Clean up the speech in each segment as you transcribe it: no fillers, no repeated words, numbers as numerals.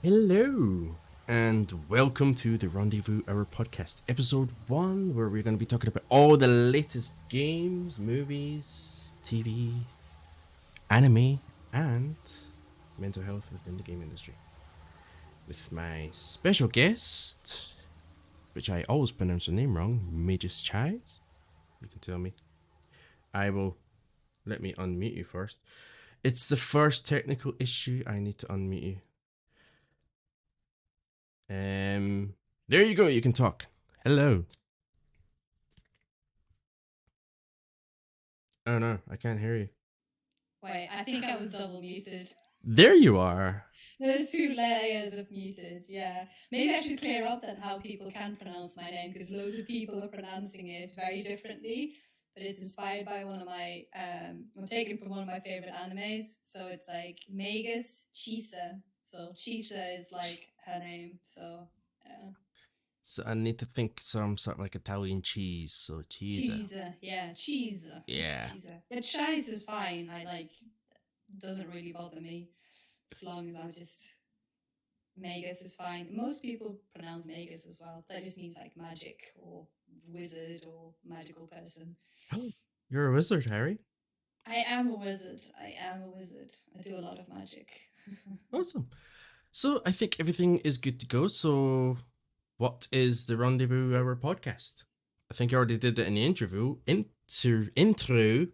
Hello, and welcome to the Rendezvous Hour podcast, episode 1, where we're going to be talking about all the latest games, movies, TV, anime, and mental health within the game industry. With my special guest, which I always pronounce her name wrong, Magus Chais. You can tell me. I will let me unmute you first. It's the first technical issue. I need to unmute you. There you go. You can talk. Hello. Oh no, I can't hear you. Wait, I think I was double muted. There you are. There's two layers of muted, yeah. Maybe I should clear up that how people can pronounce my name because loads of people are pronouncing it very differently. But it's inspired by one of my, well, taken from one of my favorite animes. So it's like Magus Chisa. So Chisa is like her name. So So I need to think some sort of like Italian cheese. So cheese. Chisa, yeah, Chisa, Yeah. Chisa. But Chise is fine. I like, doesn't really bother me as long as I just Magus is fine. Most people pronounce Magus as well. That just means like magic or wizard or magical person. You're a wizard, Harry. I am a wizard. I am a wizard. I do a lot of magic. Awesome. So I think everything is good to go. So what is the Rendezvous Hour podcast? I think I already did it in the interview. Intro.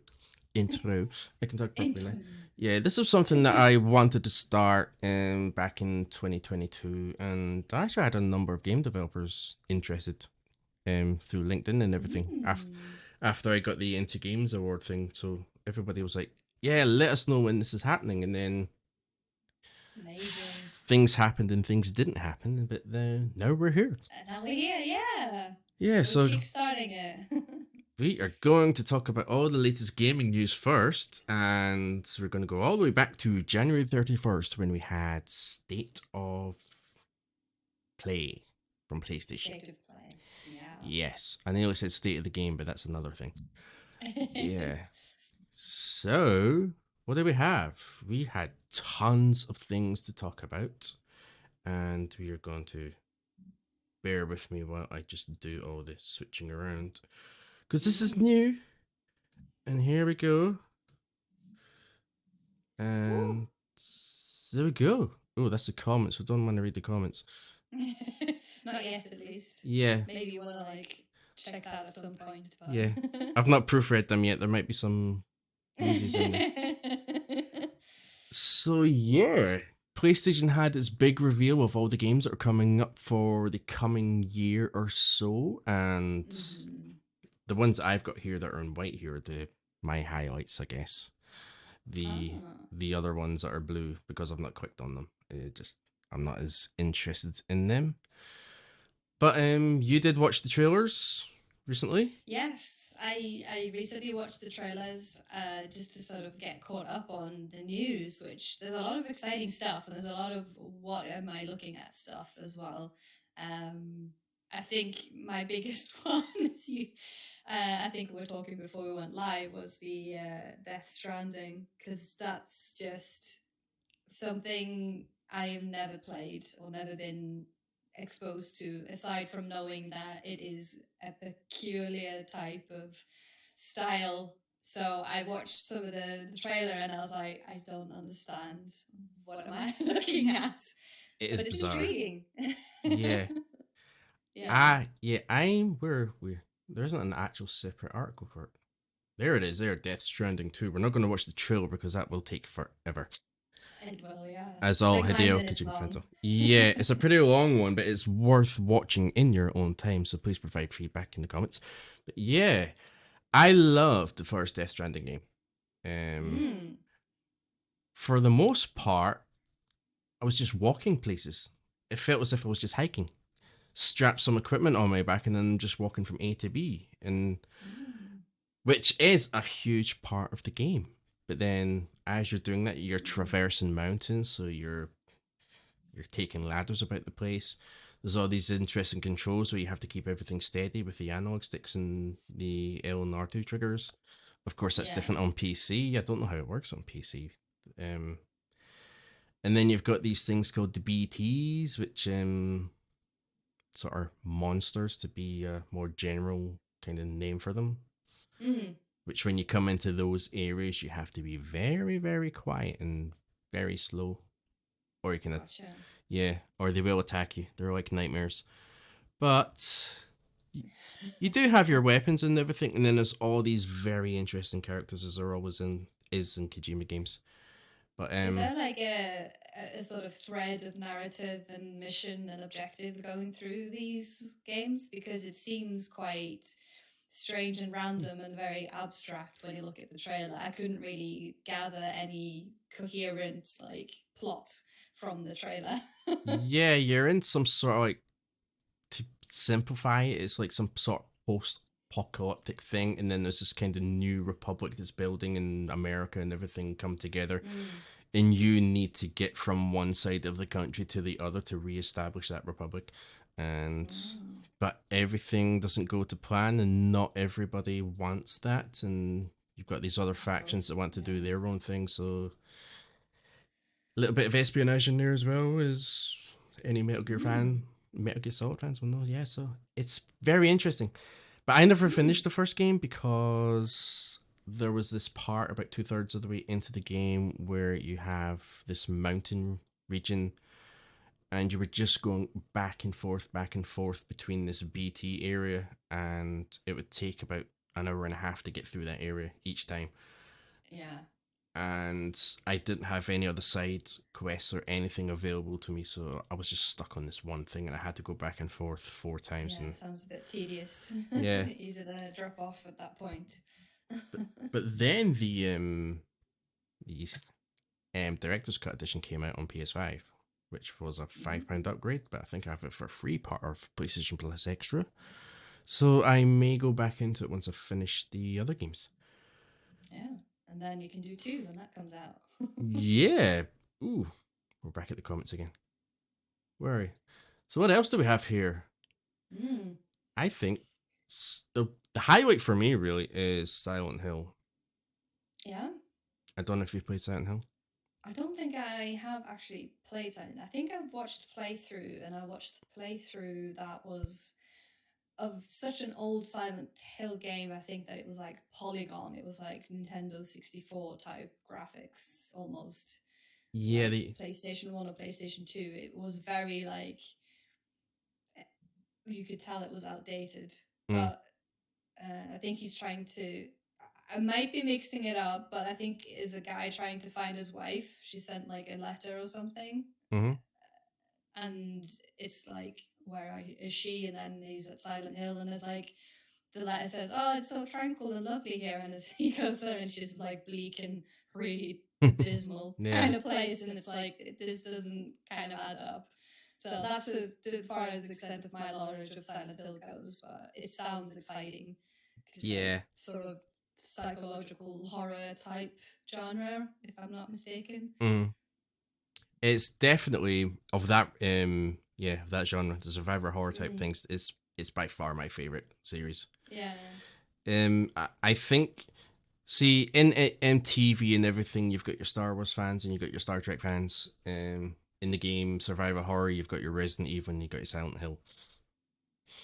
I can talk properly now. Yeah, this is something that I wanted to start back in 2022, and I actually had a number of game developers interested through LinkedIn and everything after I got the Into Games Award thing. So everybody was like, "Yeah, let us know when this is happening," and then Amazing. things happened and things didn't happen, but now we're here. And now we're here, yeah. Yeah, We're so kickstarting it. we are going to talk about all the latest gaming news first, and so we're going to go all the way back to January 31st when we had State of Play from PlayStation. State of play. Yeah. Yes, I nearly said State of the Game, but that's another thing. Yeah. So, what do we have? We had tons of things to talk about, and we are going to bear with me while I just do all this switching around because this is new. And here we go. And there we go. Oh, that's the comments. I don't want to read the comments. Not yet, at least. Yeah. Maybe you want to like check that at some point. But Yeah. I've not proofread them yet. There might be some uses in there. So yeah, PlayStation had its big reveal of all the games that are coming up for the coming year or so, and the ones I've got here that are in white here are my highlights, I guess. The other ones that are blue, because I've not clicked on them, I'm not as interested in them. But you did watch the trailers recently? Yes, I recently watched the trailers just to sort of get caught up on the news, which there's a lot of exciting stuff and there's a lot of what am I looking at stuff as well. I think my biggest one is I think we were talking before we went live was the Death Stranding because that's just something I have never played or never been exposed to, aside from knowing that it is a peculiar type of style. So I watched some of the trailer and I was like, I don't understand. What am I looking at? It is But it's bizarre. intriguing. Yeah. Yeah. I'm where we there isn't an actual separate article for it. There it is. There, Death Stranding 2. We're not going to watch the trailer because that will take forever. And well, yeah. As It's all like 9 Hideo minutes Kojima fans long. are. Yeah, it's a pretty long one, but it's worth watching in your own time. So please provide feedback in the comments. But yeah, I loved the first Death Stranding game. For the most part, I was just walking places. It felt as if I was just hiking. Strap some equipment on my back and then just walking from A to B, and which is a huge part of the game. But then as you're doing that, you're traversing mountains, so you're taking ladders about the place. There's all these interesting controls where you have to keep everything steady with the analog sticks and the L and R2 triggers. Of course, that's Yeah. different on PC. I don't know how it works on PC. Um, And then you've got these things called the BTs, which sort of monsters to be a more general kind of name for them. Mm, Which when you come into those areas, you have to be very, very quiet and very slow, or you can, gotcha. yeah, or they will attack you. They're like nightmares. But you do have your weapons and everything, and then there's all these very interesting characters as there always is in Kojima games. But Is there like a sort of thread of narrative and mission and objective going through these games? Because it seems quite strange and random and very abstract when you look at the trailer. I couldn't really gather any coherent like plot from the trailer. yeah, you're in some sort of like, to simplify it, it's like some sort of post-apocalyptic thing, and then there's this kind of new republic that's building in America, and everything come together, Mm. and you need to get from one side of the country to the other to reestablish that republic. And Oh, but everything doesn't go to plan, and not everybody wants that, and you've got these other of factions that course. want to do Yeah. their own thing. So a little bit of espionage in there as well, as any Metal Gear Mm. fan, Metal Gear Solid fans will know. Yeah, so it's very interesting. But I never Mm. finished the first game because there was this part about 2/3 of the way into the game where you have this mountain region, and you were just going back and forth between this BT area, and it would take about an hour and a half to get through that area each time. Yeah. And I didn't have any other side quests or anything available to me, so I was just stuck on this one thing, and I had to go back and forth 4 times. Yeah. And Sounds a bit tedious. yeah, Easy to drop off at that point. but then the director's cut edition came out on PS5, which was a £5 Mm. upgrade, but I think I have it for free, part of PlayStation Plus Extra. So I may go back into it once I've finished the other games. Yeah. And then you can do two when that comes out. Yeah. Ooh, we're back at the comments again. Where are we? So what else do we have here? Mm. I think the highlight for me really is Silent Hill. Yeah. I don't know if you've played Silent Hill. I don't think I have actually played something. I think I've watched playthrough, and I watched the playthrough that was of such an old Silent Hill game. I think that it was like Polygon. It was like Nintendo 64 type graphics almost, Yeah, like the PlayStation 1 or PlayStation 2. It was very like you could tell it was outdated, mm, but I think he's trying to. I might be mixing it up, but I think is a guy trying to find his wife. She sent like a letter or something, mm-hmm, and it's like, is she? And then he's at Silent Hill, and it's like the letter says, "Oh, it's so tranquil and lovely here," and he goes there, and she's like bleak and really abysmal yeah, kind of place, and it's like this doesn't kind of add up. So that's as far as the extent of my knowledge of Silent Hill goes, but it sounds exciting because it's like yeah. sort of psychological horror type genre, if I'm not mistaken. Mm. It's definitely of that yeah, of that genre, the survivor horror type Mm. things. It's by far my favorite series. Yeah. I think, see, in TV and everything, you've got your Star Wars fans and you've got your Star Trek fans. In the game survivor horror, you've got your Resident Evil and you've got your Silent Hill.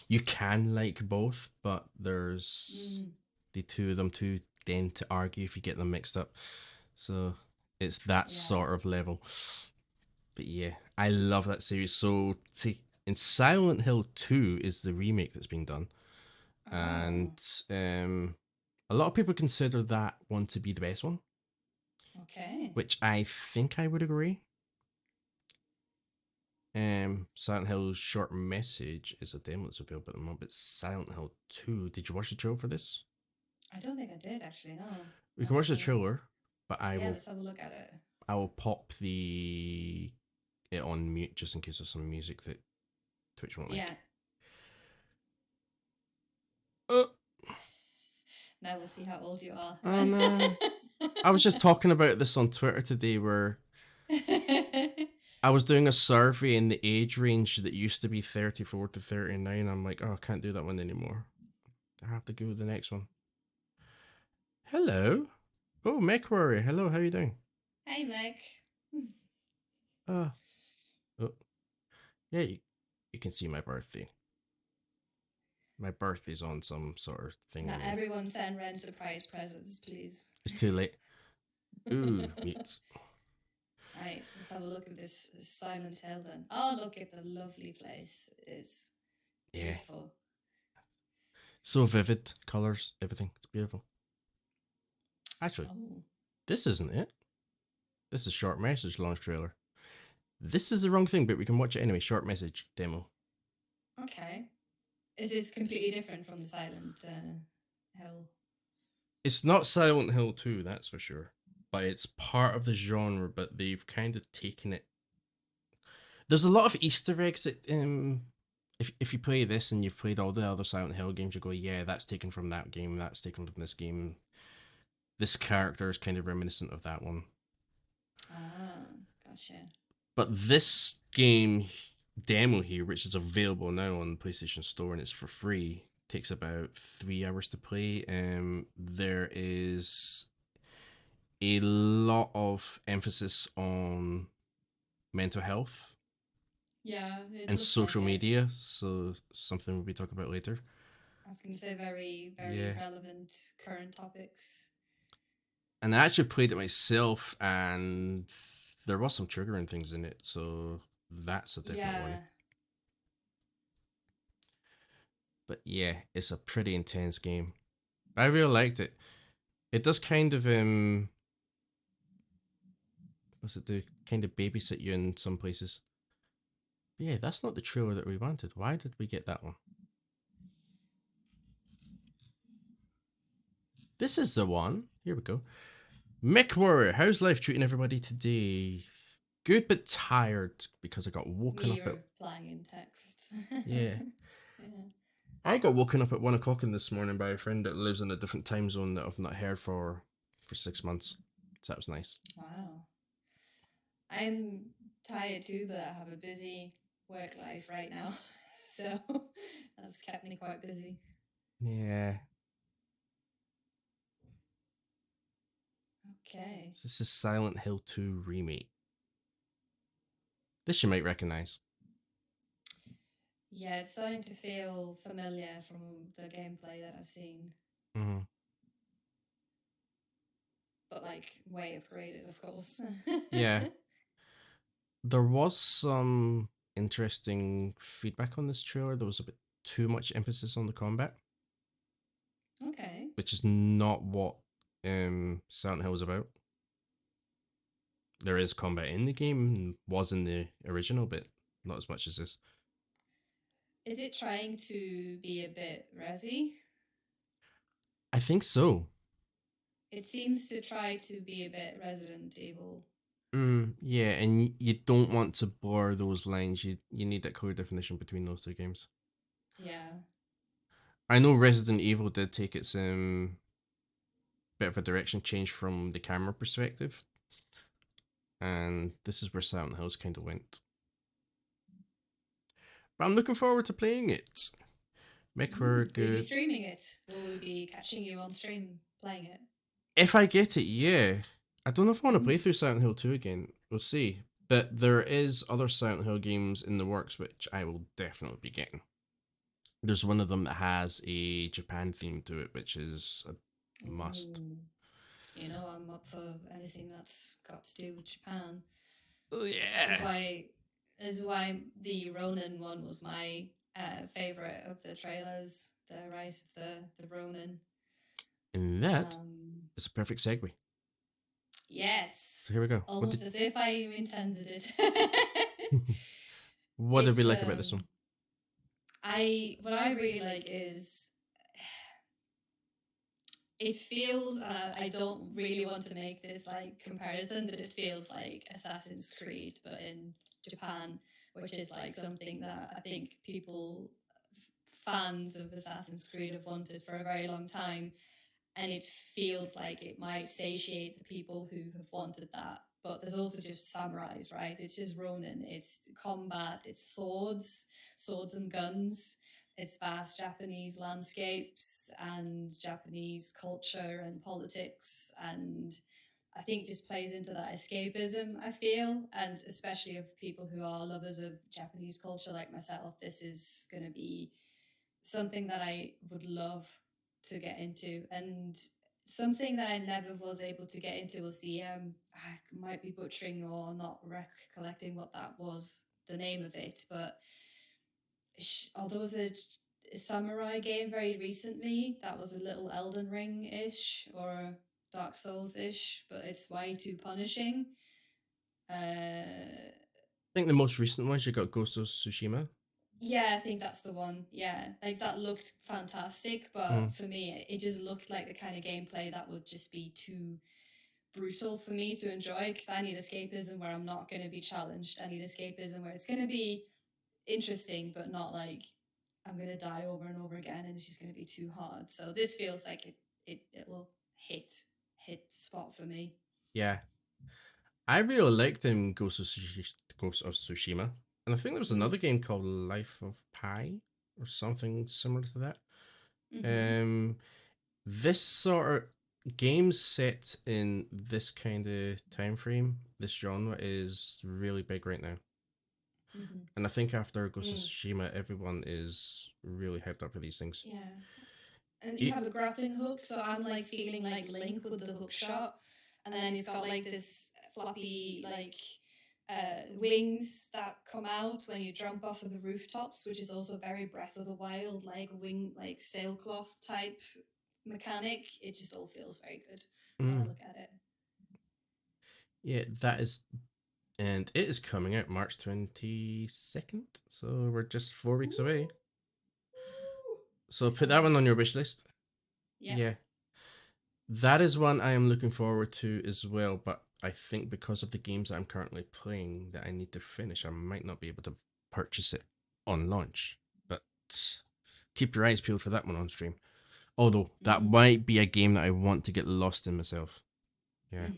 You can like both, but there's Mm. the two of them too tend to argue if you get them mixed up. So it's that Yeah. sort of level. But yeah, I love that series. So in Silent Hill 2 is the remake that's been done. And Oh, a lot of people consider that one to be the best one, okay. which I think I would agree. Silent Hill's Short Message is a demo that's available at the moment, but Silent Hill 2, did you watch the trailer for this? I don't think I did actually. No. We can watch Let's the trailer, but yeah, let's have a look at it. I will pop the it on mute just in case there's some music that Twitch won't Yeah. like. Uh, Now we'll see how old you are. and I was just talking about this on Twitter today where I was doing a survey in the age range that used to be 34 to 39. I'm like, oh, I can't do that one anymore. I have to go with the next one. Hello. Oh, MechWarrior. Hello, how are you doing? Hey, Meg. Uh, oh, yeah, you can see my birthday. My birthday's on some sort of Now, thingy. everyone send Ren surprise presents, please. It's too late. Ooh, mute. Right, let's have a look at this Silent Hill then. Oh, look at the lovely place. It's Yeah. beautiful. So vivid. Colours, everything. It's beautiful. Actually, Oh, this isn't it. This is short message launch trailer. This is the wrong thing, but we can watch it anyway. Short message demo. okay. Is this completely different from the Silent Hill? It's not Silent Hill 2, that's for sure. But it's part of the genre, but they've kind of taken it. There's a lot of Easter eggs that if you play this and you've played all the other Silent Hill games, you go, yeah, that's taken from that game, that's taken from this game. This character is kind of reminiscent of that one. Ah, gotcha. But this game demo here, which is available now on the PlayStation Store and it's for free, takes about 3 hours to play. There is a lot of emphasis on mental health Yeah, it and looks like social it. media, so something we'll be talking about later. I was going to say very, very Yeah. relevant current topics. And I actually played it myself, and there was some triggering things in it, so that's a definite warning. Yeah, But yeah, it's a pretty intense game. I really liked it. It does kind of what's it do? Kind of babysit you in some places. But yeah, that's not the trailer that we wanted. Why did we get that one? This is the one. Here we go. Mech Warrior, how's life treating everybody today? Good but tired because I got woken me up at replying in text. yeah. Yeah. I got woken up at 1 o'clock in this morning by a friend that lives in a different time zone that I've not heard for 6 months. So that was nice. Wow. I'm tired too, but I have a busy work life right now. So that's kept me quite busy. Yeah. Okay. So this is Silent Hill 2 remake. This you might recognize. Yeah, it's starting to feel familiar from the gameplay that I've seen, Mm-hmm. but like way upgraded, of course. Yeah. There was some interesting feedback on this trailer. There was a bit too much emphasis on the combat, Okay. which is not what Silent Hill is about. There is combat in the game, was in the original, but not as much as this. Is it trying to be a bit resi? I think so. It seems to try to be a bit Resident Evil. Yeah, and you don't want to blur those lines. You need that clear definition between those two games. Yeah. I know Resident Evil did take its bit of a direction change from the camera perspective, and this is where Silent Hills kind of went. But I'm looking forward to playing it. Mech were Will you be good. streaming it? Will we be catching you on stream playing it? If I get it, yeah. I don't know if I want to play through Silent Hill 2 again. We'll see. But there is other Silent Hill games in the works which I will definitely be getting. There's one of them that has a Japan theme to it, which is a must. Ooh. You know, I'm up for anything that's got to do with Japan. Oh, Which is yeah. why the Ronin one was my favorite of the trailers. The Rise of the Ronin. And that Um, is a perfect segue. yes, So here we go. almost as if I intended it. What did we It's like about this one? I what I really like is it feels I don't really want to make this like comparison, but it feels like Assassin's Creed but in Japan, which is like something that I think people fans of Assassin's Creed have wanted for a very long time, and it feels like it might satiate the people who have wanted that. But there's also just samurais, right? It's just Ronin. It's combat. It's swords and guns. It's vast Japanese landscapes and Japanese culture and politics and I think just plays into that escapism, I feel, and especially of people who are lovers of Japanese culture like myself, this is going to be something that I would love to get into. And something that I never was able to get into was I might be butchering or not recollecting what that was, the name of it, but although it was a samurai game very recently, that was a little Elden Ring ish or Dark Souls ish, but it's way too punishing. I think the most recent ones you got Ghost of Tsushima. Yeah, I think that's the one. Yeah, like that looked fantastic, but Mm. for me, it just looked like the kind of gameplay that would just be too brutal for me to enjoy because I need escapism where I'm not going to be challenged. I need escapism where it's going to be interesting, but not like I'm going to die over and over again and it's just going to be too hard. So this feels like it will hit spot for me. Yeah, I really liked them Ghost of Tsushima, and I think there was another Mm. game called Life of Pi or something similar to that. Mm-hmm. Um, this sort of game set in this kind of time frame, this genre is really big right now. Mm-hmm. And I think after Ghost of Mm. Tsushima, everyone is really hyped up for these things. Yeah. And you You, have a grappling hook, so I'm like feeling like Link with the hook shot, and then he's got like this floppy like wings that come out when you jump off of the rooftops, which is also very Breath of the Wild, like wing like sailcloth type mechanic. It just all feels very good when I mm, look at it. yeah, that is, and it is coming out March 22nd, so we're just 4 weeks away. Ooh. So put that one Exciting. on your wish list. Yep. Yeah, that is one I am looking forward to as well. But I think because of the games that I'm currently playing that I need to finish, I might not be able to purchase it on launch. But keep your eyes peeled for that one on stream. Although that Mm-hmm. might be a game that I want to get lost in myself. Yeah.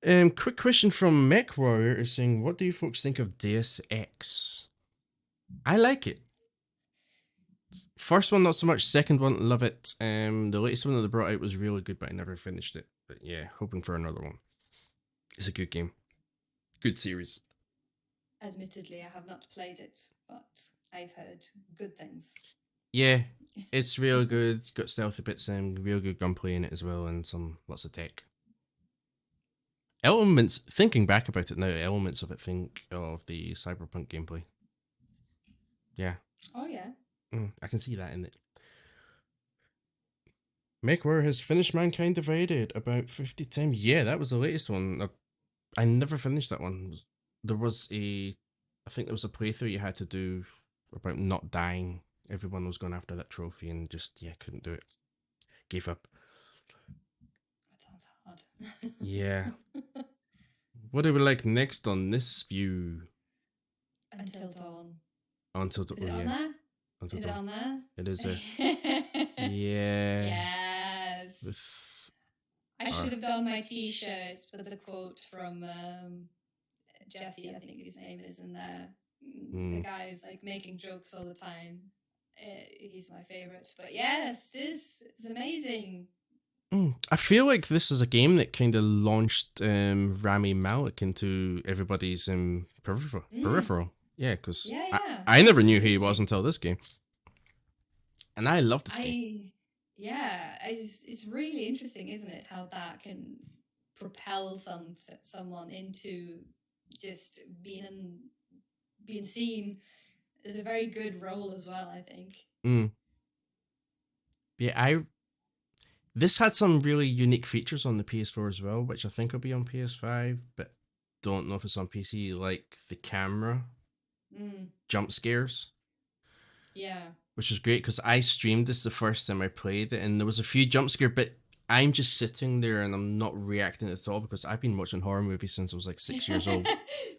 Mm-hmm. Quick question from Mech Warrior is saying, what do you folks think of Deus Ex? I like it. First one, not so much. Second one, love it. The latest one that they brought out was really good, but I never finished it. But yeah, hoping for another one. It's a good game. Good series. Admittedly, I have not played it, but I've heard good things. Yeah, it's real good. Got stealthy bits and real good gunplay in it as well, and some lots of tech. Elements, thinking back about it now, elements of it think of the cyberpunk gameplay. Yeah, Oh yeah. I can see that in it. MechWarrior has finished Mankind Divided about 50 times. Yeah, that was the latest one. I never finished that one. There was I think there was a playthrough you had to do about not dying. Everyone was going after that trophy and just, yeah, couldn't do it. Gave up. That sounds hard. Yeah. What do we like next on this view? Until Dawn. Until, Is oh it on yeah, there? Until Is it Dawn. on there? It is there. Yeah. Yes. With, I uh, should have done my t-shirt with the quote from Jesse, I think his name is in there. The mm, guy is like making jokes all the time. He's my favorite. But yes, this is amazing. I feel like It's this is a game that kind of launched Rami Malek into everybody's mm, peripheral. Yeah, because yeah, yeah, I never knew who he was absolutely. until this game. And I love this game. I yeah, it's really interesting, isn't it? How that can propel someone into just being seen is a very good role as well. I think. Mm. Yeah, this had some really unique features on the PS4 as well, which I think will be on PS5, but don't know if it's on PC, like the camera Mm, jump scares, yeah. which was great because I streamed this the first time I played it, and there was a few jump scare, but I'm just sitting there and I'm not reacting at all because I've been watching horror movies since I was like 6 years old.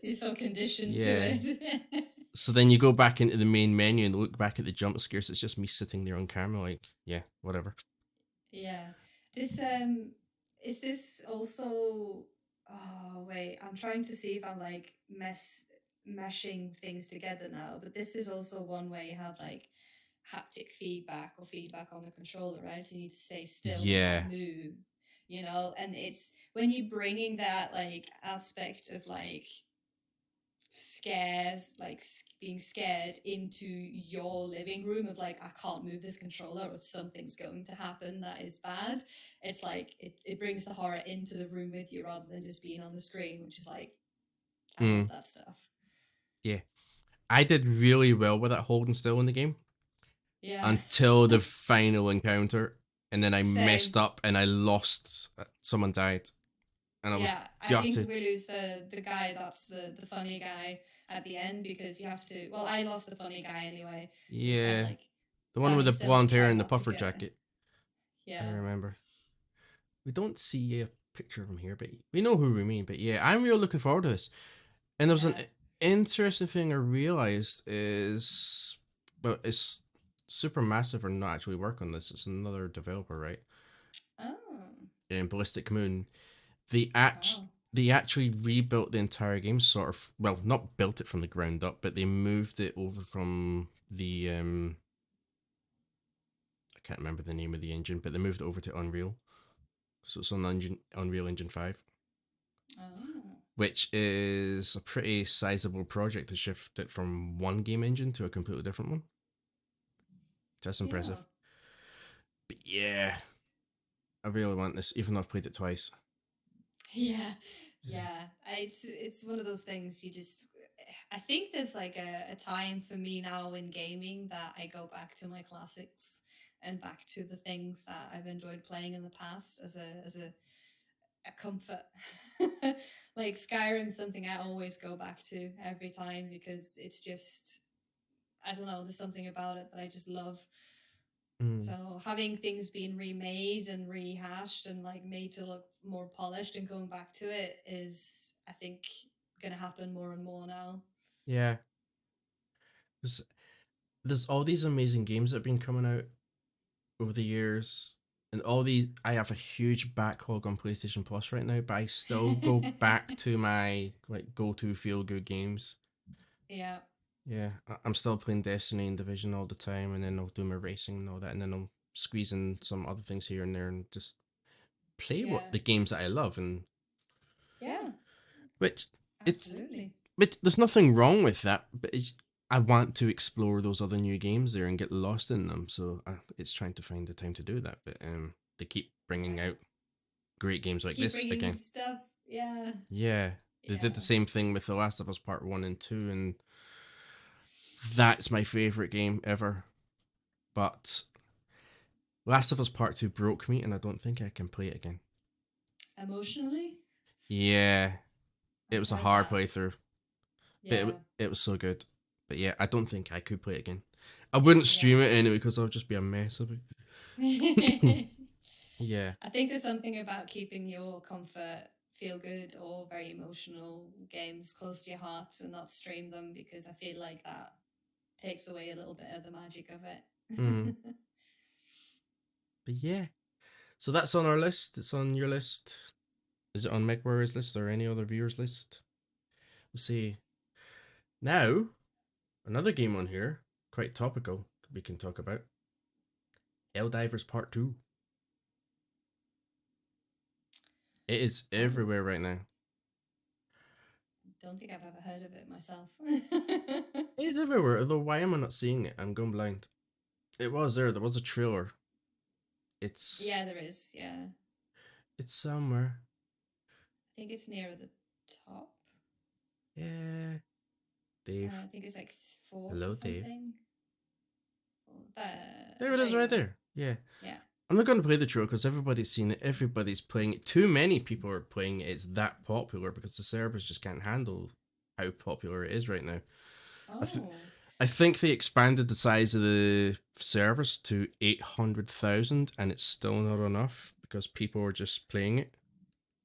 You're so conditioned to Yeah. it. So then you go back into the main menu and look back at the jump scares. It's just me sitting there on camera, like, yeah, whatever. Yeah. This is this also oh wait, I'm trying to see if I'm like meshing things together now, but this is also one way you have like haptic feedback or feedback on the controller, right? So you need to stay still and not Yeah. move. and it's when you're bringing that like aspect of like scares like being scared into your living room of like I can't move this controller or something's going to happen that is bad. It's like it brings the horror into the room with you rather than just being on the screen, which is like I love Mm, that stuff. yeah. I did really well with that holding still in the game Yeah. until the final encounter, and then I Same. messed up and I lost. Someone died, and I was Yeah, I think gutted. we lose the guy that's the funny guy at the end because you have to. Well, I lost the funny guy anyway. Was kind of Yeah, like the one with standing the still and blonde hair trying and the not to puffer get. jacket. I Yeah, remember. We don't see a picture of him here, but we know who we mean. But yeah, I'm really looking forward to this. And there was an yeah. interesting thing I realized is, well, it's super massive or not actually work on this. It's another developer, right? Oh, In Ballistic Moon, they wow. they actually rebuilt the entire game, sort of. Well, not built it from the ground up, but they moved it over from the I can't remember the name of the engine, but they moved it over to Unreal. So it's on Unreal Engine 5, Oh, which is a pretty sizable project to shift it from one game engine to a completely different one. That's yeah. impressive. But yeah, I really want this, even though I've played it twice. Yeah, yeah. It's one of those things you just. I think there's like a time for me now in gaming that I go back to my classics and back to the things that I've enjoyed playing in the past as a comfort. Like Skyrim's something I always go back to every time because it's just I don't know, there's something about it that I just love. Mm, So having things being remade and rehashed and like made to look more polished and going back to it is, I think, gonna happen more and more now. yeah, there's, there's all these amazing games that have been coming out over the years, and all these. I have a huge backlog on PlayStation Plus right now, but I still go back to my like go-to feel-good games. Yeah, Yeah, I'm still playing Destiny and Division all the time, and then I'll do my racing and all that, and then I'll squeeze in some other things here and there, and just play what yeah, the games that I love, and yeah, which it's absolutely. but there's nothing wrong with that. But I want to explore those other new games there and get lost in them, so it's trying to find the time to do that. But they keep bringing Yeah. out great games like Keep this bringing again. stuff. Yeah, Yeah, they did the yeah. same thing with The Last of Us Part 1 and 2, and that's my favorite game ever. But Last of Us Part 2 broke me, and I don't think I can play it again. Emotionally, Yeah, it I've was a heard hard that. playthrough, but Yeah, it was so good. But yeah, I don't think I could play it again. I wouldn't stream yeah. it anyway because I'll just be a mess of it. I Yeah. think there's something about keeping your comfort, feel good, or very emotional games close to your heart and not stream them because I feel like that takes away a little bit of the magic of Mm. it. But yeah. So that's on our list. It's on your list. Is it on MechWarrior's list or any other viewer's list? We'll see. Now, another game on here, quite topical, we can talk about. Helldivers Part 2. It is Oh, everywhere right now. don't think I've ever heard of it myself. It is everywhere, although why am I not seeing it? I'm going blind. It was there. There was a trailer. Yeah, It's there is. Yeah, it's somewhere. I think it's near the top. Yeah, Dave. I think it's like fourth or Hello, Dave. something. There it There is, you right go. there. Yeah. Yeah, I'm not going to play the trailer because everybody's seen it. Everybody's playing it. Too many people are playing it. It's that popular because the servers just can't handle how popular it is right now. I, th- Oh, I think they expanded the size of the servers to 800,000 and it's still not enough because people are just playing it.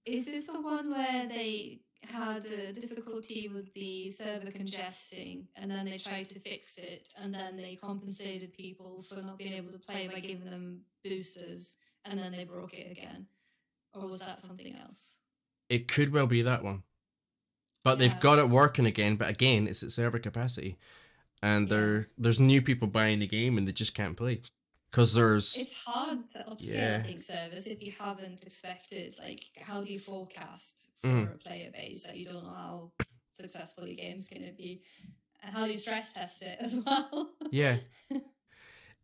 is this the one where they had a difficulty with the server congesting and then they tried to fix it and then they compensated people for not being able to play by giving them boosters and then they broke it again? Or was that something else? It could well be that one. But they've Yeah, got it working again. But again, it's at server capacity. And yeah. there's new people buying the game and they just can't play. Because there's It's hard upscale, I Yeah. think, service if you haven't expected, like, how do you forecast Mm. for a player base that you don't know how successful your game's going to be? And how do you stress test it as well? Yeah.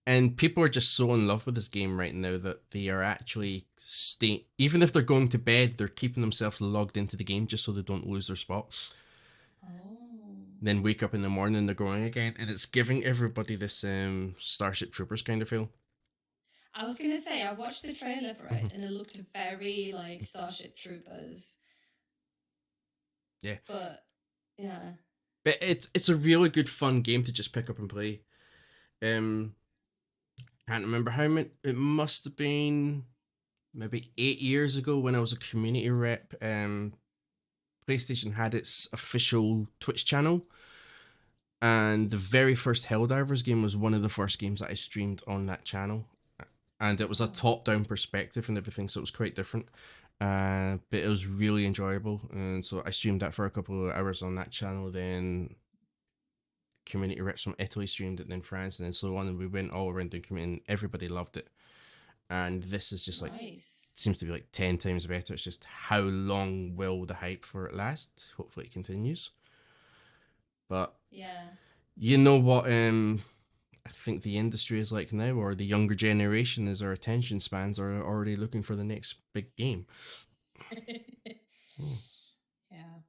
And people are just so in love with this game right now that they are actually staying. Even if they're going to bed, they're keeping themselves logged into the game just so they don't lose their spot. Oh. Then wake up in the morning, they're going again, and it's giving everybody this Starship Troopers kind of feel. I was going to say, I watched the trailer for Mhm. it and it looked very like Starship Troopers. Yeah, But yeah. but it's a really good fun game to just pick up and play. Um, can't remember how many. It must have been maybe 8 years ago when I was a community rep. PlayStation had its official Twitch channel, and the very first Helldivers game was one of the first games that I streamed on that channel, and it was a Oh, top-down perspective and everything, so it was quite different. But it was really enjoyable, and so I streamed that for a couple of hours on that channel. Then community reps from Italy streamed it, and then France, and then so on, and we went all around the community, and everybody loved it. And this is just like nice. seems to be like 10 times better. It's just how long will the hype for it last? Hopefully it continues. But Yeah. you know what I think the industry is like now, or the younger generation is, our attention spans are already looking for the next big game. Mm. Yeah.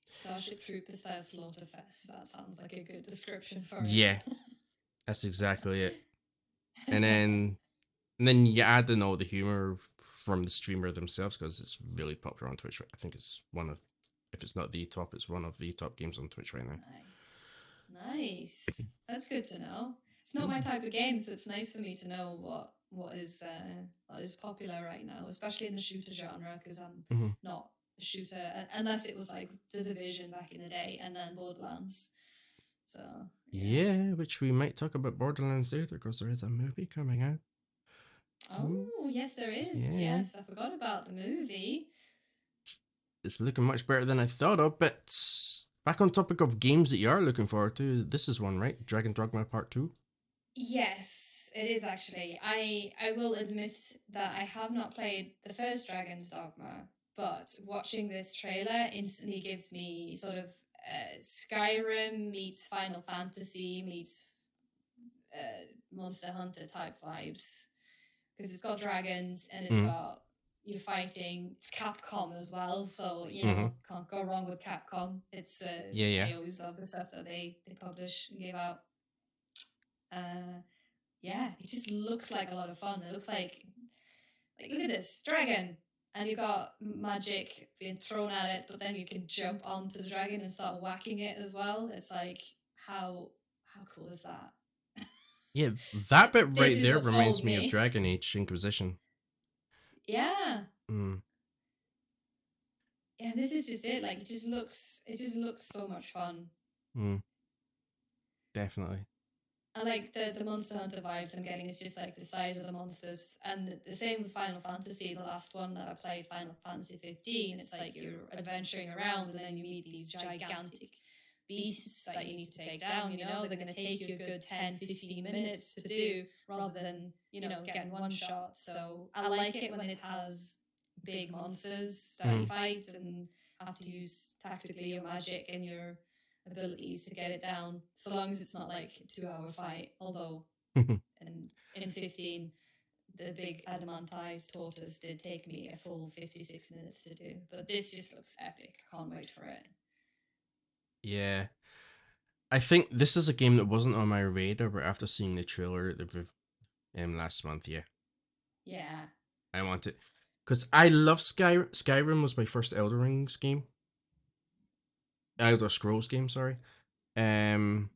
Starship Troopers style Slaughterfest. That sounds like a good description for Yeah, that's exactly it. And then you add in all the humor from the streamer themselves, because it's really popular on Twitch. I think it's one of, if it's not the top, it's one of the top games on Twitch right now. Nice. That's good to know. It's not my Mm. type of game, so it's nice for me to know what is popular right now, especially in the shooter genre, because I'm Mm-hmm. not a shooter unless it was like The Division back in the day and then Borderlands. So yeah. Yeah, which we might talk about Borderlands later, because there is a movie coming out. Mm. Oh yes, there is. Yeah, Yes, I forgot about the movie. it's looking much better than I thought of. But back on topic of games that you are looking forward to, this is one, right? Dragon Dogma Part 2. Yes, it is actually. I will admit that I have not played the first Dragon's Dogma, but watching this trailer instantly gives me sort of Skyrim meets Final Fantasy meets Monster Hunter type vibes, because it's got dragons and it's Mm. got you're fighting. It's Capcom as well, so you Mm-hmm. know can't go wrong with Capcom. It's Yeah, yeah. I always love the stuff that they publish and give out. Uh, yeah, it just looks like a lot of fun. It looks like look at this dragon, and you've got magic being thrown at it, but then you can jump onto the dragon and start whacking it as well. It's like how cool is that? Yeah, that bit This right is there what reminds sold me of me. Dragon Age Inquisition. Yeah, Mm. yeah. This is just it. Like it just looks so much fun. Mm. Definitely. I like the Monster Hunter vibes I'm getting. It's just like the size of the monsters, and the same with Final Fantasy. The last one that I played, Final Fantasy 15. It's like you're adventuring around, and then you meet these gigantic beasts that you need to take down. You know, they're going to take you a good 10, 15 minutes to do, rather than getting one shot. So I like it when it has big monsters that you Mm. fight and have to use tactically your magic and your abilities to get it down, so long as it's not like a 2 hour fight. Although in 15, the big adamantized tortoise did take me a full 56 minutes to do. But this just looks epic. I can't wait for it. Yeah. I think this is a game that wasn't on my radar, but after seeing the trailer last month, yeah, Yeah. I want it. Because I love Skyrim. Skyrim was my first Elder Rings game. Elder Scrolls game, sorry. Um,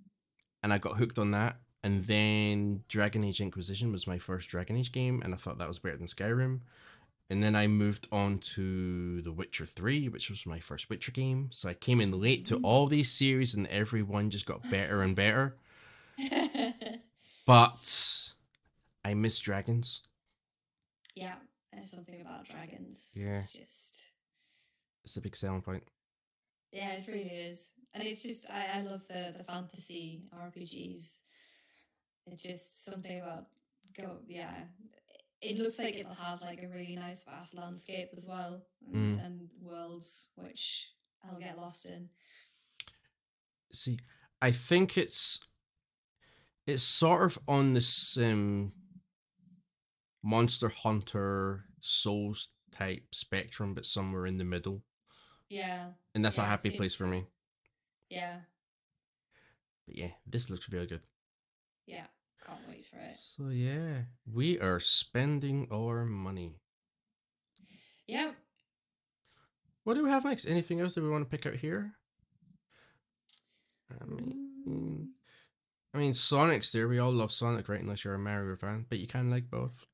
and I got hooked on that. And then Dragon Age Inquisition was my first Dragon Age game, and I thought that was better than Skyrim. And then I moved on to The Witcher 3, which was my first Witcher game. So I came in late to all these series, and every one just got better and better. But I miss dragons. Yeah, there's something about dragons. Yeah, It's just, it's a big selling point. yeah, it really is. And it's just, I love the fantasy RPGs. It's just something about yeah. it looks like it'll have like a really nice vast landscape as well, Mm. and worlds which I'll get lost in. See, I think it's sort of on this Monster Hunter Souls type spectrum, but somewhere in the middle, Yeah, and that's a yeah, it happy place seems for to. me. Yeah, But yeah, this looks really good. yeah, can't wait for it. So yeah, we are spending our money. Yeah. What do we have next? Anything else that we want to pick out here? I mean, Mm. I mean, Sonic's there. We all love Sonic, right? Unless you're a Mario fan, but you can like both.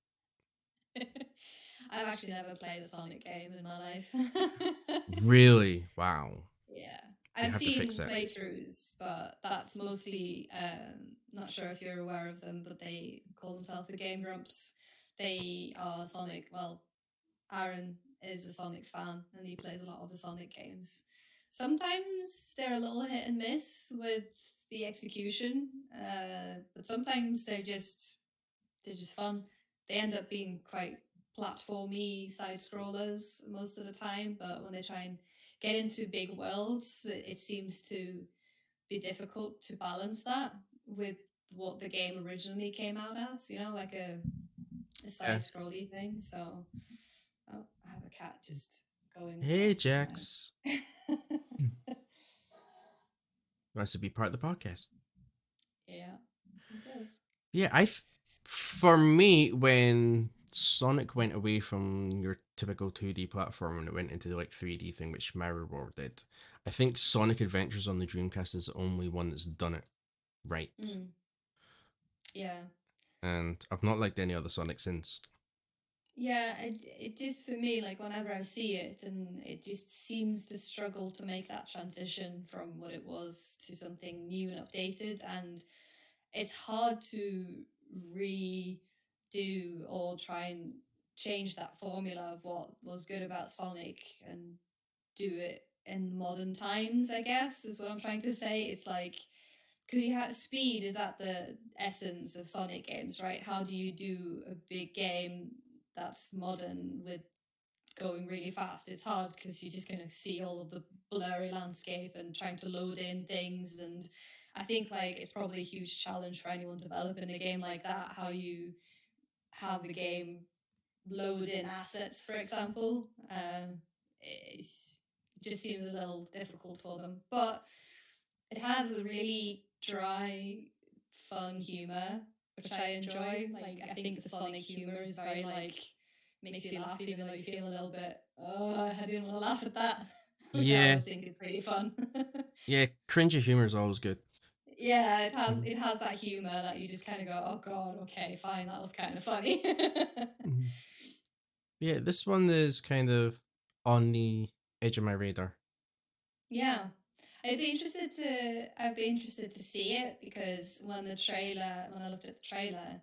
I've actually never played a Sonic game in my life. Really? Wow. Yeah. You I've have to fix seen that. playthroughs, but that's mostly, not sure if you're aware of them, but they call themselves the Game Grumps. They are Sonic, well, Aaron is a Sonic fan and he plays a lot of the Sonic games. Sometimes they're a little hit and miss with the execution, but sometimes they're just fun. They end up being quite platformy side scrollers most of the time, but when they try and get into big worlds, it seems to be difficult to balance that with what the game originally came out as, like a Yeah. side scrolly thing. So, oh, I have a cat just going Hey, nuts Jax. now. Wants to be part of the podcast. Yeah, it does. Yeah, for me, when Sonic went away from your typical 2D platform and it went into the like 3D thing, which Mario World did, I think Sonic Adventures on the Dreamcast is the only one that's done it right. Mm, yeah. And I've not liked any other Sonic since. Yeah, it just for me, like whenever I see it, and it just seems to struggle to make that transition from what it was to something new and updated. And it's hard to redo or try and change that formula of what was good about Sonic and do it in modern times, I guess, is what I'm trying to say. It's like, because you have speed is at the essence of Sonic games, right? How do you do a big game that's modern with going really fast? It's hard because you're just going to see all of the blurry landscape and trying to load in things. And I think like it's probably a huge challenge for anyone developing a game like that, how you have the game load in assets, for example. It just seems a little difficult for them. But it has a really dry, fun humor, which I enjoy. Like, I think the Sonic humor is very, like, makes you laugh even though you feel a little bit, oh, I didn't want to laugh at that, which I Yeah, always think is pretty fun. yeah, cringy humor is always good. Yeah, it has that humor that you just kind of go, oh god, okay, fine, that was kind of funny. Mhm. Yeah, this one is kind of on the edge of my radar. Yeah. I'd be interested to see it because when I looked at the trailer,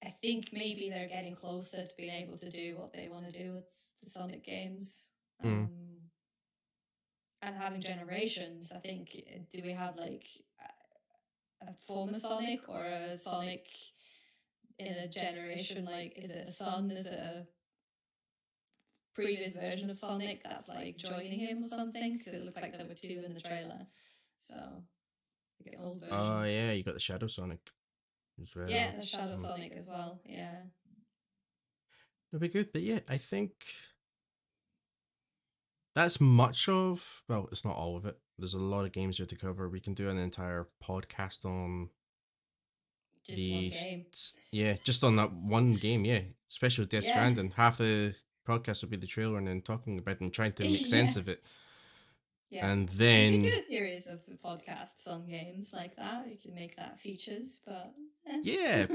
I think maybe they're getting closer to being able to do what they want to do with the Sonic games. Mm. And having generations, I think, do we have like a former Sonic or a Sonic in a generation? Like, is it a son? Is it a previous version of Sonic that's like joining him or something? Because it looked like there were two in the trailer. So, like an old Oh version. yeah, you got the Shadow Sonic as well. Yeah, the Shadow Sonic as well. Yeah. It'll be good, but yeah, I think that's much of. Well, it's not all of it. There's a lot of games here to cover. We can do an entire podcast on Just one the game. yeah, just on that one game. Yeah, especially Death Yeah. Stranding. Half the podcast will be the trailer and then talking about it and trying to make Yeah. sense of it. Yeah. And We could do then a series of podcasts on games like that. We could make that features, but yeah,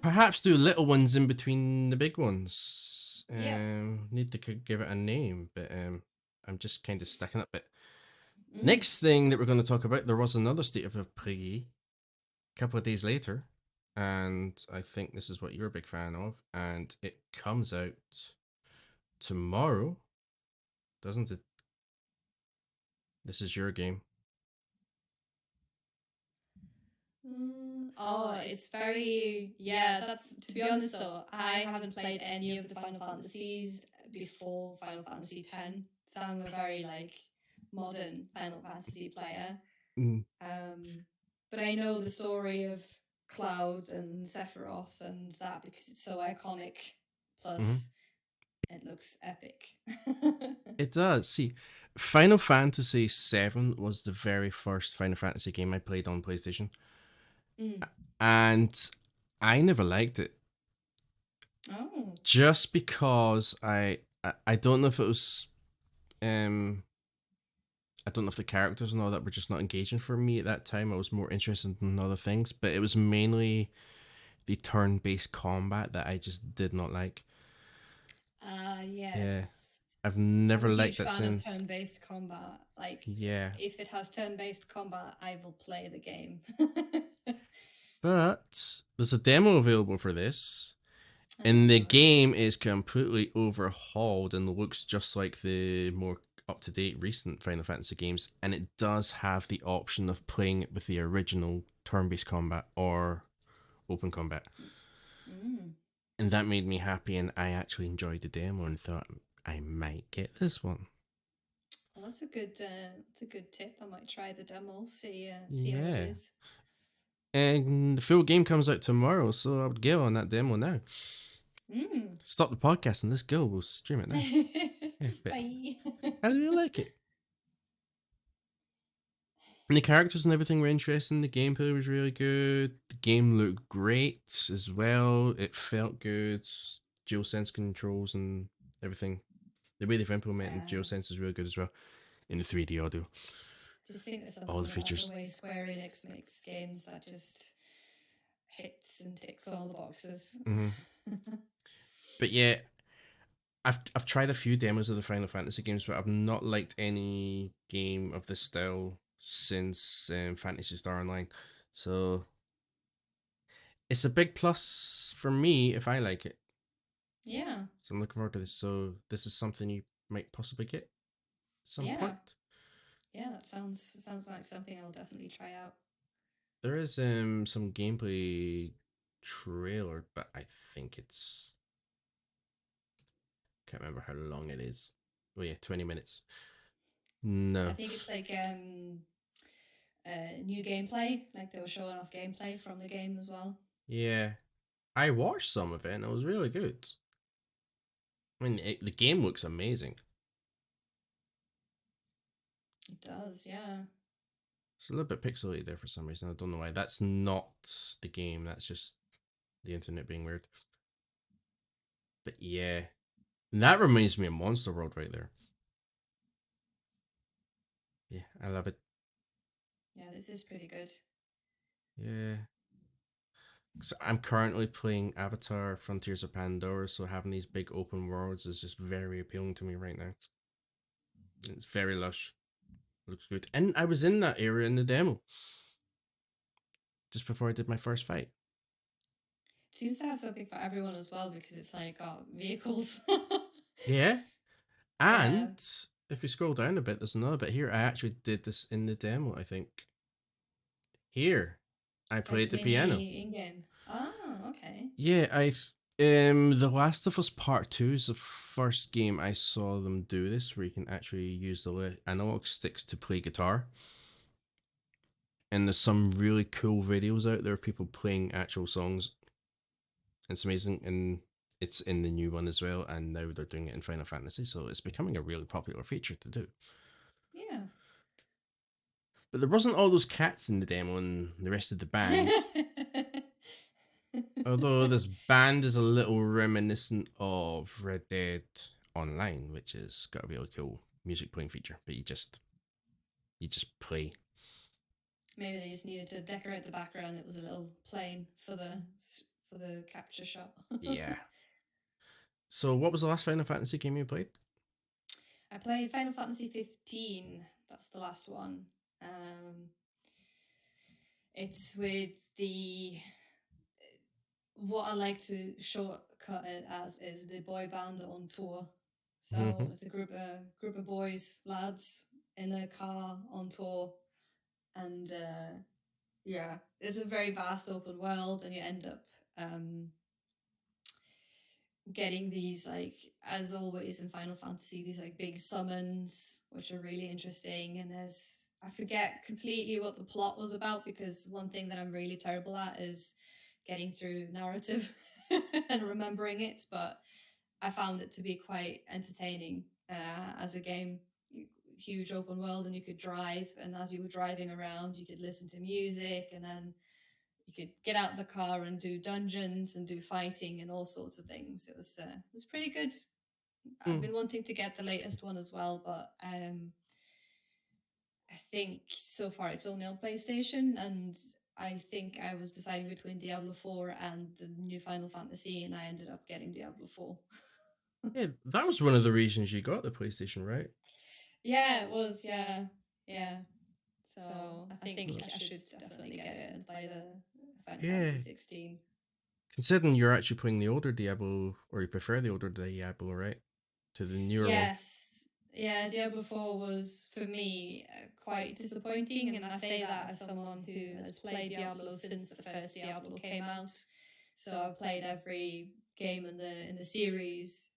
perhaps do little ones in between the big ones. yep. Need to give it a name, but I'm just kind of sticking it. But Mm. next thing that we're going to talk about, there was another state of play a couple of days later, and I think this is what you're a big fan of, and it comes out tomorrow, doesn't it? This is your game. Oh, it's very, yeah, that's, to be honest though, I haven't played any of the Final Fantasies before Final Fantasy X. So I'm a very like modern Final Fantasy player. Mm, Um, but I know the story of Cloud and Sephiroth and that because it's so iconic. mhm. Plus, it looks epic. It does. See, Final Fantasy VII was the very first Final Fantasy game I played on PlayStation, Mm. and I never liked it Oh. just because I don't know if it was um I don't know if the characters and all that were just not engaging for me at that time. I was more interested in other things, but it was mainly the turn-based combat that I just did not like. Yeah, Yes. I've I'm a never liked huge that fan of since. turn-based combat. Like, Yeah, if it has turn-based combat, I will play the game. but there's a demo available for this, and the Ah, game is completely overhauled and looks just like the more up-to-date recent Final Fantasy games, and it does have the option of playing it with the original turn-based combat or open combat. mm. And that made me happy, and I actually enjoyed the demo and thought I might get this one. Well, that's a good tip. I might try the demo, see how it Yeah. is. And the full game comes out tomorrow, so I would go on that demo now. Mm. Stop the podcast and let's go. We'll stream it now. Yeah, but Bye. I really like it. And the characters and everything were interesting. The gameplay was really good. The game looked great as well. It felt good. Dual sense controls and everything. The way they've implemented dual Yeah. sense is really good as well. In the 3D audio, Just think there's all something the about the features. way Square Enix makes games that just hits and ticks all the boxes. Mm-hmm. But yeah, I've tried a few demos of the Final Fantasy games, but I've not liked any game of this style since Fantasy Star Online. So it's a big plus for me if I like it. Yeah. So I'm looking forward to this. So this is something you might possibly get at some Yeah. point. Yeah, that sounds like something I'll definitely try out. There is some gameplay trailer, but I think it's can't remember how long it is. Oh yeah, 20 minutes. I No. think it's like new gameplay, like they were showing off gameplay from the game as well. Yeah. I watched some of it and it was really good. I mean, the game looks amazing. It does, yeah. It's a little bit pixelated there for some reason. I don't know why. That's not the game. That's just the internet being weird. But yeah, and that reminds me of Monster World right there. Yeah, I love it. Yeah, this is pretty good. Yeah. So I'm currently playing Avatar Frontiers of Pandora, so having these big open worlds is just very appealing to me right now. It's very lush. Looks good. And I was in that area in the demo just before I did my first fight. It seems to have something for everyone as well because it's like got vehicles. Yeah. Yeah. And if you scroll down a bit, there's another bit here. I actually did this in the demo, I think. Here, I It's like played the the piano. mini in game. Oh, okay. Yeah, The Last of Us Part 2 is the first game I saw them do this, where you can actually use the analog sticks to play guitar. And there's some really cool videos out there, people playing actual songs. It's amazing, and it's in the new one as well. And now they're doing it in Final Fantasy, so it's becoming a really popular feature to do. Yeah. But there wasn't all those cats in the demo and the rest of the band. Although this band is a little reminiscent of Red Dead Online, which has got a really cool music playing feature, but you just play. Maybe they just needed to decorate the background. It was a little plain for the capture shot. Yeah. So what was the last Final Fantasy game you played? I played Final Fantasy 15. That's the last one. Um, it's with the what I like to shortcut it as is the boy band on tour. So Mm-hmm. it's a group of boys, lads in a car on tour, and Yeah, it's a very vast open world, and you end up um, getting these, like, as always in Final Fantasy, these like big summons, which are really interesting. And there's, I forget completely what the plot was about, because one thing that I'm really terrible at is getting through narrative and remembering it. But I found it to be quite entertaining as a game. Huge open world, and you could drive, and as you were driving around, you could listen to music, and then you could get out the car and do dungeons and do fighting and all sorts of things. It was pretty good. I've Hmm. been wanting to get the latest one as well, but I think so far it's only on PlayStation, and I think I was deciding between Diablo 4 and the new Final Fantasy, and I ended up getting Diablo 4. Yeah, that was one of the reasons you got the PlayStation, right? Yeah, it was. Yeah, yeah. So I think So, I should definitely get it and play the Final Fantasy yeah. 16. Considering you're actually playing the older Diablo, or you prefer the older Diablo, right? To the newer one. Yes. Yeah, Diablo 4 was for me quite disappointing, and I say that as someone who has played Diablo since the first Diablo came out. So I've played every game in the series.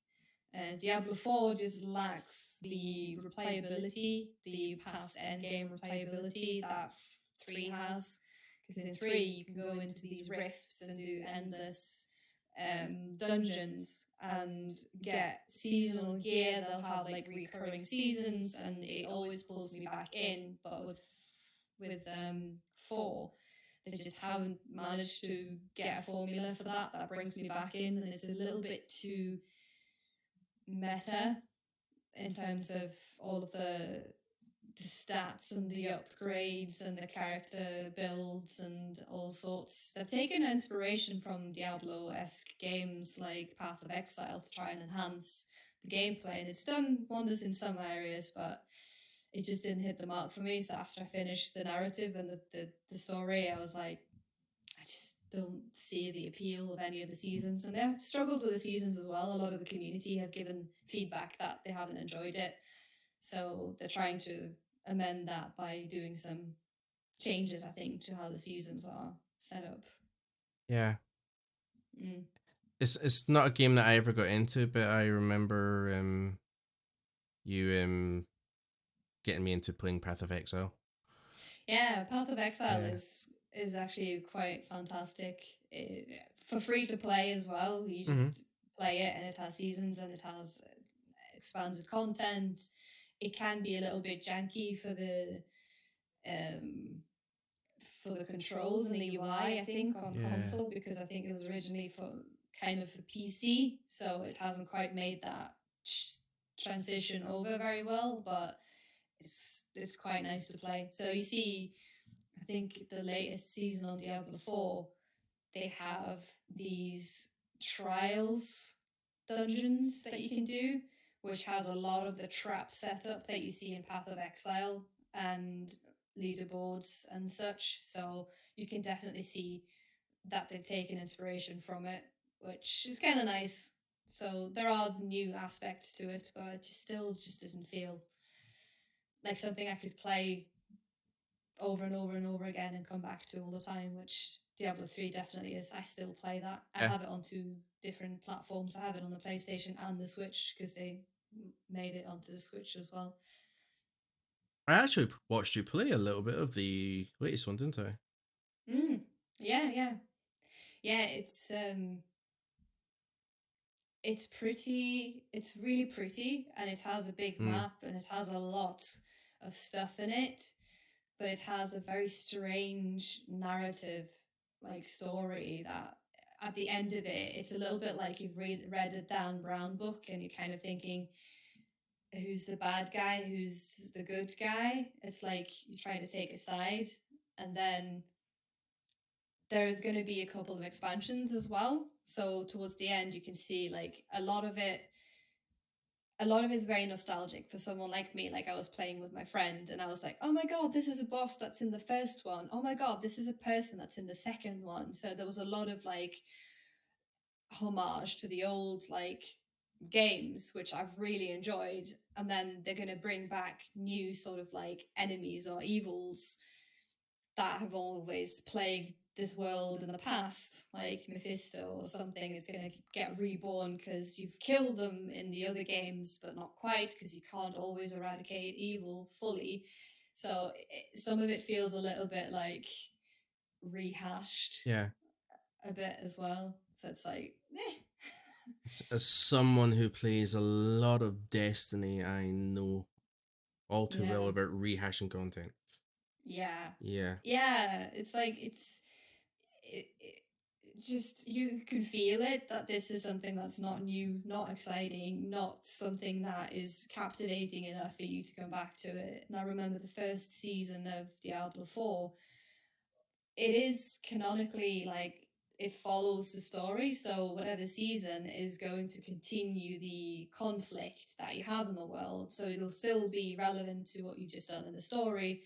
Diablo 4 just lacks the replayability, the past endgame replayability that 3 has. Because in 3, you can go into these rifts and do endless dungeons and get seasonal gear. They'll have like recurring seasons, and it always pulls me back in. But with 4, they just haven't managed to get a formula for that that brings me back in, and it's a little bit too meta in terms of all of the stats and the upgrades and the character builds and all sorts. They've taken inspiration from Diablo-esque games like Path of Exile to try and enhance the gameplay, and it's done wonders in some areas, but it just didn't hit the mark for me. So after I finished the narrative and the story, I was like, I just don't see the appeal of any of the seasons. And they've struggled with the seasons as well. A lot of the community have given feedback that they haven't enjoyed it. So they're trying to amend that by doing some changes, I think, to how the seasons are set up. Yeah. Mm. It's not a game that I ever got into, but I remember you getting me into playing Path of Exile. Yeah, Path of Exile Yeah. is actually quite fantastic. For free to play as well. You Mm-hmm. just play it, and it has seasons, and it has expanded content. It can be a little bit janky um, for the controls and the UI, I think, on Yeah. console, because I think it was originally for kind of for PC, so it hasn't quite made that transition over very well. But it's quite nice to play. So you see, I think the latest season on Diablo 4, they have these trials dungeons that you can do, which has a lot of the trap setup that you see in Path of Exile and leaderboards and such. So you can definitely see that they've taken inspiration from it, which is kind of nice. So there are new aspects to it, but it just still just doesn't feel like something I could play over and over and over again and come back to all the time, which Diablo 3 definitely is. I still play that. I Yeah. have it on 2 different platforms. I have it on the PlayStation and the Switch, because they made it onto the Switch as well. I actually watched you play a little bit of the latest one, didn't I? Mm. Yeah, yeah. Yeah, it's pretty, it's really pretty, and it has a big Mm. map, and it has a lot of stuff in it, but it has a very strange narrative, like story, that at the end of it, it's a little bit like you've read a Dan Brown book, and you're kind of thinking, who's the bad guy, who's the good guy? It's like you're trying to take a side, and then there's going to be a couple of expansions as well. So towards the end, you can see like a lot of it is very nostalgic for someone like me. Like, I was playing with my friend, and I was like, oh my god, this is a boss that's in the first one. Oh my god, this is a person that's in the second one. So there was a lot of like homage to the old like games, which I've really enjoyed. And then they're going to bring back new sort of like enemies or evils that have always plagued this world in the past, like Mephisto or something, is going to get reborn because you've killed them in the other games, but not quite because you can't always eradicate evil fully. So some of it feels a little bit like rehashed Yeah. a bit as well. So it's like, eh. As someone who plays a lot of Destiny, I know all too well Yeah. about rehashing content. Yeah. Yeah. Yeah. It's like, it just, you can feel it that this is something that's not new, not exciting, not something that is captivating enough for you to come back to it. And I remember the first season of Diablo 4, it is canonically like it follows the story. So whatever season is going to continue the conflict that you have in the world. So it'll still be relevant to what you've just done in the story.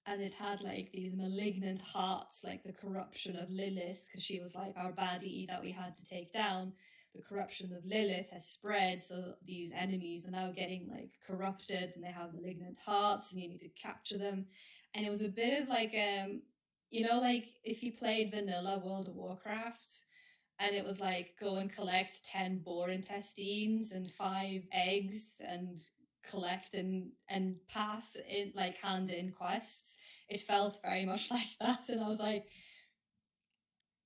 And it had like these malignant hearts, like the corruption of Lilith, because she was like our baddie that we had to take down. The corruption of Lilith has spread, so these enemies are now getting like corrupted, and they have malignant hearts, and you need to capture them. And it was a bit of like like if you played vanilla World of Warcraft, and it was like go and collect 10 boar intestines and 5 eggs and collect and pass in like hand in quests. It felt very much like that, and I was like,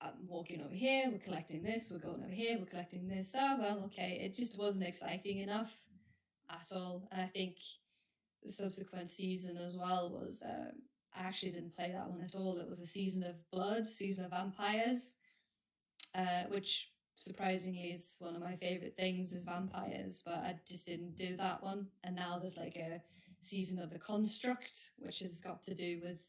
I'm walking over here, we're collecting this, we're going over here, we're collecting this. Oh well, okay. It just wasn't exciting enough at all. And I think the subsequent season as well was I actually didn't play that one at all. It was a season of blood, season of vampires, which surprisingly is one of my favorite things is vampires, but I just didn't do that one. And now there's like a season of the construct, which has got to do with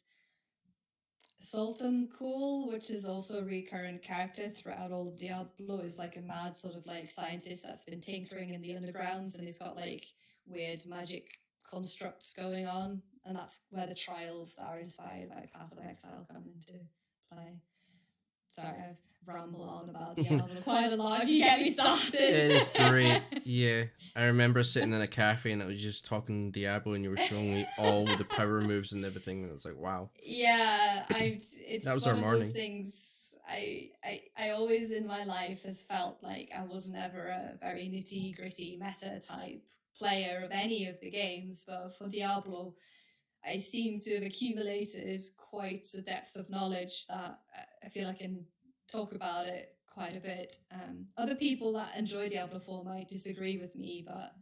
Sultan Cool, which is also a recurrent character throughout all of Diablo, is like a mad sort of like scientist that's been tinkering in the undergrounds, and he's got like weird magic constructs going on, and that's where the trials that are inspired by Path of Exile come into play. Sorry, I've rambled on about Diablo quite a lot. If you get me started, It is great. Yeah. I remember sitting in a cafe and I was just talking Diablo and you were showing me all the power moves and everything, and it was like, wow. Yeah, That it's was one our of those morning. things. I always in my life has felt like I was never a very nitty gritty meta type player of any of the games, but for Diablo, I seem to have accumulated quite a depth of knowledge that I feel I can talk about it quite a bit. Other people that enjoy Diablo 4 might disagree with me, but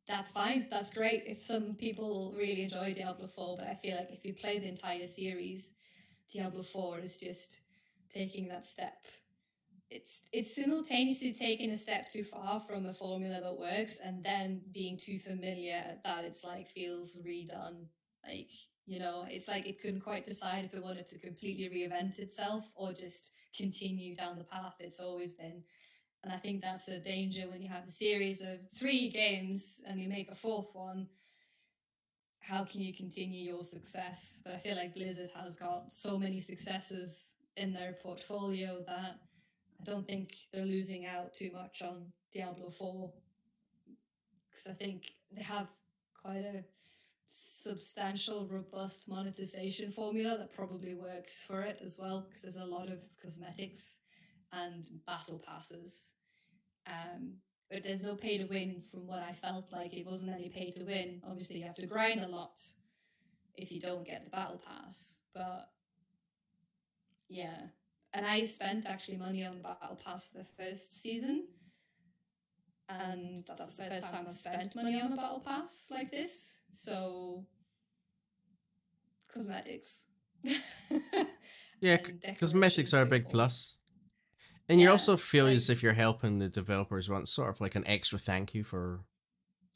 that's fine. That's great if some people really enjoy Diablo 4, but I feel like if you play the entire series, Diablo 4 is just taking that step. It's simultaneously taking a step too far from a formula that works and then being too familiar that it's like feels redone. Like, it's like it couldn't quite decide if it wanted to completely reinvent itself or just continue down the path it's always been. And I think that's a danger when you have a series of 3 games and you make a fourth one. How can you continue your success? But I feel like Blizzard has got so many successes in their portfolio that I don't think they're losing out too much on Diablo 4 because I think they have quite a substantial, robust monetization formula that probably works for it as well because there's a lot of cosmetics and battle passes. Um, but there's no pay to win from what I felt like. It wasn't any pay to win. Obviously, you have to grind a lot if you don't get the battle pass. But yeah. And I spent actually money on the battle pass for the first season. And that's the first time I've spent money on a battle pass like this. So, cosmetics. Yeah, And cosmetics decorations are a for your big board. plus. And you Yeah. also feel Like, as if you're helping the developers want sort of like an extra thank you for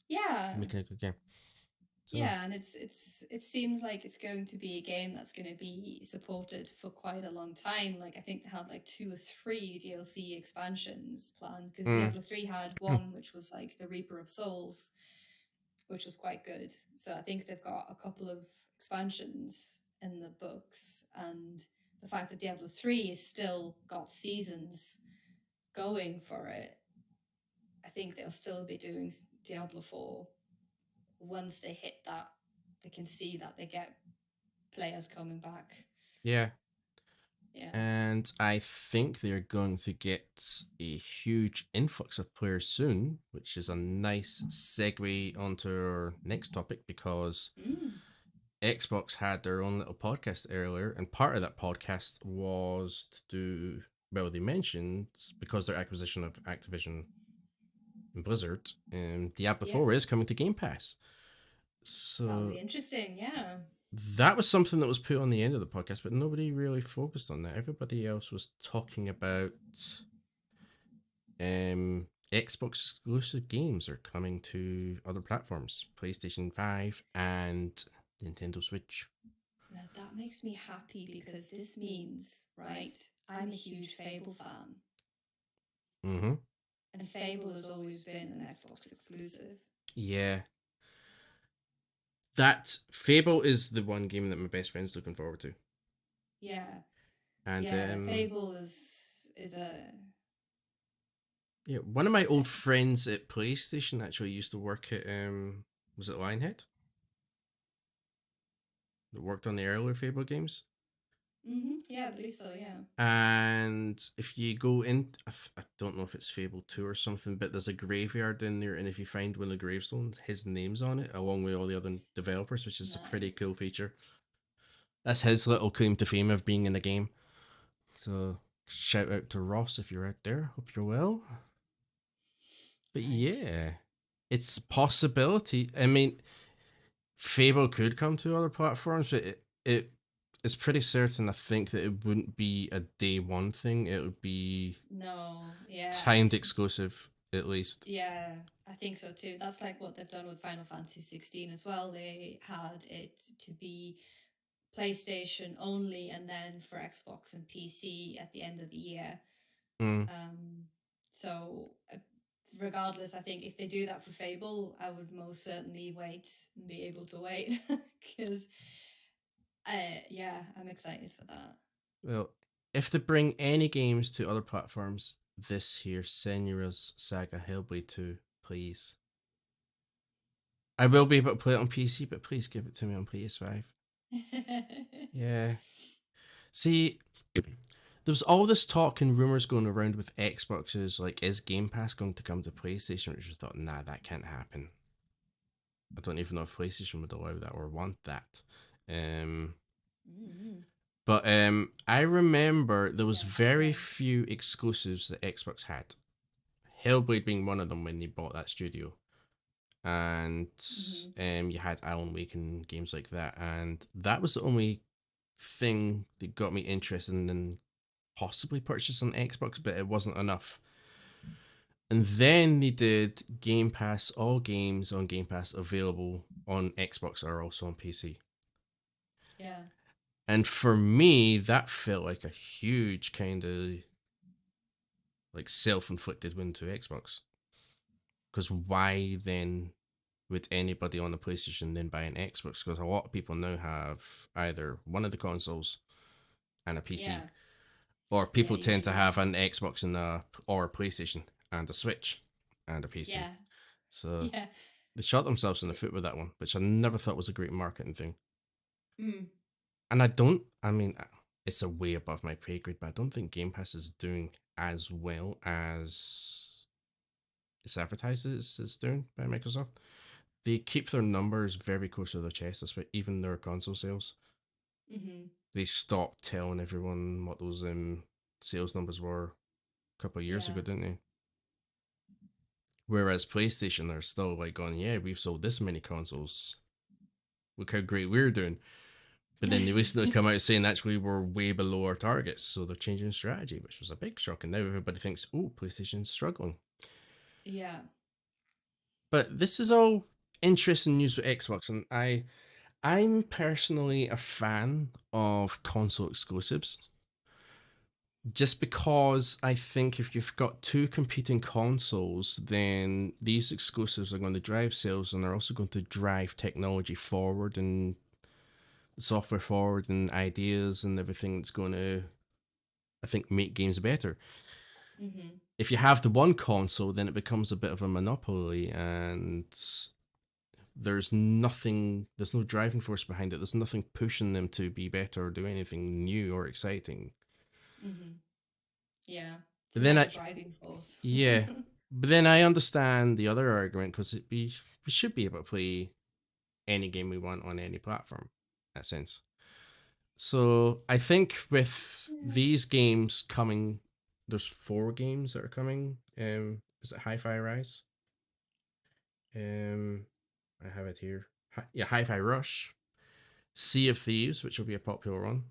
yeah. making a good game. So Yeah, and it seems like it's going to be a game that's going to be supported for quite a long time. Like I think they have like 2 or 3 DLC expansions planned because Diablo 3 had one which was like the Reaper of Souls, which was quite good. So I think they've got a couple of expansions in the books, and the fact that Diablo 3 is still got seasons going for it, I think they'll still be doing Diablo 4 once they hit that. They can see that they get players coming back. Yeah. Yeah. And I think they're going to get a huge influx of players soon, which is a nice segue onto our next topic because Mm, Xbox had their own little podcast earlier, and part of that podcast was to do, well, they mentioned because their acquisition of Activision and Blizzard, Diablo yeah. 4 is coming to Game Pass. That'll So be interesting. Yeah. that was something that was put on the end of the podcast, but nobody really focused on that. Everybody else was talking about Xbox exclusive games are coming to other platforms, PlayStation 5 and Nintendo Switch. Now that makes me happy because this means, right, I'm a huge Fable fan. Mm-hmm. And Fable has always been an Xbox exclusive. Yeah. That Fable is the one game that my best friend's looking forward to. Yeah. And Yeah, Fable is a yeah, one of my old friends at PlayStation actually used to work at was it Lionhead? That worked on the earlier Fable games. yeah, I believe so, yeah. And if you go in, I don't know if it's Fable 2 or something, but there's a graveyard in there, and if you find one of the gravestones, his name's on it, along with all the other developers, which is a pretty cool Nice. feature. That's his little claim to fame of being in the game. So shout out to Ross if you're out there. Hope you're well. But yeah, Nice. it's possibility. I mean, Fable could come to other platforms, but it's pretty certain. I think that it wouldn't be a day one thing. It would be No, yeah. timed exclusive at least. Yeah, I think so too. That's like what they've done with Final Fantasy 16 as well. They had it to be PlayStation only and then for Xbox and PC at the end of the year. Mm. Um, so regardless, I think if they do that for Fable, I would most certainly wait and be able to wait because, yeah, I'm excited for that. Well, if they bring any games to other platforms this year, Senua's Saga Hellblade 2, please. I will be able to play it on PC, but please give it to me on PS5. Yeah. See, there's all this talk and rumors going around with Xboxes, like, is Game Pass going to come to PlayStation? Which I thought, nah, that can't happen. I don't even know if PlayStation would allow that or want that. Mm-hmm. But I remember there was Yeah, same very here. few exclusives that Xbox had. Hellblade being one of them when they bought that studio. And Mm-hmm. you had Alan Wake and games like that. And that was the only thing that got me interested in possibly purchasing Xbox, but it wasn't enough. And then they did Game Pass, all games on Game Pass available on Xbox are also on PC. Yeah. And for me, that felt like a huge kind of like self-inflicted win to Xbox. Because why then would anybody on the PlayStation then buy an Xbox? Because a lot of people now have either one of the consoles and a PC, Yeah. or Yeah, people tend to usually. have an Xbox and or a PlayStation and a Switch and a PC. Yeah. So Yeah. they shot themselves in the foot with that one, which I never thought was a great marketing thing. Mm. And I mean, it's a way above my pay grade, but I don't think Game Pass is doing as well as it's advertised it's doing by Microsoft. They keep their numbers very close to their chest, even their console sales. Mm-hmm. They stopped telling everyone what those sales numbers were a couple of years Yeah. ago, didn't they? Whereas PlayStation are still like going, yeah, we've sold this many consoles. Look how great we're doing. But then they recently come out saying actually we're way below our targets, so they're changing strategy, which was a big shock. And now everybody thinks, oh, PlayStation's struggling. Yeah. But this is all interesting news with Xbox, and I'm personally a fan of console exclusives. Just because I think if you've got two competing consoles, then these exclusives are going to drive sales and they're also going to drive technology forward and software forward and ideas and everything that's going to, I think, make games better. Mm-hmm. If you have the one console, then it becomes a bit of a monopoly, and there's nothing, there's no driving force behind it. There's nothing pushing them to be better or do anything new or exciting. Hmm. Yeah, to But then lack I, a driving force. yeah, but then I understand the other argument because we should be able to play any game we want on any platform, in that sense. So I think with Yeah. these games coming, there's 4 games that are coming. Is it Hi-Fi Rise? Um, I have it here. Yeah, Hi-Fi Rush, Sea of Thieves, which will be a popular one.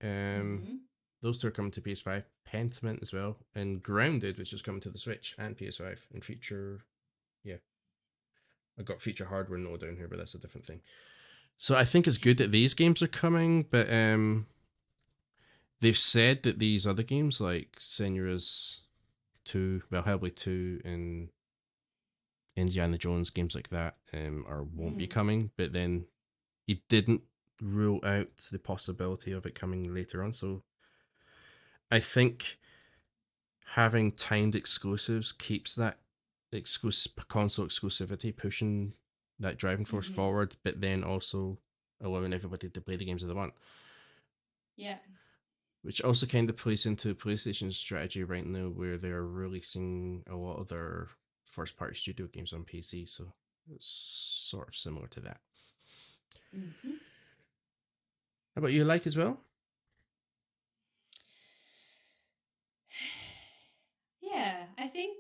Um, Hmm. those 2 are coming to PS5. Pentiment as well, and Grounded, which is coming to the Switch and PS5 in future. Yeah, I got future hardware note down here, but that's a different thing. So I think it's good that these games are coming, but they've said that these other games like Senua's 2, well, Hellblade 2 and Indiana Jones, games like that, are won't be Mm. coming. But then he didn't rule out the possibility of it coming later on. So I think having timed exclusives keeps that exclusive console exclusivity pushing that driving force Hmm. forward, but then also allowing everybody to play the games that they want. Yeah. Which also kind of plays into PlayStation's strategy right now, where they're releasing a lot of their first party studio games on PC. So it's sort of similar to that. Hmm. How about you, like as well? Yeah, I think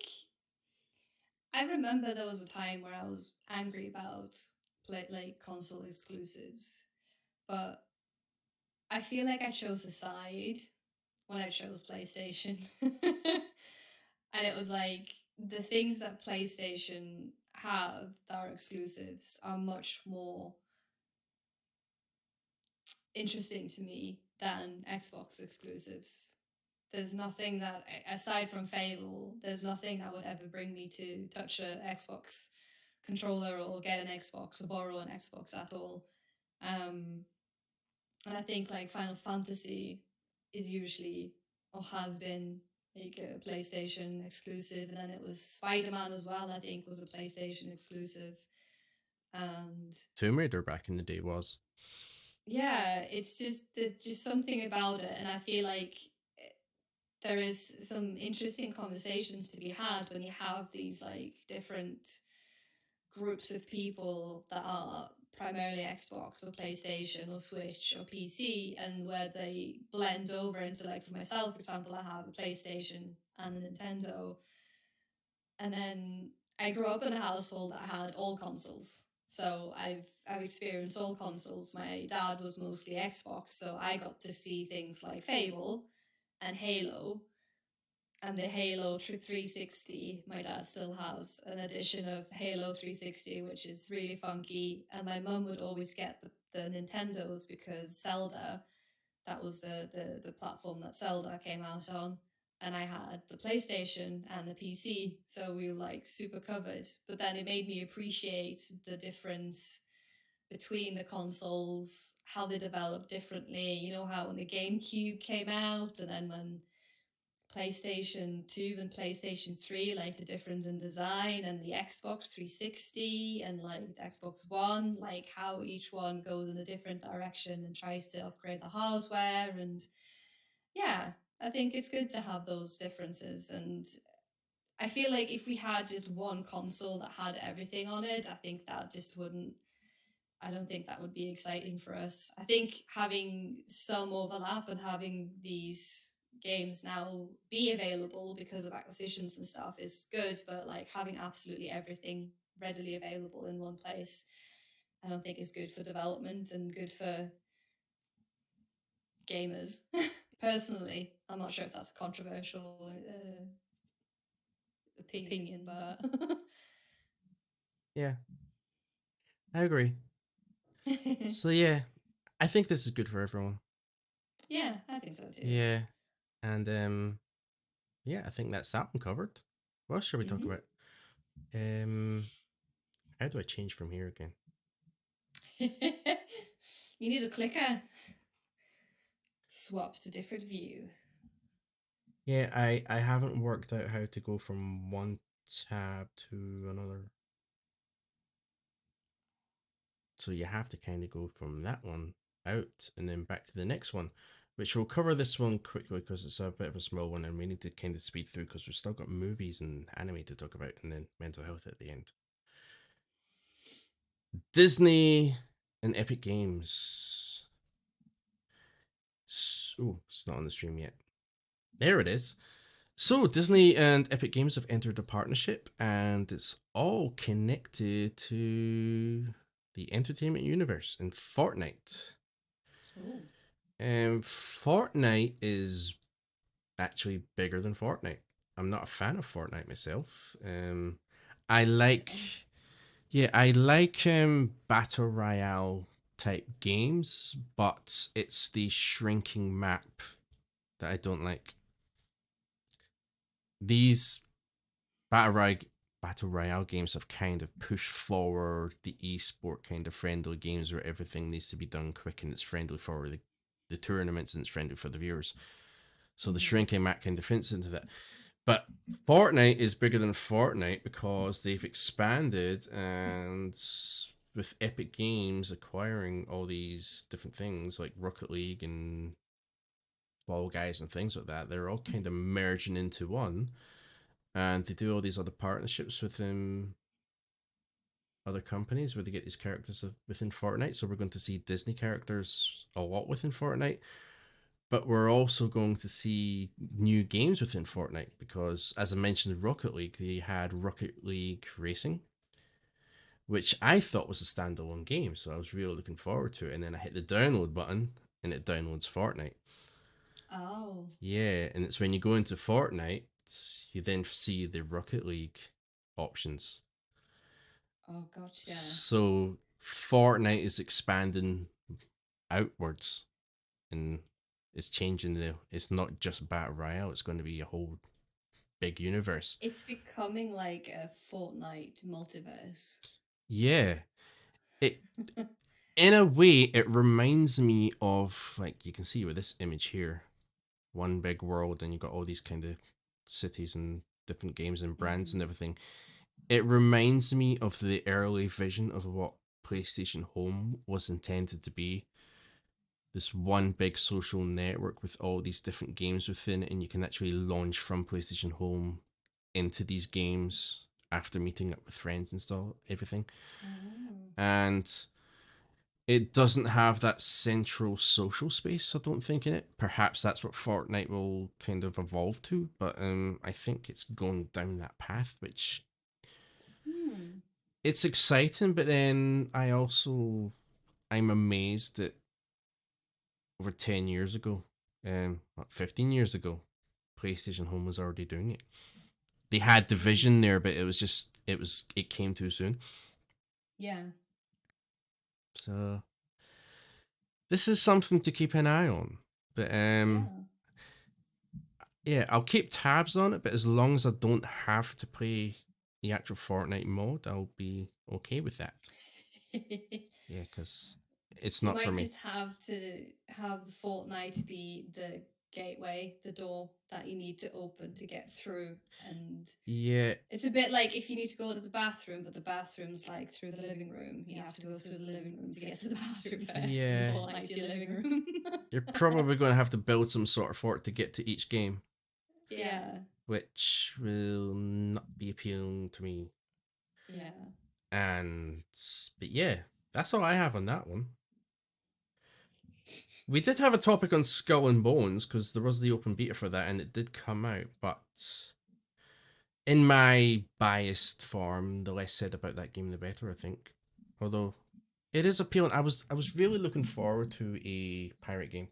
I remember there was a time where I was angry about like console exclusives, but I feel like I chose a side when I chose PlayStation. And it was like the things that PlayStation have that are exclusives are much more interesting to me than Xbox exclusives. There's nothing that, aside from Fable, there's nothing that would ever bring me to touch a Xbox controller or get an Xbox or borrow an Xbox at all. Um, and I think like Final Fantasy is usually or has been like a PlayStation exclusive, and then it was Spider Man as well. I think was a PlayStation exclusive, and Tomb Raider back in the day was. yeah, it's just there's just something about it, and I feel like there is some interesting conversations to be had when you have these like different groups of people that are primarily Xbox or PlayStation or Switch or PC, and where they blend over into, like, for myself, for example, I have a PlayStation and a Nintendo, and then I grew up in a household that had all consoles. So I've experienced all consoles. My dad was mostly Xbox, so I got to see things like Fable and Halo, and the Halo 360. My dad still has an edition of Halo 360, which is really funky. And my mum would always get the Nintendos because Zelda, that was the platform that Zelda came out on. And I had the PlayStation and the PC. So we were like super covered. But then it made me appreciate the difference between the consoles, how they developed differently. You know, how when the GameCube came out, and then when PlayStation 2 and PlayStation 3, like the difference in design, and the Xbox 360 and like the Xbox One, like how each one goes in a different direction and tries to upgrade the hardware. And yeah, I think it's good to have those differences. And I feel like if we had just one console that had everything on it, I think that just wouldn't, I don't think that would be exciting for us. I think having some overlap and having these games now be available because of acquisitions and stuff is good, but like having absolutely everything readily available in one place, I don't think is good for development and good for gamers. Personally, I'm not sure if that's a controversial opinion, but Yeah, I agree. So yeah, I think this is good for everyone. yeah, I think so too. Yeah, and yeah, I think that's that one covered. What else shall we talk Hmm. about? Um, how do I change from here again? You need a clicker. Swap to different view. Yeah, I haven't worked out how to go from one tab to another. So you have to kind of go from that one out and then back to the next one, which we'll cover this one quickly because it's a bit of a small one and we need to kind of speed through because we've still got movies and anime to talk about and then mental health at the end. Disney and Epic Games. So, it's not on the stream yet. There it is. So, Disney and Epic Games have entered a partnership, and it's all connected to the entertainment universe and Fortnite. Oh. Fortnite is actually bigger than Fortnite. I'm not a fan of Fortnite myself. I like, Same. yeah, I like battle royale type games, but it's the shrinking map that I don't like. These battle royale games have kind of pushed forward the esport kind of friendly games where everything needs to be done quick and it's friendly for the tournaments and it's friendly for the viewers. So the Mm-hmm. shrinking map kind of fits into that. But Fortnite is bigger than Fortnite because they've expanded, and with Epic Games acquiring all these different things like Rocket League and Fall Guys and things like that, they're all kind of merging into one. And they do all these other partnerships within other companies where they get these characters within Fortnite. So we're going to see Disney characters a lot within Fortnite, but we're also going to see new games within Fortnite because, as I mentioned, Rocket League, they had Rocket League Racing, which I thought was a standalone game. So I was really looking forward to it. And then I hit the download button and it downloads Fortnite. Oh. Yeah, and it's when you go into Fortnite, you then see the Rocket League options. Oh, gotcha. So Fortnite is expanding outwards and it's changing it's not just Battle Royale, it's going to be a whole big universe. It's becoming like a Fortnite multiverse. Yeah. It in a way it reminds me of, like, you can see with this image here, one big world and you got all these kind of cities and different games and brands and Mm-hmm. everything. It reminds me of the early vision of what PlayStation Home was intended to be, this one big social network with all these different games within it, and you can actually launch from PlayStation Home into these games after meeting up with friends and stuff, everything. Oh. And it doesn't have that central social space, I don't think, in it. Perhaps that's what Fortnite will kind of evolve to, but I think it's going down that path, which Hmm. it's exciting, but then I'm amazed that over 10 years ago, 15 years ago, PlayStation Home was already doing it. They had the Hmm. vision there, but it came too soon. Yeah. So this is something to keep an eye on. But Yeah. yeah, I'll keep tabs on it, but as long as I don't have to play the actual Fortnite mode, I'll be okay with that. Yeah, because it's You not for might me. just have to have the Fortnite be the gateway, the door that you need to open to get through. And Yeah, it's a bit like if you need to go to the bathroom, but the bathroom's like through the living room. You have to go through the living room to get to the bathroom first. And yeah. Fortnite's your living room. You're probably going to have to build some sort of fort to get to each game, Yeah. which will not be appealing to me. Yeah. And but yeah, that's all I have on that one. We did have a topic on Skull and Bones because there was the open beta for that, and it did come out. But in my biased form, the less said about that game, the better, I think. Although it is appealing. I was really looking forward to a pirate game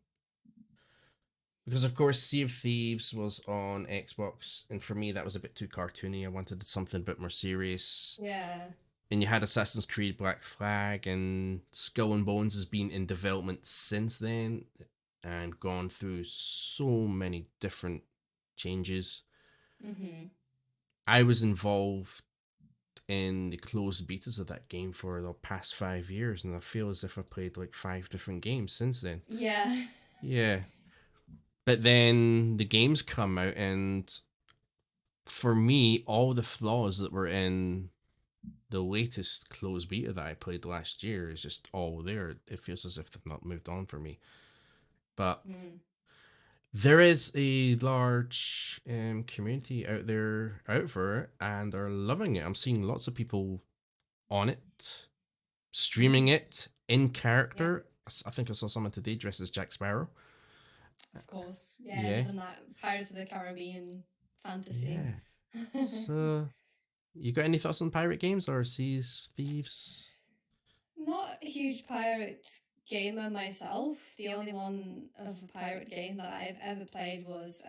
because, of course, Sea of Thieves was on Xbox, and for me that was a bit too cartoony. I wanted something a bit more serious. Yeah. And you had Assassin's Creed Black Flag, and Skull and Bones has been in development since then and gone through so many different changes. Mm-hmm. I was involved in the closed betas of that game for the past 5 years, and I feel as if I played like 5 different games since then. Yeah. Yeah. But then the games come out, and for me, all the flaws that were in the latest closed beta that I played last year is just all there. It feels as if they've not moved on for me. But Mm. there is a large community out there out for it and are loving it. I'm seeing lots of people on it, streaming Mm. it in Yeah, character. I think I saw someone today dressed as Jack Sparrow. of course. Yeah, Yeah, living that Pirates of the Caribbean fantasy. yeah. So, you got any thoughts on pirate games or Seas Thieves? Not a huge pirate gamer myself. The only one of a pirate game that I've ever played was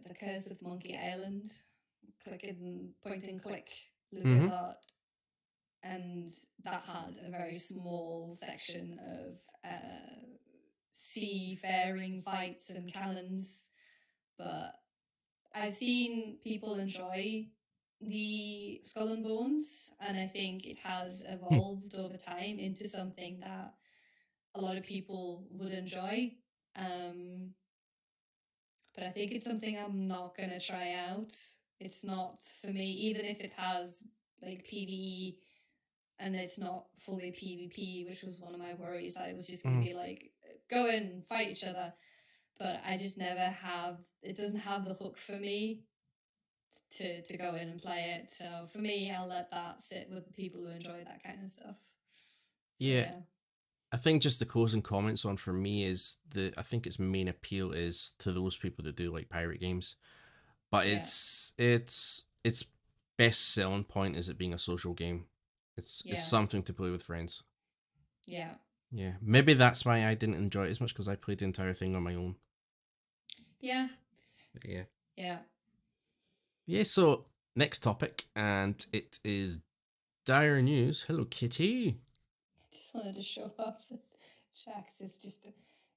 The Curse of Monkey Island. Click and point and click Mm-hmm. LucasArt, and that had a very small section of seafaring fights and cannons. But I've seen people enjoy the Skull and Bones, and I think it has evolved over time into something that a lot of people would enjoy. Um, but I think it's something I'm not gonna try out. It's not for me, even if it has like PvE and it's not fully PvP, which was one of my worries that it was just gonna Mm-hmm. be like go in, fight each other. But I just never have. It doesn't have the hook for me to go in and play it. So for me, I'll let that sit with the people who enjoy that kind of stuff. So Yeah, yeah, I think just the closing comments on for me is I think its main appeal is to those people that do like pirate games. But yeah, its best selling point is it being a social game. It's yeah, something to play with friends. yeah, Yeah, maybe that's why I didn't enjoy it as much because I played the entire thing on my own. yeah, But yeah, yeah. yeah. So next topic, and it is dire news. Hello, Kitty. I just wanted to show off that Shax is just.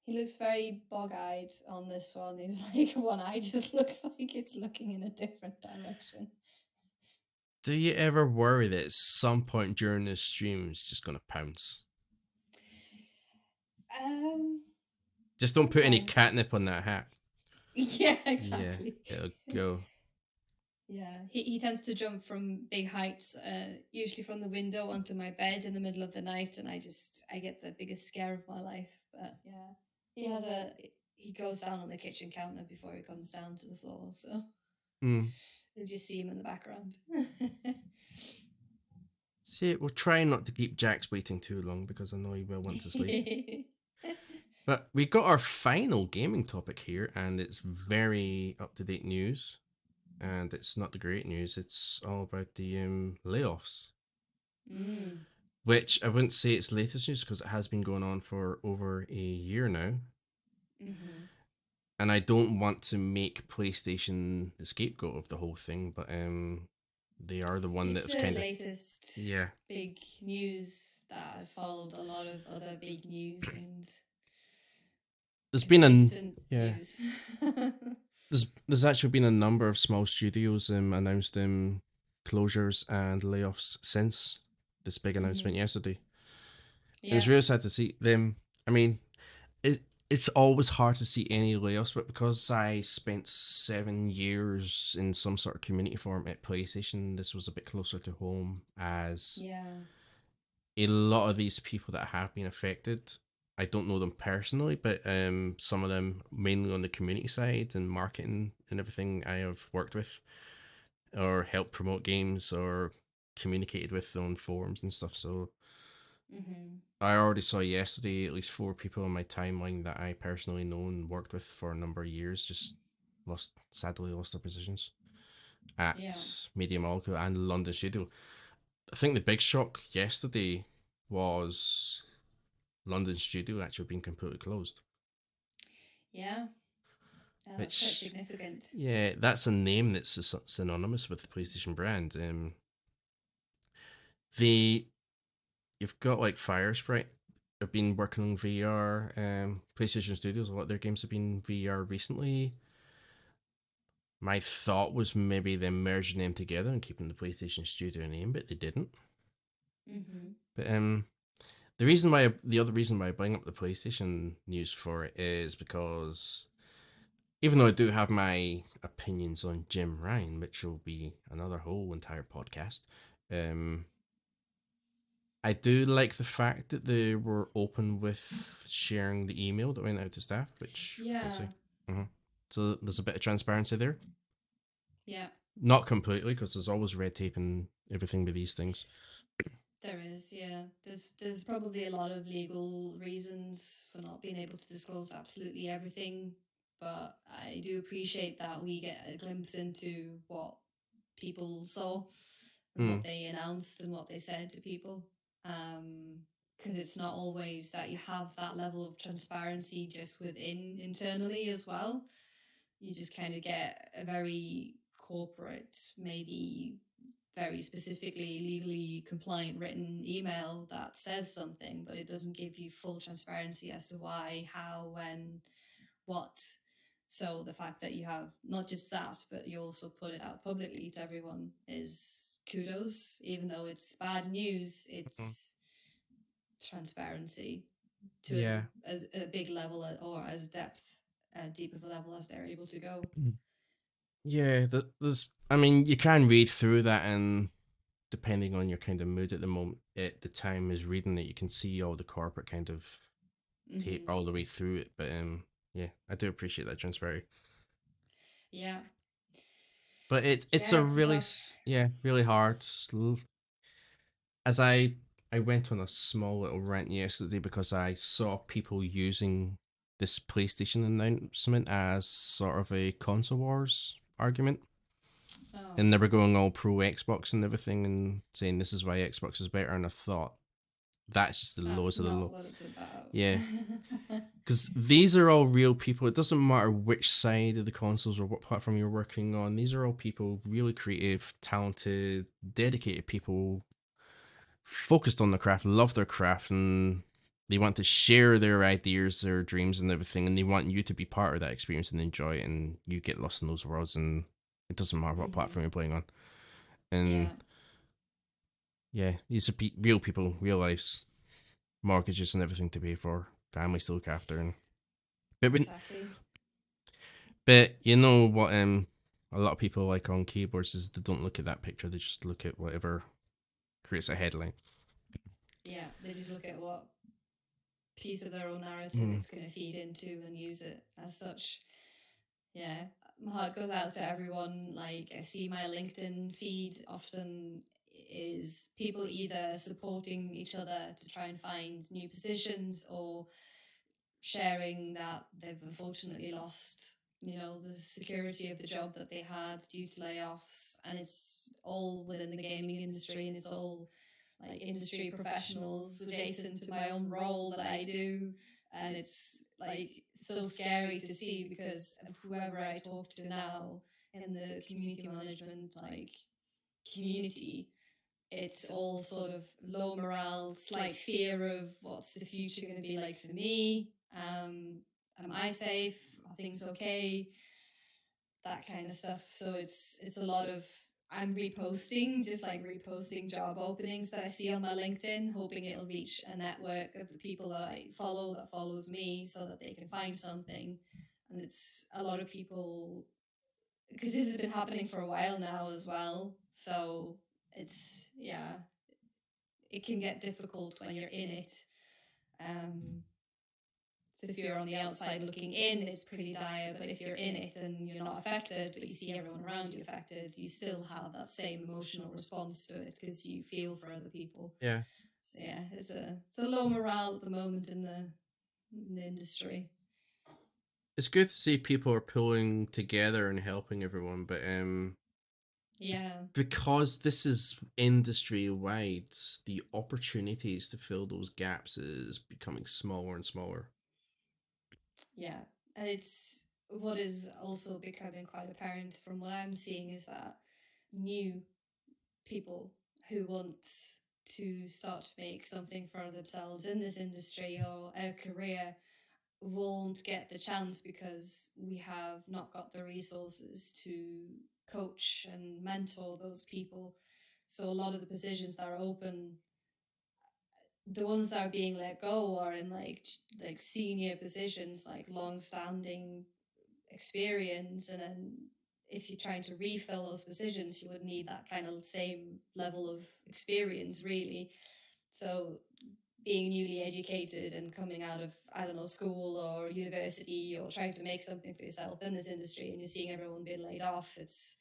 He looks very bog-eyed on this one. He's like one eye just looks like it's looking in a different direction. Do you ever worry that at some point during this stream it's just gonna pounce? Um, Just don't put any sometimes. catnip on that hat. Yeah, Yeah, exactly. it'll go. Yeah, he tends to jump from big heights, usually from the window onto my bed in the middle of the night, and I get the biggest scare of my life. But yeah, he goes down on the kitchen counter before he comes down to the floor, so Mm. you'll just see him in the background. See, we'll try not to keep Jax waiting too long because I know he will want to sleep. But we got our final gaming topic here, and it's very up to date news. And it's not the great news, it's all about the layoffs. Mm. Which I wouldn't say it's latest news because it has been going on for over a year now. Mm-hmm. And I don't want to make PlayStation the scapegoat of the whole thing, but they are the one that It's was the kind of, latest yeah. big news that has followed a lot of other big news and There's been a consistent yeah. news. There's actually been a number of small studios announced closures and layoffs since this big announcement Mm-hmm. yesterday. And it's Yeah. really sad to see them. I mean, it's always hard to see any layoffs, but because I spent 7 years in some sort of community forum at PlayStation, this was a bit closer to home as Yeah. a lot of these people that have been affected. I don't know them personally, but some of them, mainly on the community side and marketing and everything, I have worked with or helped promote games or communicated with on forums and stuff. So Mm-hmm. I already saw yesterday at least 4 people on my timeline that I personally know and worked with for a number of years just sadly lost their positions Yeah. at Media Molecule and London Studio. I think the big shock yesterday was London Studio actually being completely closed. Yeah. Yeah, that's quite Which, significant. yeah, that's a name that's synonymous with the PlayStation brand. The You've got like Firesprite. Have been working on VR. PlayStation Studios, a lot of their games have been VR recently. My thought was maybe them merging them together and keeping the PlayStation Studio name, but they didn't. Mm-hmm. But the other reason why I bring up the PlayStation news for it is because even though I do have my opinions on Jim Ryan, which will be another whole entire podcast, um, I do like the fact that they were open with sharing the email that went out to staff, which Yeah, obviously. hmm So there's a bit of transparency there. yeah, Not completely, because there's always red tape and everything with these things. there is. Yeah, there's probably a lot of legal reasons for not being able to disclose absolutely everything, but I do appreciate that we get a glimpse into what people saw and what Mm. they announced and what they said to people. Because it's not always that you have that level of transparency just within internally as well. You just kind of get a very corporate, maybe very specifically legally compliant written email that says something, but it doesn't give you full transparency as to why, how, when, what. So the fact that you have not just that, but you also put it out publicly to everyone is kudos. Even though it's bad news, Mm. it's transparency to Yeah. as a big level or as depth, deep of a level as they're able to go. Yeah, there's. I mean, you can read through that, and depending on your kind of mood at the moment, at the time is reading it, you can see all the corporate kind of tape Hmm. all the way through it. But yeah, I do appreciate that transparency. Yeah, But it's yeah, a it's really tough. really hard. As I went on a small little rant yesterday because I saw people using this PlayStation announcement as sort of a console wars argument. Oh, And they were going all pro Xbox and everything and saying this is why Xbox is better. And I thought that's just the that's lowest of the not low. what it's about. Yeah, because these are all real people. It doesn't matter which side of the consoles or what platform you're working on. These are all people, really creative, talented, dedicated people, focused on the craft, love their craft, and they want to share their ideas, their dreams, and everything. And they want you to be part of that experience and enjoy it. And you get lost in those worlds, and it doesn't matter what Hmm. platform you're playing on. And Yeah, yeah, these are real people, real lives, mortgages and everything to pay for, families to look after, and but when, exactly. but you know what a lot of people like on keyboards is they don't look at that picture, they just look at whatever creates a headline. Yeah, they just look at what piece of their own narrative Mm. it's going to feed into and use it as such. Yeah, my heart goes out to everyone. Like, I see my LinkedIn feed often is people either supporting each other to try and find new positions or sharing that they've unfortunately lost, the security of the job that they had due to layoffs. And it's all within the gaming industry, and it's all like industry professionals adjacent to my own role that I do. And it's like so scary to see because of whoever I talk to now in the community management community, it's all sort of low morale, slight fear of what's the future going to be like for me. Am I safe? Are things okay? That kind of stuff. So it's a lot of I'm reposting, just like reposting job openings that I see on my LinkedIn, hoping it'll reach a network of the people that I follow that follows me so that they can find something. And it's a lot of people because this has been happening for a while now as well. So it's yeah, it can get difficult when you're in it. Um, so if you're on the outside looking in, it's pretty dire. But if you're in it and you're not affected, but you see everyone around you affected, you still have that same emotional response to it because you feel for other people. Yeah, So yeah, it's a low morale at the moment in the industry. it's good to see people are pulling together and helping everyone, but Yeah, because this is industry wide, the opportunities to fill those gaps is becoming smaller and smaller. yeah, and it's what is also becoming quite apparent from what I'm seeing is that new people who want to start to make something for themselves in this industry or a career won't get the chance because we have not got the resources to coach and mentor those people. So a lot of the positions that are open, the ones that are being let go are in like senior positions, like long standing experience, and then if you're trying to refill those positions you would need that kind of same level of experience really. So being newly educated and coming out of, I don't know, school or university or trying to make something for yourself in this industry, and you're seeing everyone being laid off, it's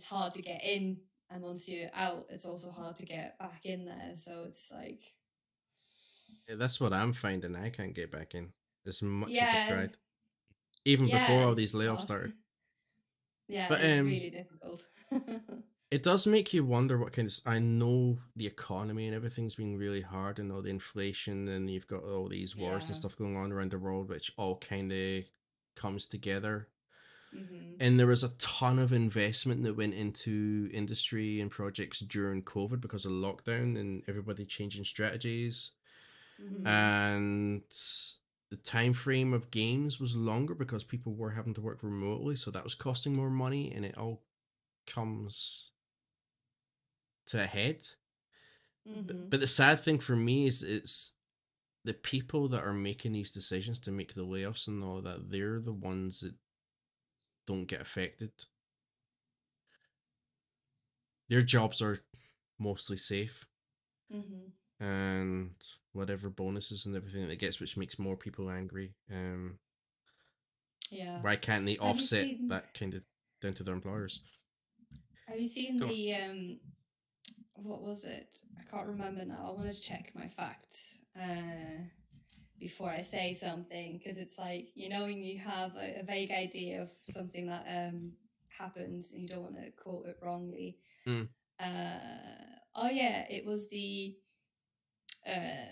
hard to get in. And once you're out, it's also hard to get back in there. So it's like, Yeah, that's what I'm finding. I can't get back in as much as I've yeah, tried, even yeah, before all these it's layoffs hard. started. Yeah, But it's really difficult. it does make you wonder what kind of. I know the economy and everything's been really hard, and all the inflation, and you've got all these wars and Yeah. stuff going on around the world, which all kind of comes together. Hmm. And there was a ton of investment that went into industry and projects during COVID because of lockdown and everybody changing strategies. Hmm. And the time frame of games was longer because people were having to work remotely, so that was costing more money, and it all comes to a head. Hmm. But the sad thing for me is it's the people that are making these decisions to make the layoffs and all that, they're the ones that don't get affected. Their jobs are mostly safe, Hmm. and whatever bonuses and everything that it gets, which makes more people angry. Yeah. Why can't they Have you offset seen? that kind of down to their employers? Have you seen Go on. the what was it? I can't remember now. I want to check my facts before I say something, because it's like, when you have a vague idea of something that happens and you don't want to quote it wrongly. Mm. Oh yeah, it was the uh,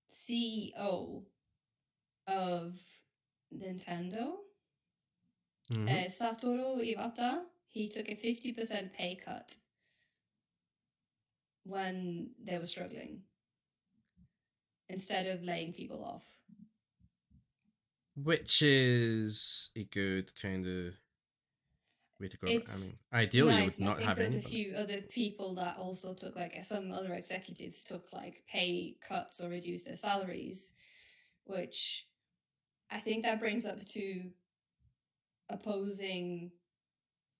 CEO of Nintendo, Mm-hmm. Satoru Iwata. He took a 50% pay cut when they were struggling instead of laying people off. Which is a good kind of way to go about. I It's mean, ideally, you would nice. I not think have there's any a bonus. few other people that also took, like, some other executives took like pay cuts or reduced their salaries, which I think that brings up two opposing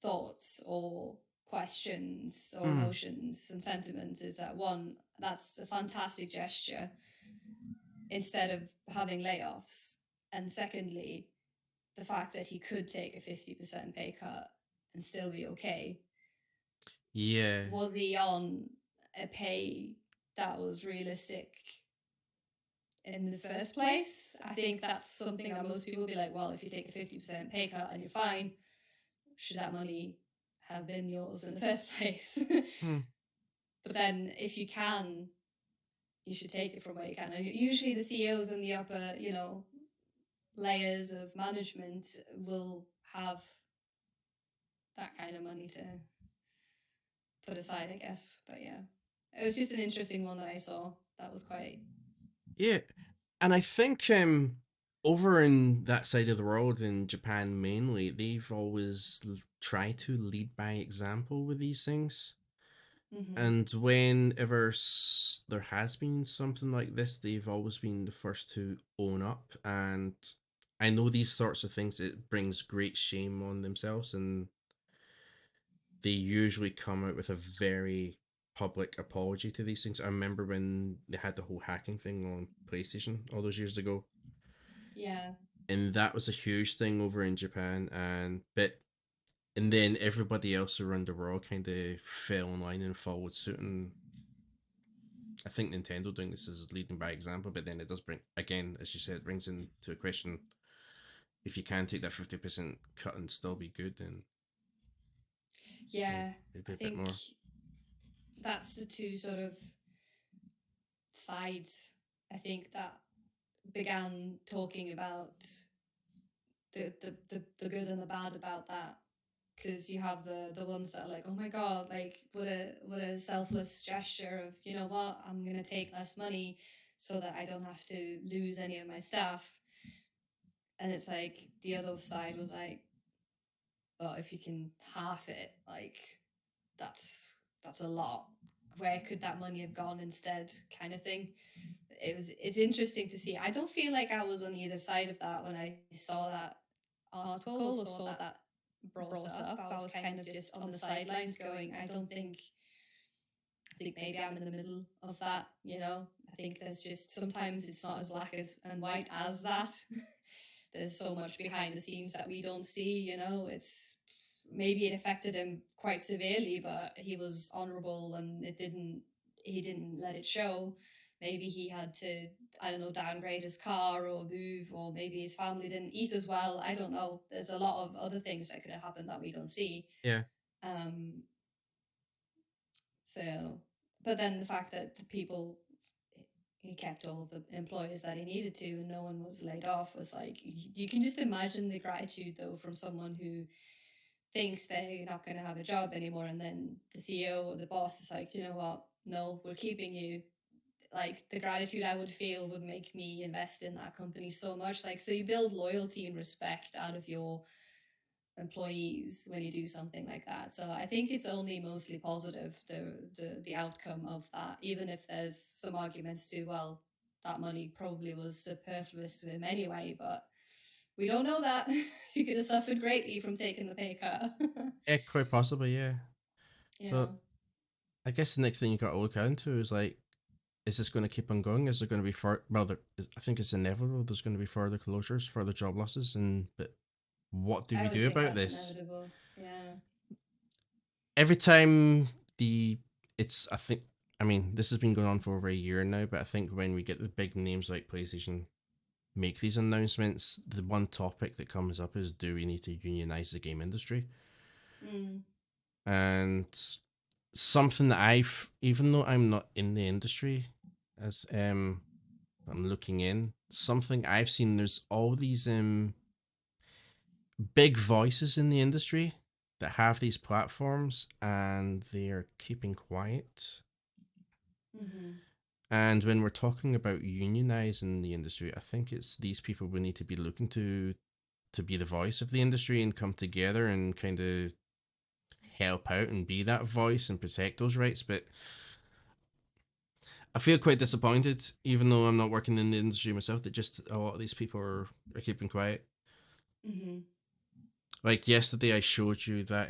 thoughts or questions or Mm. emotions and sentiments. Is that one, that's a fantastic gesture instead of having layoffs, and secondly, the fact that he could take a 50% pay cut and still be okay. Yeah. Was he on a pay that was realistic in the first place? I think that's something that most people will be like, well, if you take a 50% pay cut and you're fine, should that money have been yours in the first place? Mm. But then if you can, you should take it from where you can. And usually the CEOs and the upper, layers of management will have that kind of money to put aside, I guess. But yeah, it was just an interesting one that I saw. That was quite. Yeah, and I think over in that side of the world, in Japan mainly, they've always tried to lead by example with these things. Mm-hmm. And whenever there has been something like this, they've always been the first to own up. And I know these sorts of things, it brings great shame on themselves, and they usually come out with a very public apology to these things. I remember when they had the whole hacking thing on PlayStation all those years ago, Yeah. and that was a huge thing over in Japan. And then everybody else around the world kind of fell in line and followed suit. And I think Nintendo doing this is leading by example. But then it does bring, again, as you said, it brings into a question: if you can take that 50% cut and still be good, then Yeah. maybe I a bit think more. that's the two sort of sides, I think, that began talking about the good and the bad about that. Because you have the ones that are like, oh my god, like what a selfless gesture of, you know what, I'm gonna take less money so that I don't have to lose any of my staff. And it's like the other side was like, well, if you can half it, like, that's a lot. Where could that money have gone instead, kind of thing. It's interesting to see. I don't feel like I was on either side of that when I saw that article or saw that brought up. I was kind of just on the sidelines going, I think maybe I'm in the middle of that, you know. I think there's just sometimes it's not as black as and white as that. There's so much behind the scenes that we don't see, you know. It's maybe it affected him quite severely, but he was honorable and he didn't let it show. Maybe he had to, I don't know, downgrade his car or move, or maybe his family didn't eat as well. I don't know. There's a lot of other things that could have happened that we don't see. Yeah. Um, so, but then the fact that the people, he kept all the employees that he needed to and no one was laid off was like, you can just imagine the gratitude though from someone who thinks they're not going to have a job anymore. And then the CEO or the boss is like, you know what? No, we're keeping you. Like the gratitude I would feel would make me invest in that company so much. Like, so you build loyalty and respect out of your employees when you do something like that. So I think it's only mostly positive, the outcome of that, even if there's some arguments to, well, that money probably was superfluous to him anyway, but we don't know that. He could have suffered greatly from taking the pay cut. Yeah, quite possibly, yeah. So Yeah. I guess the next thing you got to look into is like, is this going to keep on going? Is there going to be I think it's inevitable. There's going to be further closures, further job losses, and but what do I we would do think about that's this? inevitable. Yeah. Every time the it's I think I mean this has been going on for over a year now, but I think when we get the big names like PlayStation make these announcements, the one topic that comes up is, do we need to unionize the game industry? Mm. And something that I've, even though I'm not in the industry, as I'm looking in, something I've seen, there's all these big voices in the industry that have these platforms and they are keeping quiet. Mm-hmm. And when we're talking about unionizing the industry, I think it's these people we need to be looking to be the voice of the industry and come together and kind of help out and be that voice and protect those rights. But I feel quite disappointed, even though I'm not working in the industry myself, that just a lot of these people are keeping quiet. Mm-hmm. Like yesterday, I showed you that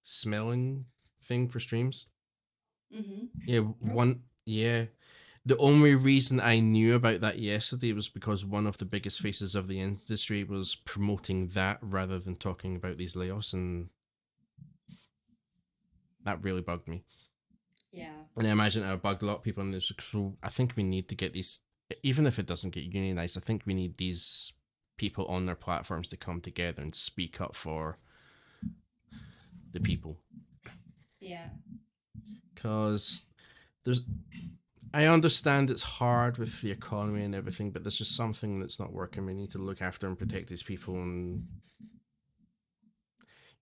smelling thing for streams. Yeah, Mm-hmm. Oh. one. Yeah, the only reason I knew about that yesterday was because one of the biggest faces of the industry was promoting that rather than talking about these layoffs, and that really bugged me. Yeah. And I imagine it bugged a lot of people in this. So I think we need to get these, even if it doesn't get unionized, I think we need these people on their platforms to come together and speak up for the people. Yeah. Because there's, I understand it's hard with the economy and everything, but there's just something that's not working. We need to look after and protect these people, and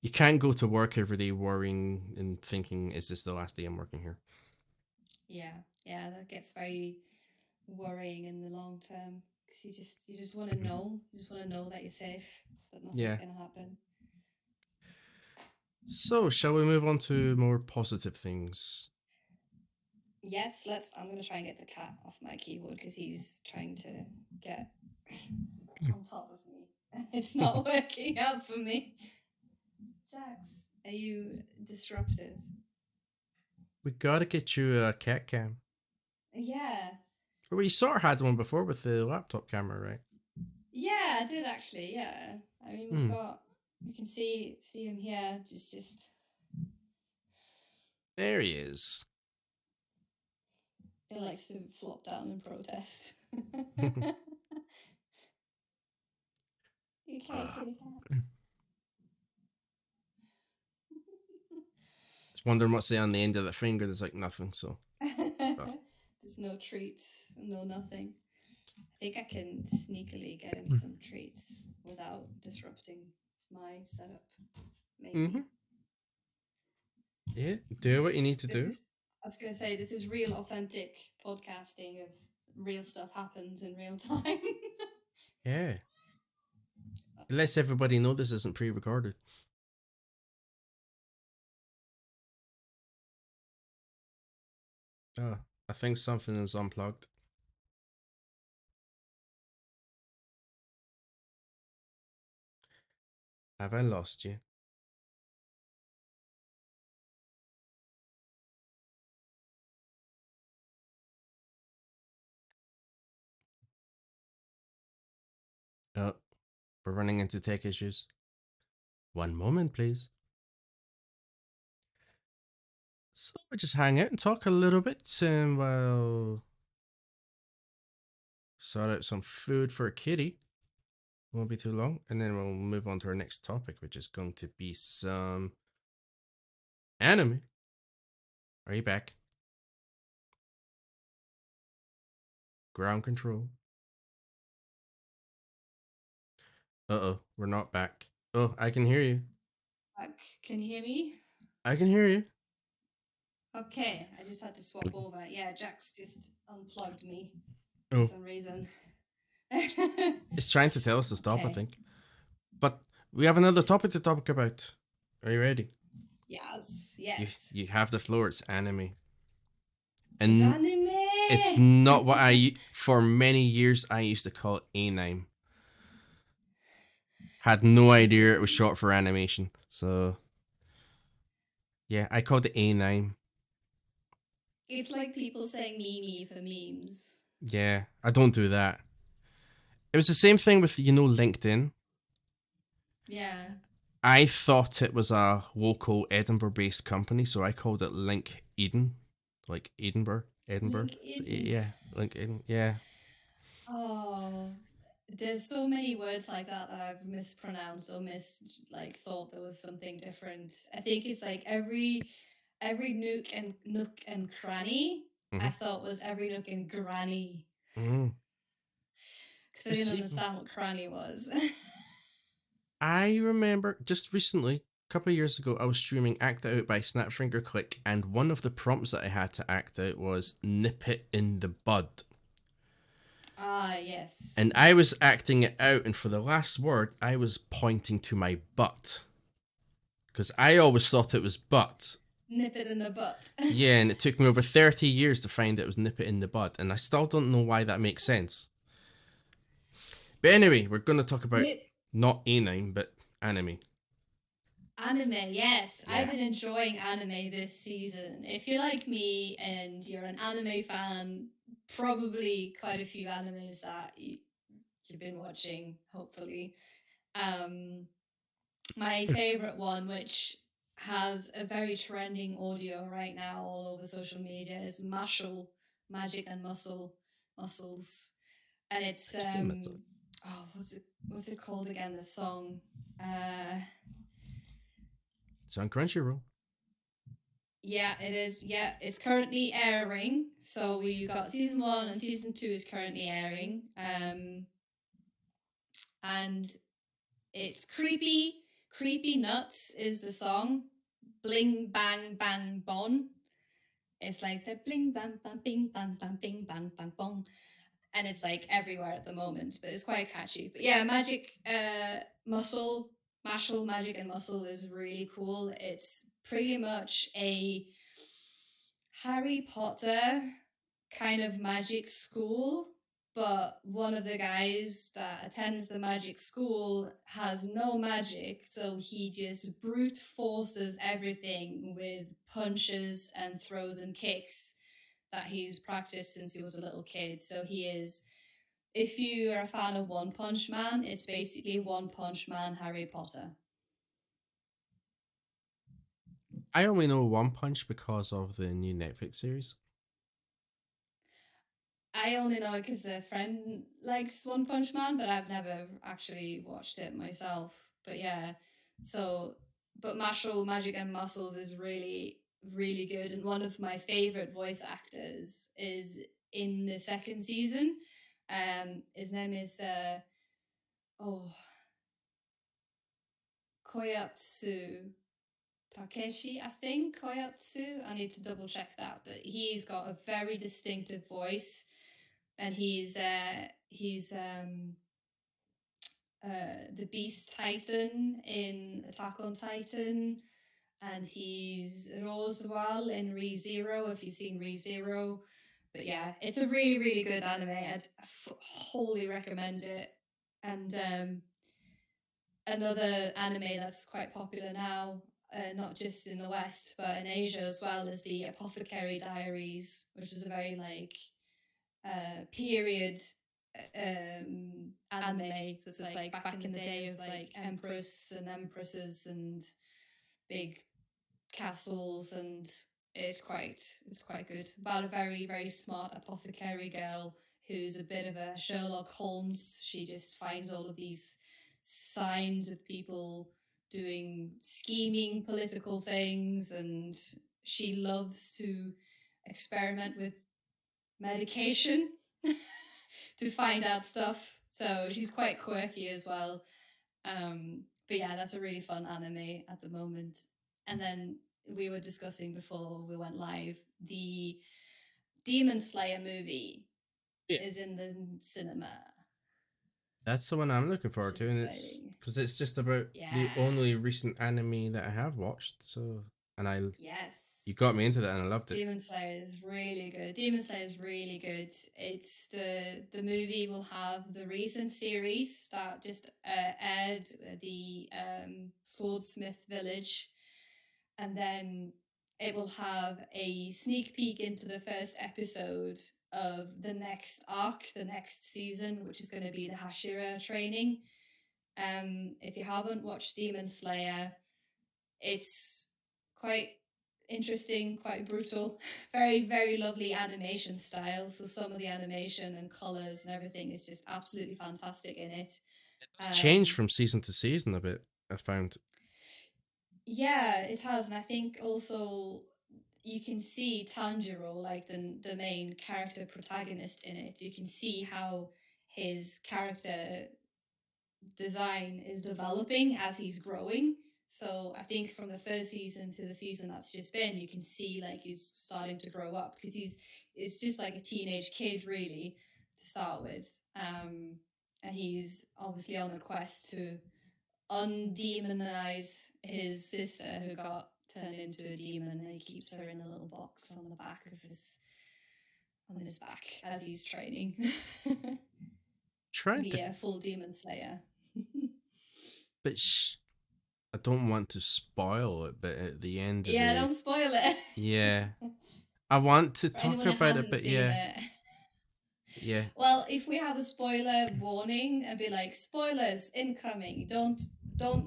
you can't go to work every day worrying and thinking, is this the last day I'm working here? Yeah. Yeah. That gets very worrying in the long term because you just want to know, you just want to know that you're safe, that nothing's Yeah. going to happen. So, shall we move on to more positive things? Yes, let's. I'm going to try and get the cat off my keyboard because he's trying to get on top of me. It's not working out for me. Jax, are you disruptive? We gotta get you a cat cam. Yeah. Well, you sort of had one before with the laptop camera, right? Yeah, I did actually. Yeah. I mean, we've Hmm. got. You can see him here. Just There he is. he likes to flop down and protest. Okay, kitty Just wondering what's there on the end of the finger. There's like nothing. So, cat. oh. There's no treats, no nothing. I think I can sneakily get him some treats without disrupting my setup. Mm-hmm. Maybe. Yeah. Do what you need to This do. is, I was going to say, this is real authentic podcasting of real stuff happens in real time. Yeah. It lets everybody know this isn't pre-recorded. Oh, I think something is unplugged. Have I lost you? Oh, we're running into tech issues. One moment, please. So we'll just hang out and talk a little bit, and we'll sort out some food for a kitty. Won't be too long, and then we'll move on to our next topic, which is going to be some anime. Are you back? Ground control. Uh-oh, we're not back. Oh, I can hear you. Can you hear me? I can hear you. Okay, I just had to swap over. Yeah, Jack's just unplugged me for Oh, some reason. it's trying to tell us to stop, I Okay. think. But we have another topic to talk about. Are you ready? Yes, You yes. you have the floor. It's anime. It's And it's anime. not what for many years I used to call it anime. Had no idea it was Really? short for animation. So yeah, I called it anime. It's like people saying Mimi for memes. Yeah, I don't do that. It was the same thing with LinkedIn. Yeah. I thought it was a local Edinburgh-based company, so I called it Link Eden, like Edinburgh. Link So, Eden. yeah, Link Eden. Yeah, Oh, there's so many words like that I've mispronounced or thought there was something different. I think it's like every nook and cranny mm-hmm. I thought was every nook and granny Mm-hmm. because I didn't See, understand what cranny was. I remember just recently, a couple of years ago, I was streaming Act It Out by Snapfinger Click, and one of the prompts that I had to act out was "nip it in the bud," Ah, yes. and I was acting it out, and for the last word, I was pointing to my butt because I always thought it was butt. Nip it in the butt. Yeah, and it took me over 30 years to find it was nip it in the bud, and I still don't know why that makes sense. But anyway, we're going to talk about Nip not anime, but anime. Anime, yes. I've Yeah. been enjoying anime this season. If you're like me and you're an anime fan, probably quite a few animes that you've been watching, hopefully. Um, my favorite one, which has a very trending audio right now all over social media, is Mashal, Magic and Muscles. And it's Chicken method. what's it called again, the song? Uh It's on Crunchyroll. Yeah, it is. Yeah, it's currently airing. So we got season 1 and season 2 is currently airing. And it's creepy nuts is the song. Bling bang bang bon. It's like the bling bang bang bing bang bang bing bang bang bong. And it's like everywhere at the moment, but it's quite catchy. But yeah, Magic and Muscle is really cool. It's pretty much a Harry Potter kind of magic school, but one of the guys that attends the magic school has no magic, so he just brute forces everything with punches and throws and kicks that he's practiced since he was a little kid. So he is, if you are a fan of One Punch Man, it's basically One Punch Man Harry Potter. I only know One Punch because of the new Netflix series. I only know it because a friend likes One Punch Man, but I've never actually watched it myself. But yeah, so but Martial Magic and Muscles is really really good, and one of my favorite voice actors is in the second season. His name is oh Koyatsu Takeshi, I think Koyatsu. I need to double check that, but he's got a very distinctive voice, and he's the Beast Titan in Attack on Titan, and he's Roswell in ReZero. If you've seen ReZero, but yeah, it's a really really good anime. I'd wholly recommend it. And another anime that's quite popular now, not just in the West but in Asia as well, is the Apothecary Diaries, which is a very like period anime. So it's like back in the day of like empress and empresses and big castles, and it's quite good. About a very smart apothecary girl who's a bit of a Sherlock Holmes. She just finds all of these signs of people doing scheming political things, and she loves to experiment with medication to find out stuff. So she's quite quirky as well. But yeah, that's a really fun anime at the moment. And then we were discussing before we went live, the Demon Slayer movie Yeah. is in the cinema. That's the one I'm looking Which forward is to, and it's exciting. because it's just about the Yeah. only recent anime that I have watched. So, and you Yes. got me into that, and I loved it. Demon Slayer is really good. Demon Slayer is really good. It's the movie will have the recent series that just aired, the Swordsmith Village, and then it will have a sneak peek into the first episode of the next arc, the next season, which is going to be the Hashira training. If you haven't watched Demon Slayer, it's quite interesting, quite brutal, very lovely animation style. So some of the animation and colors and everything is just absolutely fantastic in it. It's changed Um, from season to season a bit. I found. yeah, it has, and I think also you can see Tanjiro, like the main character protagonist in it. You can see how his character design is developing as he's growing. So I think from the first season to the season that's just been, you can see like he's starting to grow up because it's just like a teenage kid really to start with. And he's obviously on a quest to undemonize his sister who got turned into a demon, and he keeps her in a little box on the back of his back as he's training to Trying be to, a full demon slayer. but I don't want to spoil it. But at the end of Yeah, the, don't spoil it. yeah, I want to For talk anyone who about it. hasn't But seen yeah, it. yeah, Well, if we have a spoiler warning, I'd be like, spoilers incoming. Don't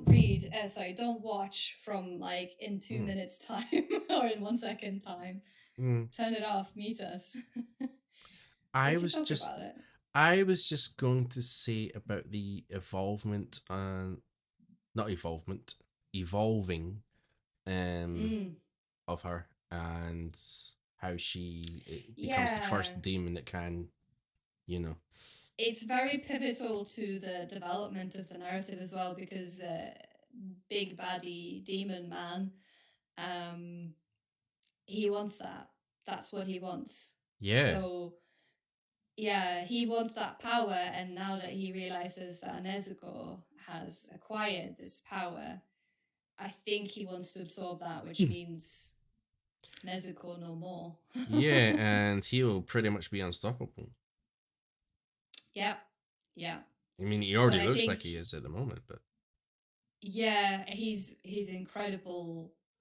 read. Don't watch from like in 2 minutes time or in 1 second time. mm. Turn it off. Mute us. We I can was talk just, about it. I was just going to say about the evolvement and not evolvement, evolving, um, Mm. of her and how she becomes the Yeah, first demon that can, you know. it's very pivotal to the development of the narrative as well because big baddie demon man, um, he wants that. That's what he wants. Yeah. So yeah, he wants that power, and now that he realizes that Nezuko has acquired this power, I think he wants to absorb that, which means Nezuko no more. Yeah, and he'll pretty much be unstoppable. Yeah, yeah. I mean, he But already I looks think like he is at the moment, but yeah, he's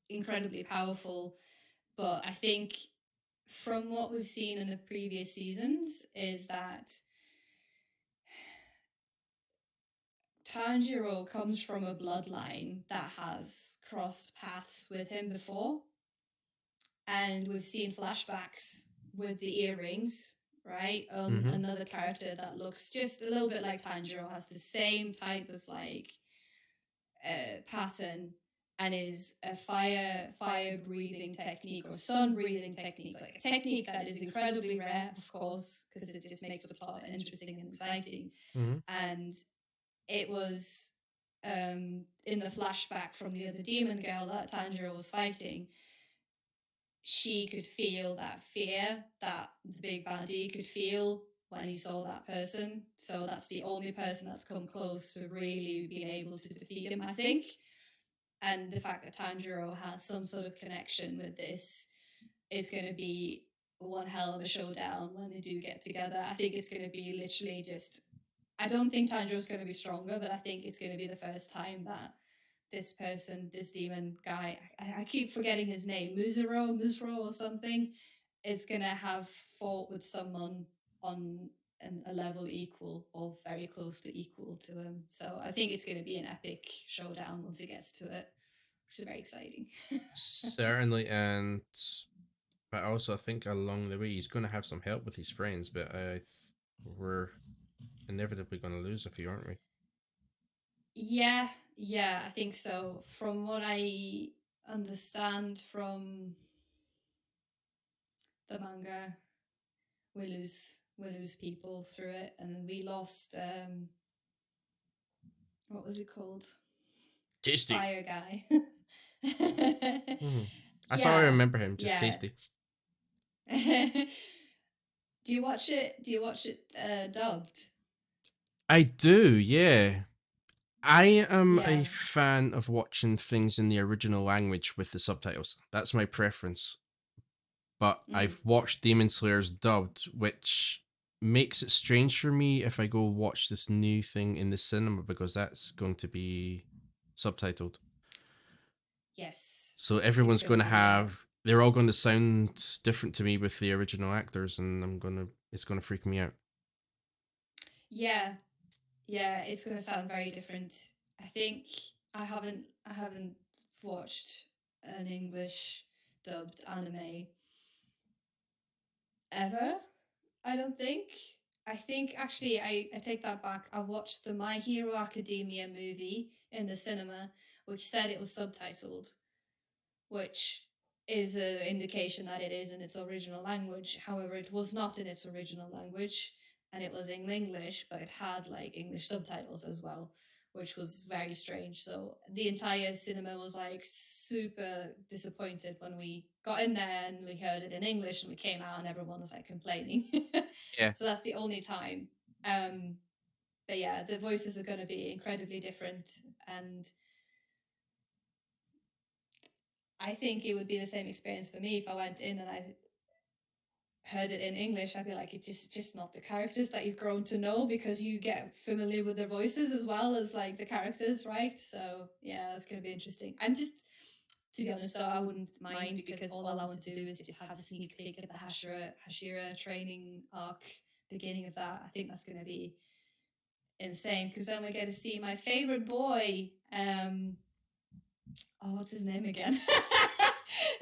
incredibly powerful. But I think from what we've seen in the previous seasons is that Tanjiro comes from a bloodline that has crossed paths with him before. And we've seen flashbacks with the earrings, right? Another character that looks just a little bit like Tanjiro has the same type of like pattern and is a fire breathing technique or sun breathing technique, like a technique that is incredibly rare, of course, because it just makes the plot interesting and exciting. mm-hmm. And it was in the flashback from the other demon girl that Tanjiro was fighting, she could feel that fear that the big baddie could feel when he saw that person. So that's the only person that's come close to really being able to defeat him, I think. And the fact that Tanjiro has some sort of connection with this is going to be one hell of a showdown when they do get together. I think it's going to be literally just. I don't think Tanjiro's going to be stronger, but I think it's going to be the first time that this person, this demon guy, I keep forgetting his name, Muzuro or something, is gonna have fought with someone on a level equal or very close to equal to him. So I think it's going to be an epic showdown once it gets to it, which is very exciting. Certainly, and but also I think along the way he's going to have some help with his friends, but we're inevitably going to lose a few, aren't we? Yeah, I think so. From what I understand from the manga, we lose people through it, and then we lost what was it called? Tasty. Fire guy. Mm-hmm. That's how I Yeah, remember him, just yeah. tasty. Do you watch it? Do you watch it dubbed? I do, yeah. I am a Yeah. fan of watching things in the original language with the subtitles. That's my preference. But Mm. I've watched Demon Slayers dubbed, which makes it strange for me if I go watch this new thing in the cinema because that's going to be subtitled. Yes. So It's everyone's gonna going to be, yeah. have, they're all going to sound different to me with the original actors, and it's going to freak me out. Yeah. Yeah, it's gonna sound very different. I think I haven't watched an English dubbed anime ever. I don't think. I think actually I take that back. I watched the My Hero Academia movie in the cinema, which said it was subtitled, which is an indication that it is in its original language. However, it was not in its original language, and it was in English, but it had like English subtitles as well, which was very strange. So the entire cinema was like super disappointed when we got in there and we heard it in English, and we came out and everyone was like complaining. Yeah. So that's the only time. Um, but yeah, the voices are going to be incredibly different, and I think it would be the same experience for me if I went in and I heard it in English. I'd be like, it's just not the characters that you've grown to know, because you get familiar with their voices as well as like the characters, right? So yeah, that's gonna be interesting. I'm just, to be honest though, I wouldn't mind, because all I want to do is just have a sneak peek at the Hashira training arc, beginning of that. I think that's gonna be insane, because then we get to see my favorite boy. Oh, what's his name again?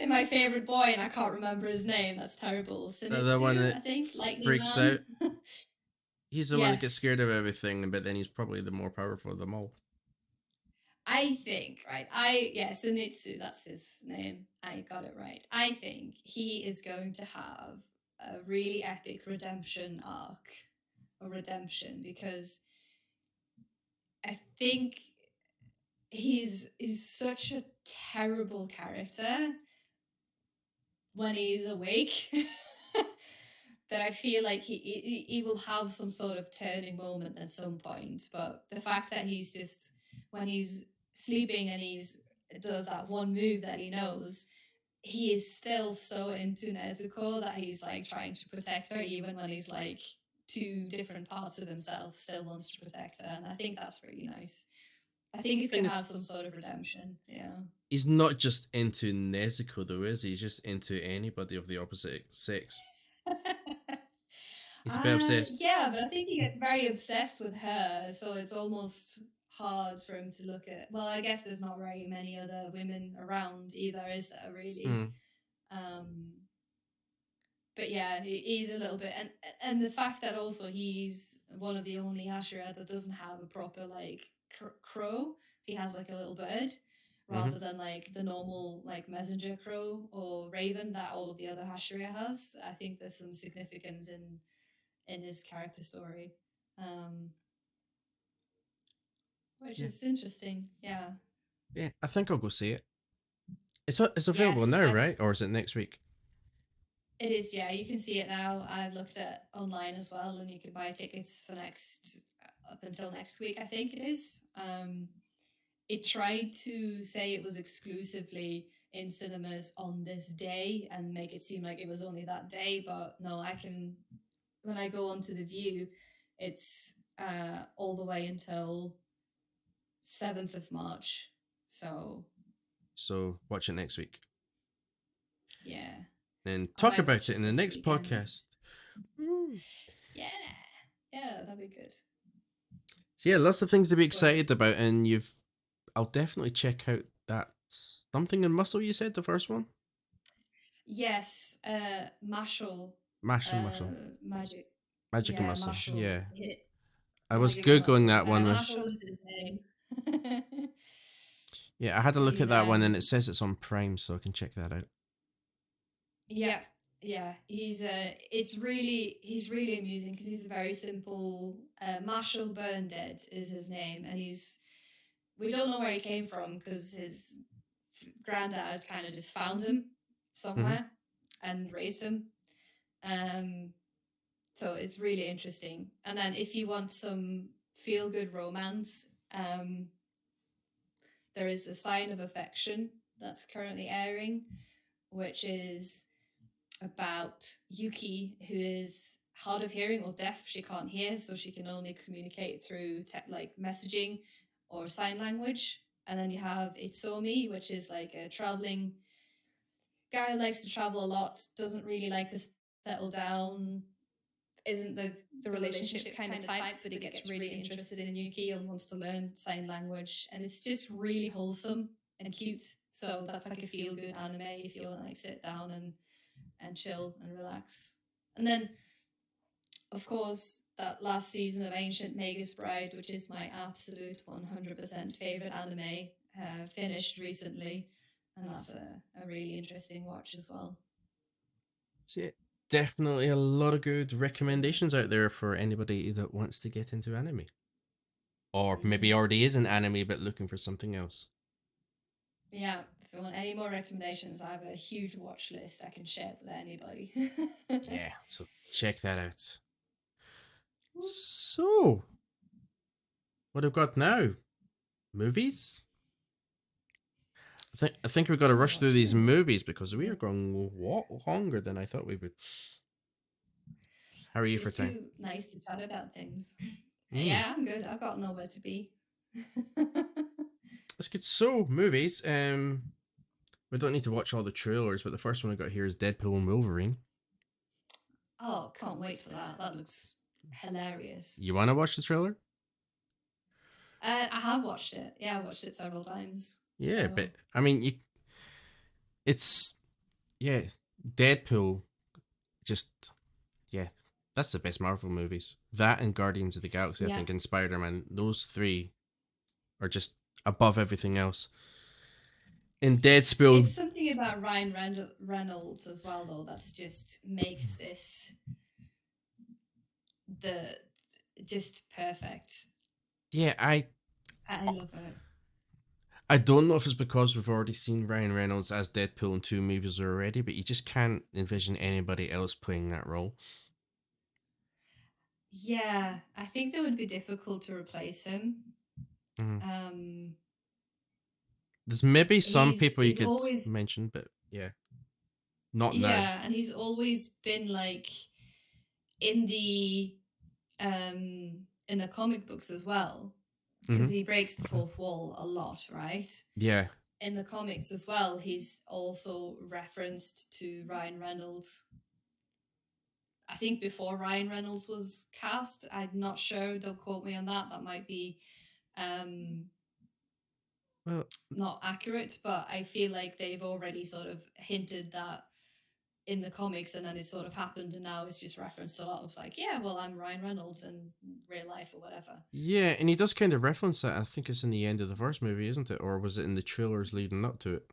And my favorite boy, and I can't remember his name. That's terrible. So the one Zenitsu, that I think. Lightning freaks out, Man. he's the one that gets Yes. scared of everything, but then he's probably the more powerful of them all. I think, right? Zenitsu, that's his name. I got it right. I think he is going to have a really epic redemption arc, or redemption, because I think he's such a terrible character when he's awake. That I feel like he will have some sort of turning moment at some point. But the fact that he's just, when he's sleeping and he's does that one move that he knows, he is still so into Nezuko that he's like trying to protect her, even when he's like two different parts of himself still wants to protect her. And I think that's really nice. I think he's Thing gonna is, have some sort of redemption. Yeah. he's not just into Nezuko though, is he? He's just into anybody of the opposite sex. He's a bit obsessed. Yeah, but I think he gets very obsessed with her, so it's almost hard for him to look at. Well, I guess there's not very many other women around either, is there really? Hmm. Um, but yeah, he's a little bit, and the fact that also he's one of the only Hashira that doesn't have a proper like crow. He has like a little bird, Mm-hmm. rather than like the normal like messenger crow or raven that all of the other Hashira has. I think there's some significance in his character story, um, which Yeah. is interesting. Yeah. Yeah, I think I'll go see it. It's available Yes, now, right? Or is it next week? it is. Yeah, you can see it now. I've looked at online as well, and you can buy tickets for next up until next week. I think it is. It tried to say it was exclusively in cinemas on this day and make it seem like it was only that day, but no, I can, when I go onto the view, it's all the way until 7th of March. So, So watch it next week. yeah. And I talk might about watch it in it the this next weekend. podcast. Woo. Yeah. Yeah, that'd be good. So yeah, lots of things to be Well, excited about, and I'll definitely check out that Something in Muscle. You said the first one, yes, Marshall, Mash and Muscle, Magic. Magic and Yeah, Muscle. Marshall. Yeah, Hit I was Magical googling Muscle. that one. Marshall is his name. Yeah, I had a look at He's that one, and it says it's on Prime, so I can check that out. yeah, yeah. He's really amusing because he's a very simple. Marshall Burndead is his name, and we don't know where he came from because his granddad kind of just found him Mm-hmm. somewhere and raised him. Um, so it's really interesting. And then if you want some feel good romance, there is a Sign of Affection that's currently airing, which is about Yuki, who is hard of hearing or deaf. She can't hear, so she can only communicate through like messaging or sign language. And then you have Itsomi, which is like a traveling guy who likes to travel a lot, doesn't really like to settle down, isn't the relationship kind of type, but he gets really interested in Yuki and wants to learn sign language. And it's just really wholesome and cute. So that's like a feel good anime if you want to like sit down and chill and relax. And then, of course, that last season of Ancient Magus Bride, which is my absolute 100% favorite anime, finished recently. And that's a really interesting watch as well. So yeah, definitely a lot of good So, recommendations out there for anybody that wants to get into anime, or maybe mm, already is in anime but looking for something else. yeah, if you want any more recommendations, I have a huge watch list I can share with anybody. Yeah, so check that out. So, what I've got now? Movies? I think we've got to Oh, rush through what these should we do? movies because we are going a lot longer than I thought we would. How are It's you for just time? too nice to chat about things. Mm. Yeah, I'm good. I've got nowhere to be. Let's get so movies. We don't need to watch all the trailers, but the first one I got here is Deadpool and Wolverine. Oh, can't wait for that. That looks hilarious. You want to watch the trailer? I have watched it. Yeah, I watched it several times. Yeah, So but I mean, it's yeah, Deadpool. Just yeah, that's the best Marvel movies. That and Guardians of the Galaxy, I yeah, think, and Spider Man. Those three are just above everything else. In Deadpool, it's something about Reynolds as well, though. That's just makes this the just perfect. yeah, I love it. I don't know if it's because we've already seen Ryan Reynolds as Deadpool in two movies already, but you just can't envision anybody else playing that role. Yeah, I think that would be difficult to replace him. Mm. Um, There's maybe some people you he's could always mention, but yeah, not now. yeah, and he's always been like in the in the comic books as well because Hmm. he breaks the fourth wall a lot, right? Yeah. In the comics as well, he's also referenced to Ryan Reynolds. I think before Ryan Reynolds was cast, I'm not sure. Don't quote me on that. That might be um, Well, not accurate, but I feel like they've already sort of hinted that in the comics, and then it sort of happened, and now it's just referenced a lot of like, yeah, well, I'm Ryan Reynolds in real life or whatever. yeah, and he does kind of reference that. I think it's in the end of the first movie, isn't it? Or was it in the trailers leading up to it?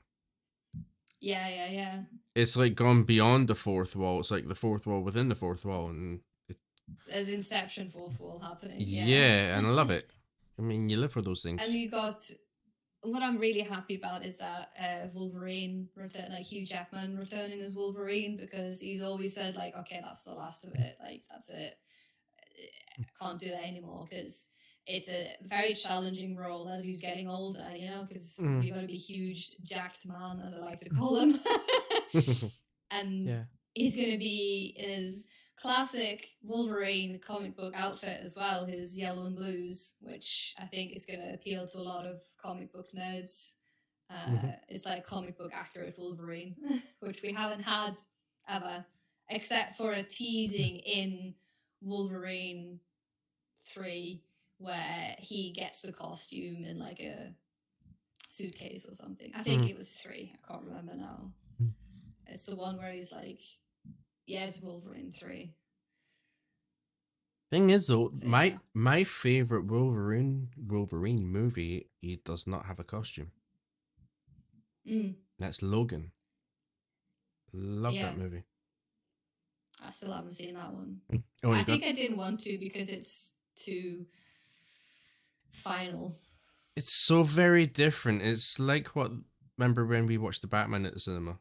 Yeah, yeah, yeah. It's like gone beyond the fourth wall. It's like the fourth wall within the fourth wall, and There's Inception fourth wall happening. Yeah. yeah, and I love it. I mean, you live for those And things. you got what I'm really happy about is that Wolverine return, like Hugh Jackman returning as Wolverine, because he's always said like, okay, that's the last of it, like that's it, I can't do it anymore because it's a very challenging role as he's getting older, you know, because Mm. you got to be huge, jacked man, as I like to call him, and Yeah. he's going to be in his classic Wolverine comic book outfit as well, his yellow and blues, which I think is going to appeal to a lot of comic book nerds. Hmm. It's like comic book accurate Wolverine, which we haven't had ever, except for a teasing in Wolverine. 3 where he gets the costume in like a suitcase or something. I think Mm. it was 3. I can't remember now. Mm. It's the one where he's like, yes, Wolverine 3. Thing is though, So yeah. my favorite Wolverine movie, he does not have a costume. Mm, That's Logan. Love yeah. that movie. I still haven't seen that one. Oh, I you got. think I didn't want to because it's too final. It's so very different. It's like what. Remember when we watched the Batman at the cinema?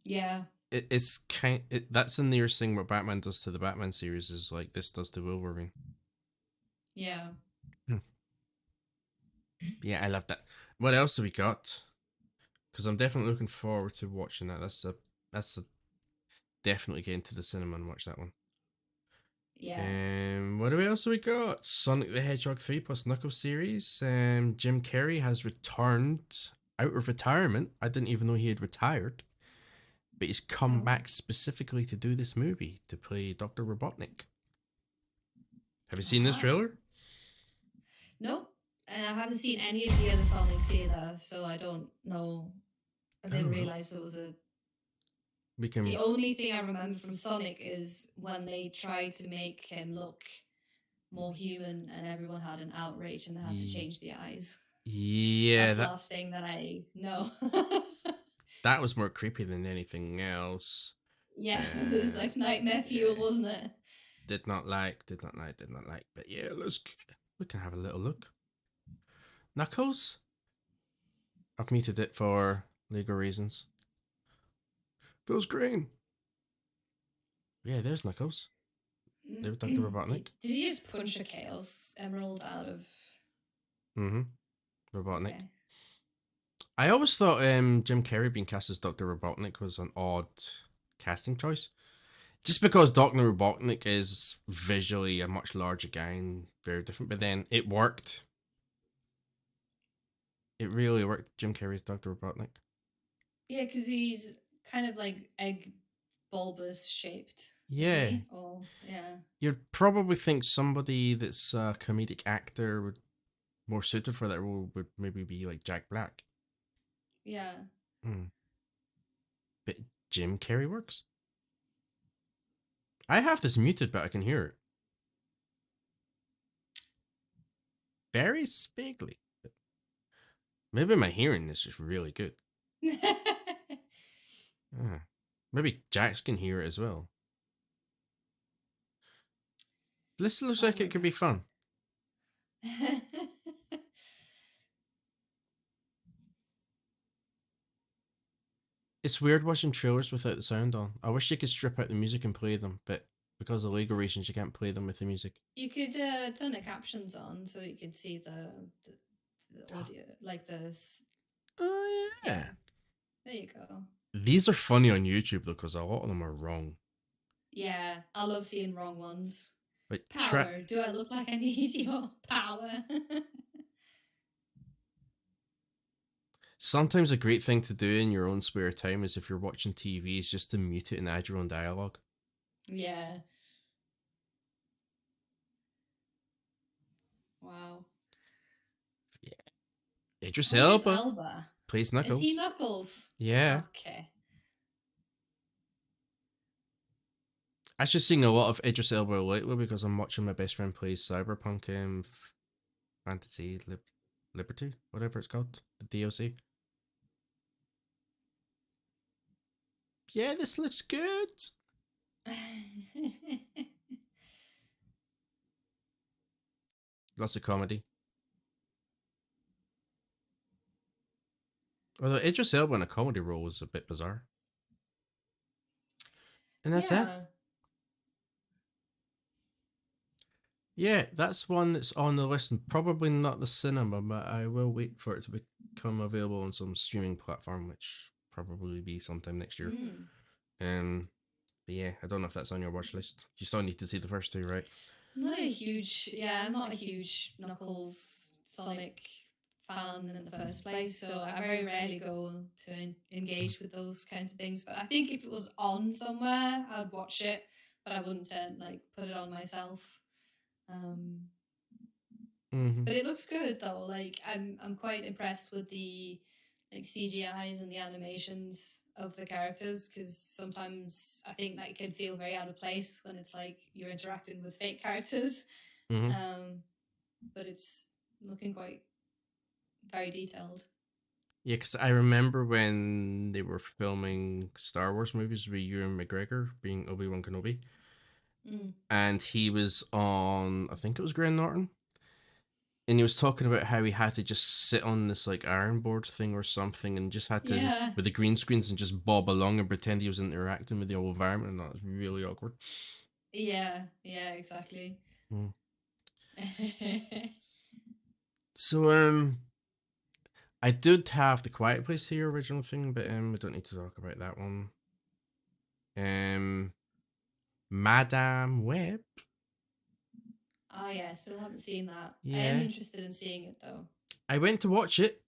Yeah. It's kind. That's the nearest thing what Batman does to the Batman series is like this does to Wolverine. Yeah. Hmm. Yeah, I love that. What else have we got? Because I'm definitely looking forward to watching that. That's a definitely get into the cinema and watch that one. Yeah. What else have we got? Sonic the Hedgehog 3 plus Knuckles series. Jim Carrey has returned out of retirement. I didn't even know he had retired. But he's come Oh. back specifically to do this movie, to play Dr. Robotnik. Have you seen this Ah. trailer? Nope. And I haven't seen any of the other Sonics either, so I don't know. I didn't Oh, well. realize there was a. We The can. only thing I remember from Sonic is when they tried to make him look more human and everyone had an outrage and they had to change the eyes. Yeah, That's the last thing that I know. that was more creepy than anything else. Yeah, it was like nightmare fuel, Yeah. wasn't it? Did not like. But yeah, we can have a little look. Knuckles? I've muted it for legal reasons. Feels green. Yeah, there's Knuckles. There's Dr. Robotnik. Did you just punch a Chaos Emerald out of? Mm-hmm. Robotnik. Okay. I always thought Jim Carrey being cast as Dr. Robotnik was an odd casting choice. Just because Dr. Robotnik is visually a much larger guy and very different, but then it worked. It really worked. Jim Carrey's Dr. Robotnik. Yeah, because he's kind of like egg bulbous shaped, isn't Yeah. he? Oh, yeah. You'd probably think somebody that's a comedic actor would more suited for that role would maybe be like Jack Black. Yeah. Hmm. But Jim Carrey works. I have this muted, but I can hear it. Very spiggly. Maybe my hearing is just really good. Ah. Maybe Jax can hear it as well. This looks like it could be fun. It's weird watching trailers without the sound on. I wish you could strip out the music and play them, but because of legal reasons, you can't play them with the music. You could turn the captions on so you could see the audio, like the. Oh, yeah. There you go. These are funny on YouTube, though, because a lot of them are wrong. Yeah, I love seeing wrong ones. Like, Power. Do I look like I need your power? sometimes a great thing to do in your own spare time is if you're watching TV is just to mute it and add your own dialogue. Yeah. Wow. Yeah. Idris Oh, it's Elba Elba. plays Is he Knuckles. Knuckles? Yeah. Okay. I just seeing a lot of Idris Elba lately because I'm watching my best friend play Cyberpunk Fantasy Liberty, whatever it's called, the DLC. Yeah, this looks good. Lots of comedy. Although Idris Elba in a comedy role is a bit bizarre. And that's it. Yeah. Yeah, that's one that's on the list and probably not the cinema, but I will wait for it to become available on some streaming platform, which probably be sometime next year. But yeah, I don't know if that's on your watch list. You still need to see the first two, right? Not a huge, yeah, I'm not a huge Knuckles Sonic fan in the first place, so I very rarely go to engage with those kinds of things. But I think if it was on somewhere, I'd watch it, but I wouldn't like put it on myself. Um, Hmm. but it looks good though. Like I'm quite impressed with the like CGIs and the animations of the characters, because sometimes I think that it can feel very out of place when it's like you're interacting with fake characters. Hmm. Um, but it's looking quite very detailed. Yeah, because I remember when they were filming Star Wars movies with Ewan McGregor being Obi-Wan Kenobi, Mm. and he was on, I think it was Graham Norton, and he was talking about how he had to just sit on this like iron board thing or something, and just had to Yeah, with the green screens and just bob along and pretend he was interacting with the whole environment, and that was really awkward. yeah, exactly. Mm. So I did have the Quiet Place here original thing, but we don't need to talk about that one. Um, Madame Web. Oh yeah, still haven't seen that. I am Yeah, interested in seeing it though. I went to watch it.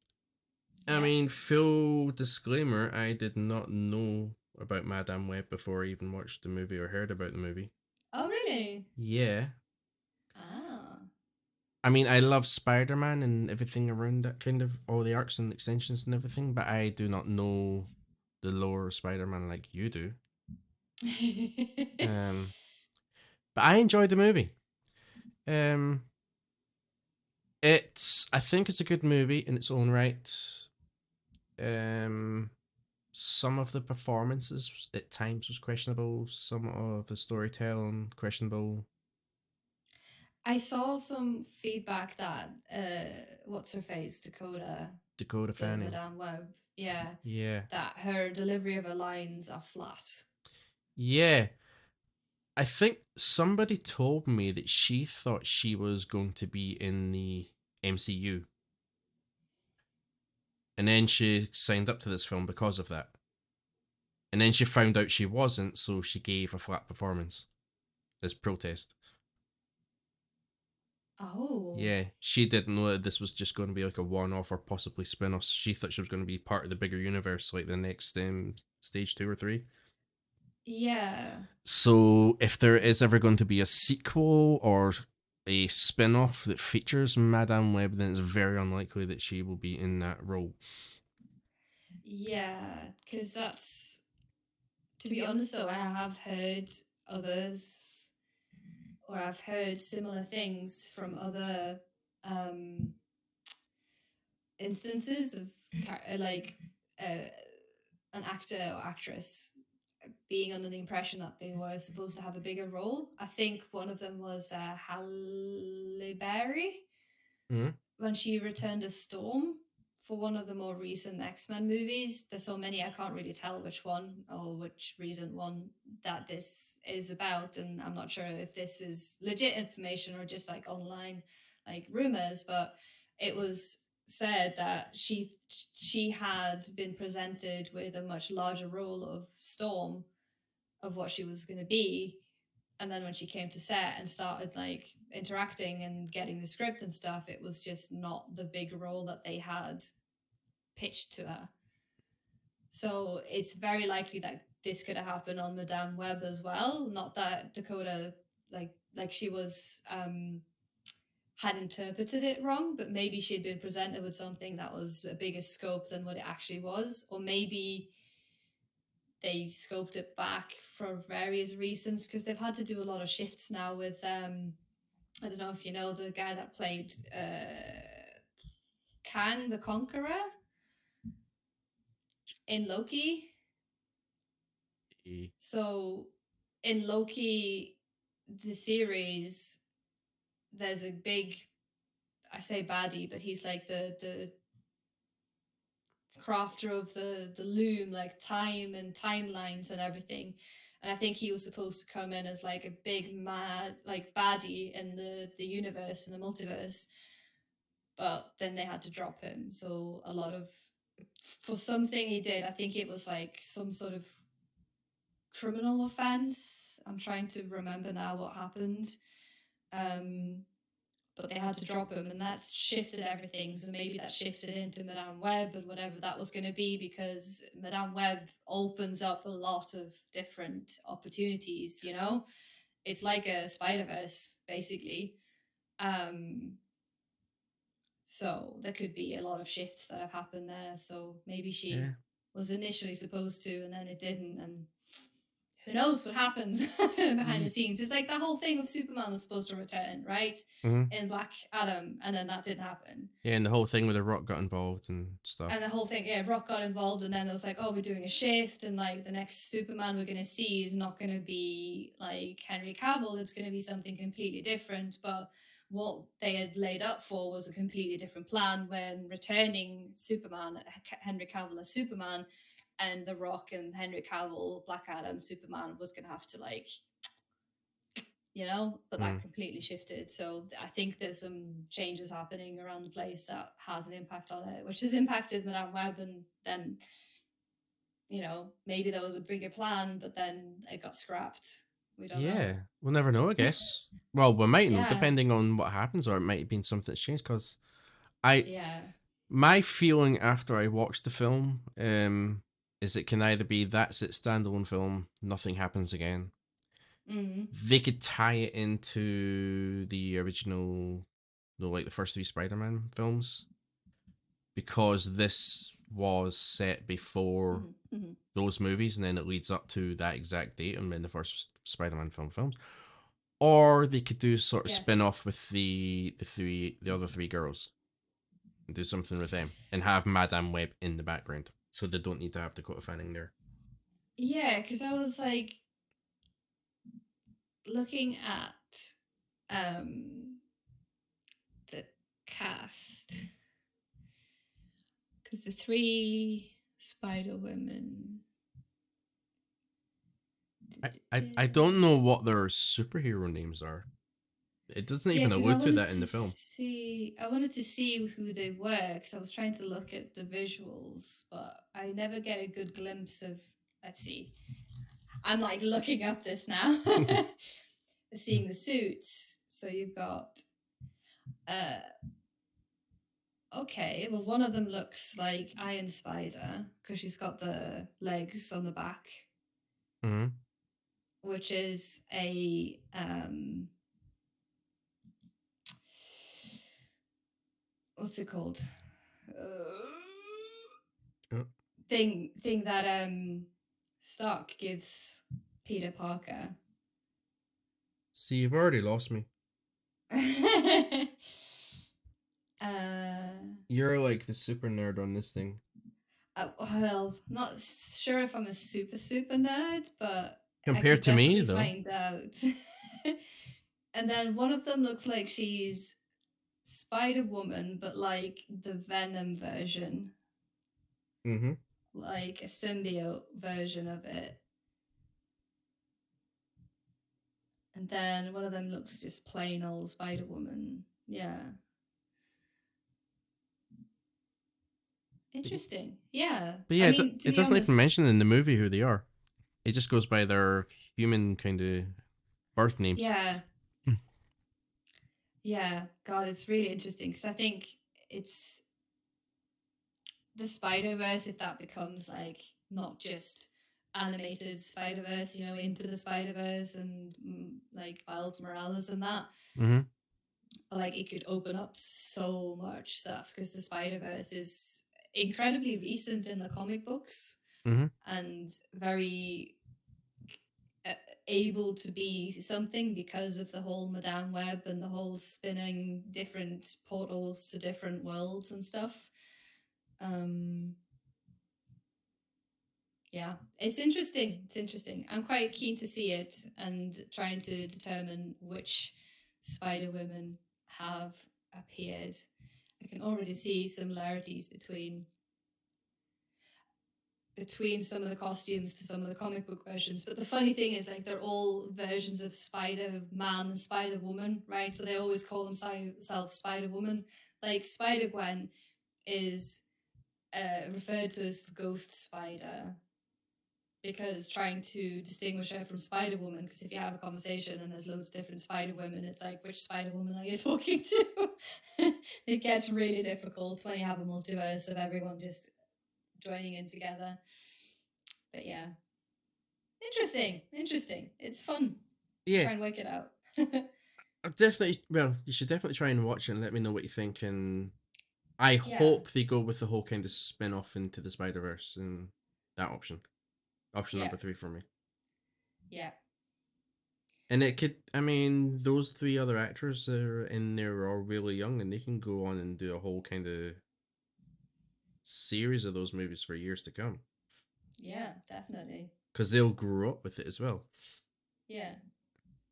I Yeah. mean, full disclaimer, I did not know about Madame Web before I even watched the movie or heard about the movie. Oh really? Yeah. Ah. I mean, I love Spider Man and everything around that kind of all the arcs and extensions and everything, but I do not know the lore of Spider Man like you do. Um, but I enjoyed the movie. Um, I think it's a good movie in its own right. Um, some of the performances at times was questionable. Some of the storytelling questionable. I saw some feedback that what's her face, Dakota, Dakota the Fanning. Madame Web, yeah, Yeah, that her delivery of her lines are flat. yeah. I think somebody told me that she thought she was going to be in the MCU, and then she signed up to this film because of that. And then she found out she wasn't, so she gave a flat performance as protest. Oh. Yeah, she didn't know that this was just going to be like a one-off or possibly spin-off. She thought she was going to be part of the bigger universe, like the next stage 2 or 3. Yeah. So if there is ever going to be a sequel or a spin-off that features Madame Web, then it's very unlikely that she will be in that role. Yeah, because that's, to be honest though, I have heard others, or I've heard similar things from other um instances of like uh, an actor or actress being under the impression that they were supposed to have a bigger role. I think one of them was Halle Berry Mm-hmm. when she returned as Storm for one of the more recent X-Men movies. There's so many I can't really tell which one or which recent one that this is about, and I'm not sure if this is legit information or just like online like rumors, but it was said that she had been presented with a much larger role of Storm, of what she was going to be, and then when she came to set and started like interacting and getting the script and stuff, it was just not the big role that they had pitched to her. So it's very likely that this could have happened on Madame Web as well. Not that Dakota like she was had interpreted it wrong, but maybe she'd been presented with something that was a bigger scope than what it actually was, or maybe they scoped it back for various reasons, because they've had to do a lot of shifts now with I don't know if you know the guy that played Kang the Conqueror in Loki. So in Loki, the series, there's a big, I say baddie, but he's like the crafter of the loom, like time and timelines and everything. And I think he was supposed to come in as like a big mad like baddie in the universe and the multiverse, but then they had to drop him. So a lot of, for something he did, I think it was like some sort of criminal offense. I'm trying to remember now what happened. Um, but they had to drop him, and that shifted everything. So maybe that shifted into Madame Web and whatever that was going to be, because Madame Web opens up a lot of different opportunities. You know, it's like a Spider Verse basically. Um, so there could be a lot of shifts that have happened there. So maybe Yeah. she was initially supposed to, and then it didn't, and who knows what happens behind the Ye- scenes. It's like the whole thing of Superman was supposed to return, right? mhm. In Black Adam, and then that didn't happen. Yeah, and the whole thing with the Rock got involved and stuff. And the whole thing, yeah, Rock got involved, and then it was like, oh, we're doing a shift, and like the next Superman we're gonna see is not gonna be like Henry Cavill. It's gonna be something completely different. But what they had laid up for was a completely different plan when returning Superman, Henry Cavill as Superman, and The Rock and Henry Cavill, Black Adam, Superman was gonna have to like, but that Mm. completely shifted. So I think there's some changes happening around the place that has an impact on it, which has impacted Madame Web. And then, maybe there was a bigger plan, but then it got scrapped. We don't Yeah, know. we'll never know, I guess. Well, we might know, Yeah. depending on what happens, or it might have been something that's changed. Because I, Yeah. my feeling after I watched the film, is it can either be that's it standalone film, nothing happens again. Mm. They could tie it into the original, like the first three Spider-Man films, because this was set before Mm. Mm. those movies, and then it leads up to that exact date and when the first Spider-Man films. Or they could do sort of Yeah. spin off with the other three girls and do something with them and have Madame Web in the background, so they don't need to have Dakota Fanning there. Yeah, because I was like looking at the cast, because the three Spider Women. I don't know what their superhero names are. It doesn't Yeah, even because I allude to wanted that in to the film. see, I wanted to see who they were, because I was trying to look at the visuals, but I never get a good glimpse of. Let's see. I'm like looking up this now, seeing the suits. So you've got, uh, okay, well, one of them looks like Iron Spider because she's got the legs on the back, Mm-hmm. which is a what's it called? Oh, Thing that Stark gives Peter Parker. see, you've already lost me. uh, You're like the super nerd on this thing. well, not sure if I'm a super nerd, but I Compared could to me, definitely though. find out. And then one of them looks like she's Spider Woman, but like the Venom version, Mm-hmm. like a symbiote version of it. And then one of them looks just plain old Spider Woman. Yeah. Interesting. Yeah. But I yeah, mean, to it be doesn't even honest, mention in the movie who they are. It just goes by their human kind of birth names. yeah. Yeah. God, it's really interesting because I think it's the Spider Verse, if that becomes like not just animated Spider Verse, into the Spider Verse and like Miles Morales and that, Mm-hmm. like it could open up so much stuff because the Spider Verse is incredibly recent in the comic books Mm-hmm. and very uh, able to be something because of the whole Madame Web and the whole spinning different portals to different worlds and stuff. Um, yeah, it's interesting. It's interesting. I'm quite keen to see it and trying to determine which Spider Women have appeared. I can already see similarities between some of the costumes to some of the comic book versions. But the funny thing is, like, they're all versions of Spider Man and Spider Woman, right? So they always call themselves Spider Woman. Like, Spider Gwen is referred to as the Ghost Spider because trying to distinguish her from Spider Woman, because if you have a conversation and there's loads of different Spider Women, it's like, which Spider Woman are you talking to? It gets really difficult when you have a multiverse of everyone just joining in together. But yeah, interesting. It's fun. Yeah, Try and work it out. definitely. Well, you should definitely try and watch it and let me know what you think. And I Yeah, hope they go with the whole kind of spin off into the Spider Verse and that option. Option yeah, number 3 for me. yeah, And it could, I mean, those three other actors are in there are really young, and they can go on and do a whole kind of series of those movies for years to come. yeah, definitely. Because they'll grow up with it as well. Yeah.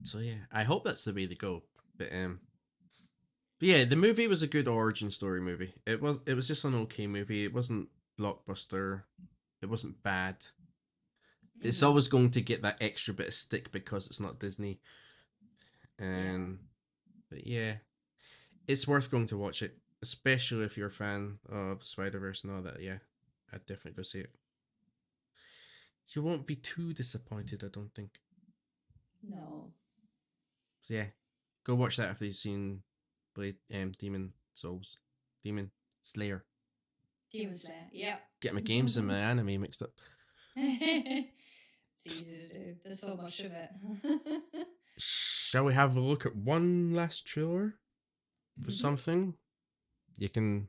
So yeah, I hope that's the way they go. But yeah, the movie was a good origin story movie. It was just an okay movie. It wasn't blockbuster. It wasn't bad. It's Mm-hmm. always going to get that extra bit of stick because it's not Disney. Yeah. And but yeah, it's worth going to watch it, especially if you're a fan of Spider Verse and all that. Yeah, I'd definitely go see it. You won't be too disappointed, I don't think. No. So yeah, go watch that after you've seen Blade Demon Souls, Demon Slayer. Demon Slayer. Yep. Get my games and my anime mixed up. It's easy to do. There's so much of it. Shall we have a look at one last trailer for something? You can.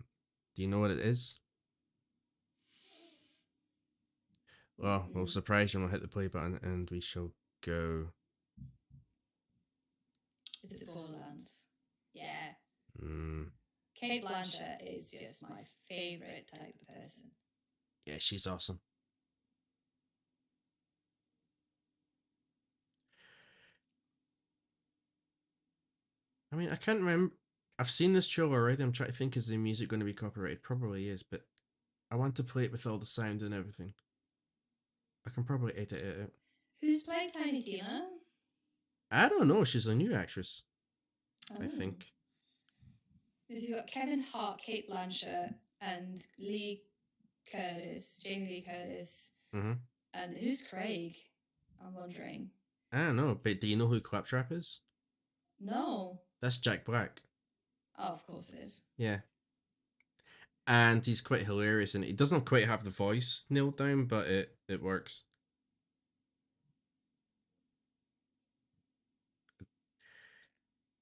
Do you know what it is? Well, we'll Mm-mm. surprise you and we'll hit the play button and we shall go. Is it Borderlands? Yeah. Mm, Kate Blanchett is just my favorite type of person. yeah, she's awesome. I mean, I can't remember. I've seen this trailer already. I'm trying to think, is the music going to be copyrighted? Probably is, but I want to play it with all the sound and everything. I can probably edit it out. Who's playing Tiny Tina? I don't know. She's a new actress, I Oh. think. Because you've got Kevin Hart, Kate Blanchett, and Jamie Lee Curtis. Mm-hmm. And who's Craig? I'm wondering. I don't know, but do you know who Claptrap is? No. That's Jack Black. Oh, of course it is. Yeah. And he's quite hilarious, and he doesn't quite have the voice nailed down, but it works.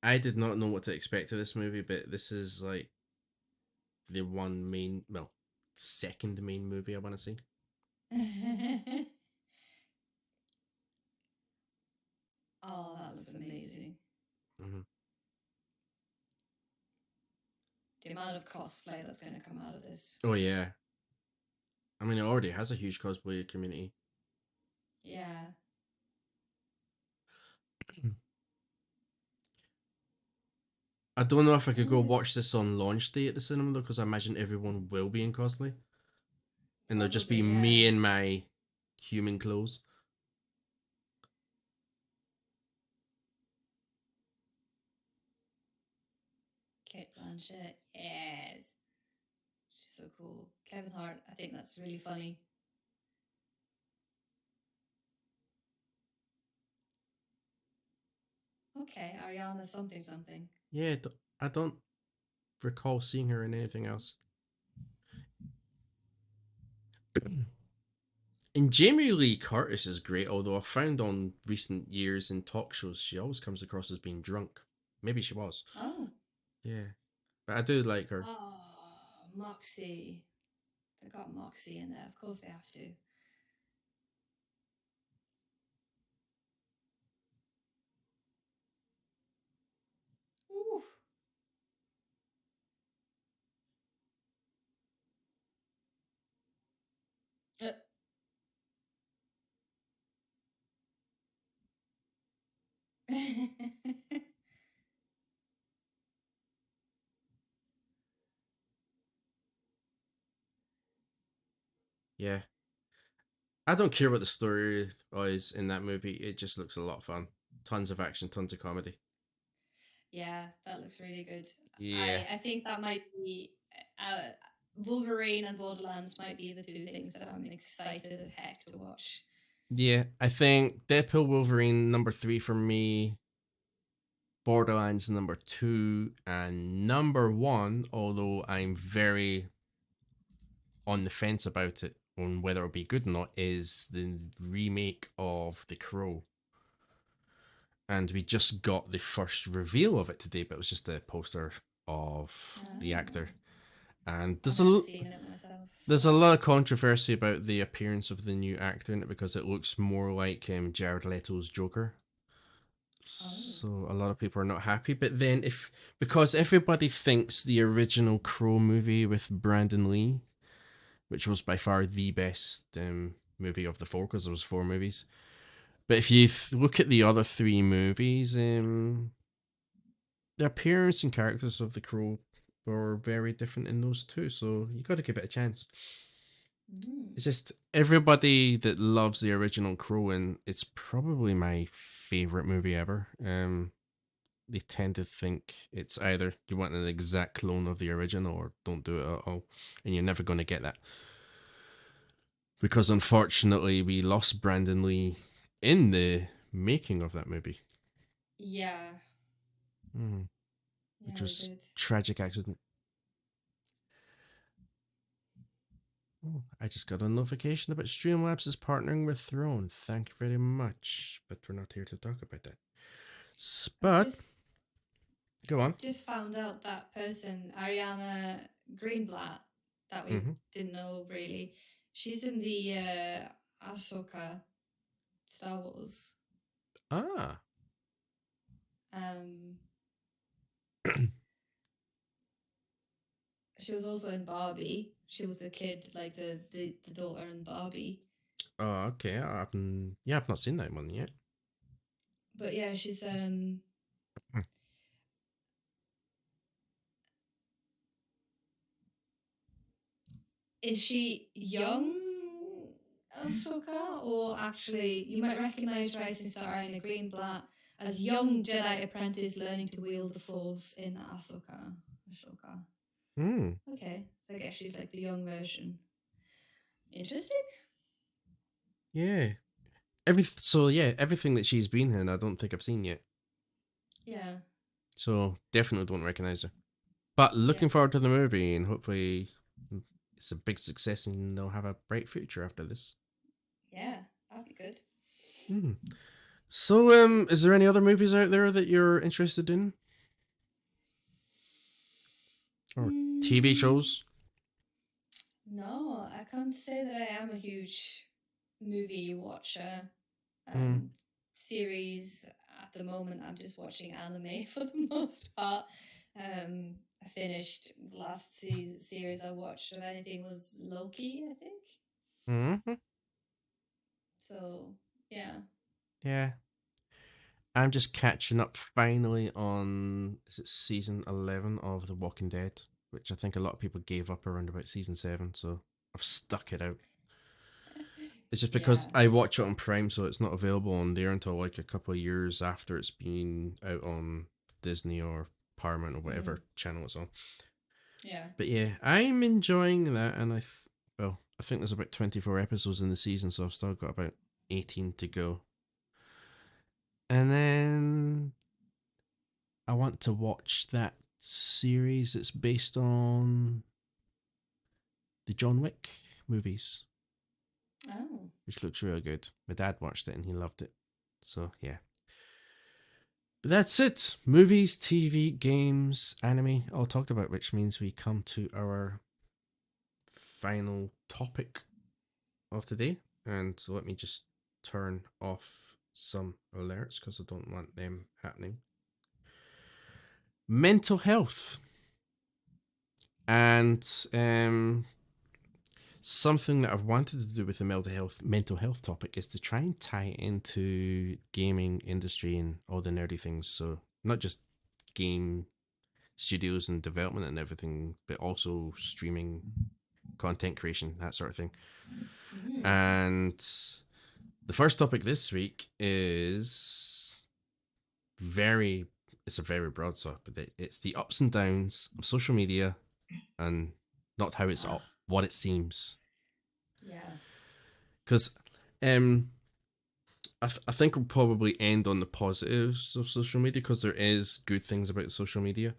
I did not know what to expect of this movie, but this is like the one main, well, second main movie I want to see. Oh, that looks amazing. Mm-hmm. The amount of cosplay that's going to come out of this. Oh yeah, I mean it already has a huge cosplay community. Yeah. I don't know if I could go Ooh, watch this on launch day at the cinema though, because I imagine everyone will be in cosplay, and there'll just be probably, me yeah. in my human clothes. Kate Blanchett, yes. She's so cool. Kevin Hart, I think that's really funny. Okay, Ariana something something. Yeah, I don't recall seeing her in anything else. And Jamie Lee Curtis is great, although I've found on recent years in talk shows she always comes across as being drunk. Maybe she was. Oh. Yeah. But I do like her. Oh, Moxie. They got Moxie in there. Of course they have to. Ooh. Uh. Yeah. I don't care what the story is in that movie. It just looks a lot of fun. Tons of action, tons of comedy. Yeah, that looks really good. Yeah. I think that might be uh, Wolverine and Borderlands might be the two things that I'm excited as heck to watch. Yeah. I think Deadpool Wolverine number 3 for me. Borderlands number 2. And number 1, although I'm very on the fence about it, on whether it'll be good or not, is the remake of The Crow. and we just got the first reveal of it today, but it was just a poster of the Ah, actor. And I haven't seen it myself, there's so. a lot of controversy about the appearance of the new actor in it because it looks more like Jared Leto's Joker. Oh. So a lot of people are not happy. But then if because everybody thinks the original Crow movie with Brandon Lee, which was by far the best movie of the four, because there was four movies. But if you look at the other three movies, the appearance and characters of the Crow were very different in those two. So you got to give it a chance. Mm. It's just everybody that loves the original Crow, and it's probably my favorite movie ever. They tend to think it's either you want an exact clone of the original or don't do it at all, and you're never going to get that because unfortunately we lost Brandon Lee in the making of that movie, Yeah. which Yeah, we was did. tragic accident. Oh, I just got a notification about Streamlabs is partnering with Throne. Thank you very much, but we're not here to talk about that. I've But go on. just found out that person, Ariana Greenblatt, that we Mm-hmm. didn't know really. She's in the Ahsoka Star Wars. Ah. Um, she was also in Barbie. She was the kid, like the daughter in Barbie. Oh, okay. I've not seen that one yet. But yeah, she's is she young Ahsoka, or actually you might recognize rising star Ariana Greenblatt as young Jedi apprentice learning to wield the Force in Ahsoka. Ahsoka. Hmm. Okay, so I guess she's like the young version. Interesting. Yeah. Everything that she's been in, I don't think I've seen yet. Yeah, So definitely don't recognize her. But yeah, looking forward to the movie, and hopefully it's a big success and they'll have a bright future after this. yeah. That'd be good. Hmm. So, is there any other movies out there that you're interested in, or TV Mm, shows? no, I can't say that I am a huge movie watcher. Hmm. Um, series at the moment, I'm just watching anime for the most part. I finished the last series I watched of anything was Loki, I think. Hmm. So yeah. Yeah. I'm just catching up finally on is it season 11 of The Walking Dead, which I think a lot of people gave up around about season 7, so I've stuck it out. It's just because Yeah. I watch it on Prime, so it's not available on there until like a couple of years after it's been out on Disney or Paramount or Mm, whatever channel it's on. yeah. But yeah, I'm enjoying that, and I think there's about 24 episodes in the season, so I've still got about 18 to go. And then I want to watch that series that's based on the John Wick movies, Oh. which looks really good. My dad watched it and he loved it. So yeah. But that's it. Movies, TV, games, anime, all talked about, which means we come to our final topic of today. And so let me just turn off some alerts because I don't want them happening. Mental health. And something that I've wanted to do with the mental health topic is to try and tie it into gaming industry and all the nerdy things. So not just game studios and development and everything, but also streaming, content creation, that sort of thing. Mm. And the first topic this week is very it's a very broad topic. It's the ups and downs of social media and not how it's Ah. what it seems. Yeah. Because um, I think we'll probably end on the positives of social media because there is good things about social media.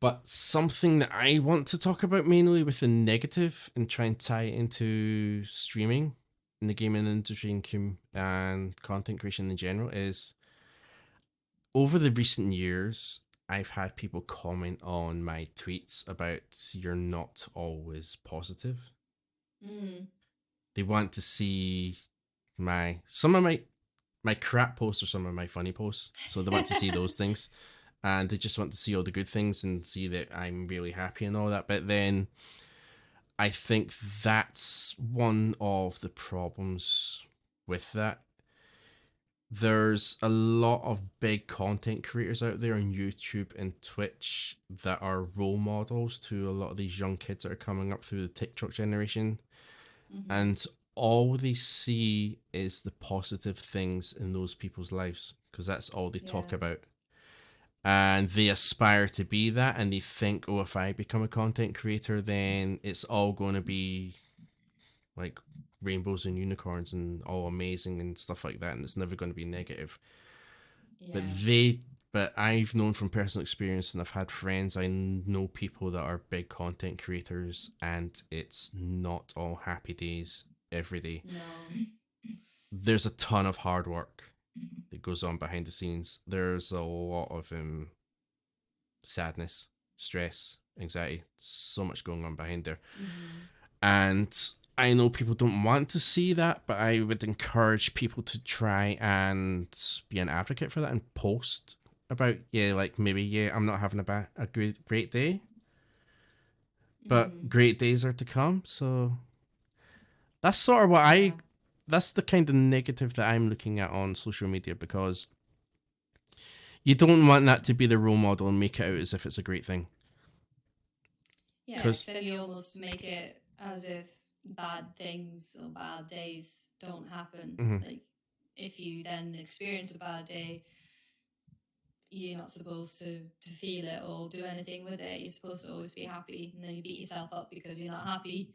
But something that I want to talk about mainly with the negative and try and tie it into streaming in the gaming industry and content creation in general is over the recent years, I've had people comment on my tweets about you're not always positive. Mm. They want to see my some of my crap posts or some of my funny posts. So they want to see those things. And they just want to see all the good things and see that I'm really happy and all that. But then I think that's one of the problems with that. There's a lot of big content creators out there on YouTube and Twitch that are role models to a lot of these young kids that are coming up through the TikTok generation. Mm-hmm. And all they see is the positive things in those people's lives because that's all they talk Yeah. about. And they aspire to be that, and they think, oh, if I become a content creator, then it's all going to be like rainbows and unicorns and all amazing and stuff like that, and it's never going to be negative. But Yeah. I've known from personal experience, and I've had friends, I know people that are big content creators, and it's not all happy days every day. No. There's a ton of hard work that goes on behind the scenes. There's a lot of sadness, stress, anxiety, so much going on behind there. Mm-hmm. And I know people don't want to see that, but I would encourage people to try and be an advocate for that and post about, yeah, like maybe, yeah, I'm not having a great day, but Mm-hmm. great days are to come. So that's sort of Yeah. that's the kind of negative that I'm looking at on social media because you don't want that to be the role model and make it out as if it's a great thing. Yeah, because Because, then you almost make it as if bad things or bad days don't happen. mm-hmm, Like, if you then experience a bad day, you're not supposed to feel it or do anything with it. You're supposed to always be happy, and then you beat yourself up because you're not happy.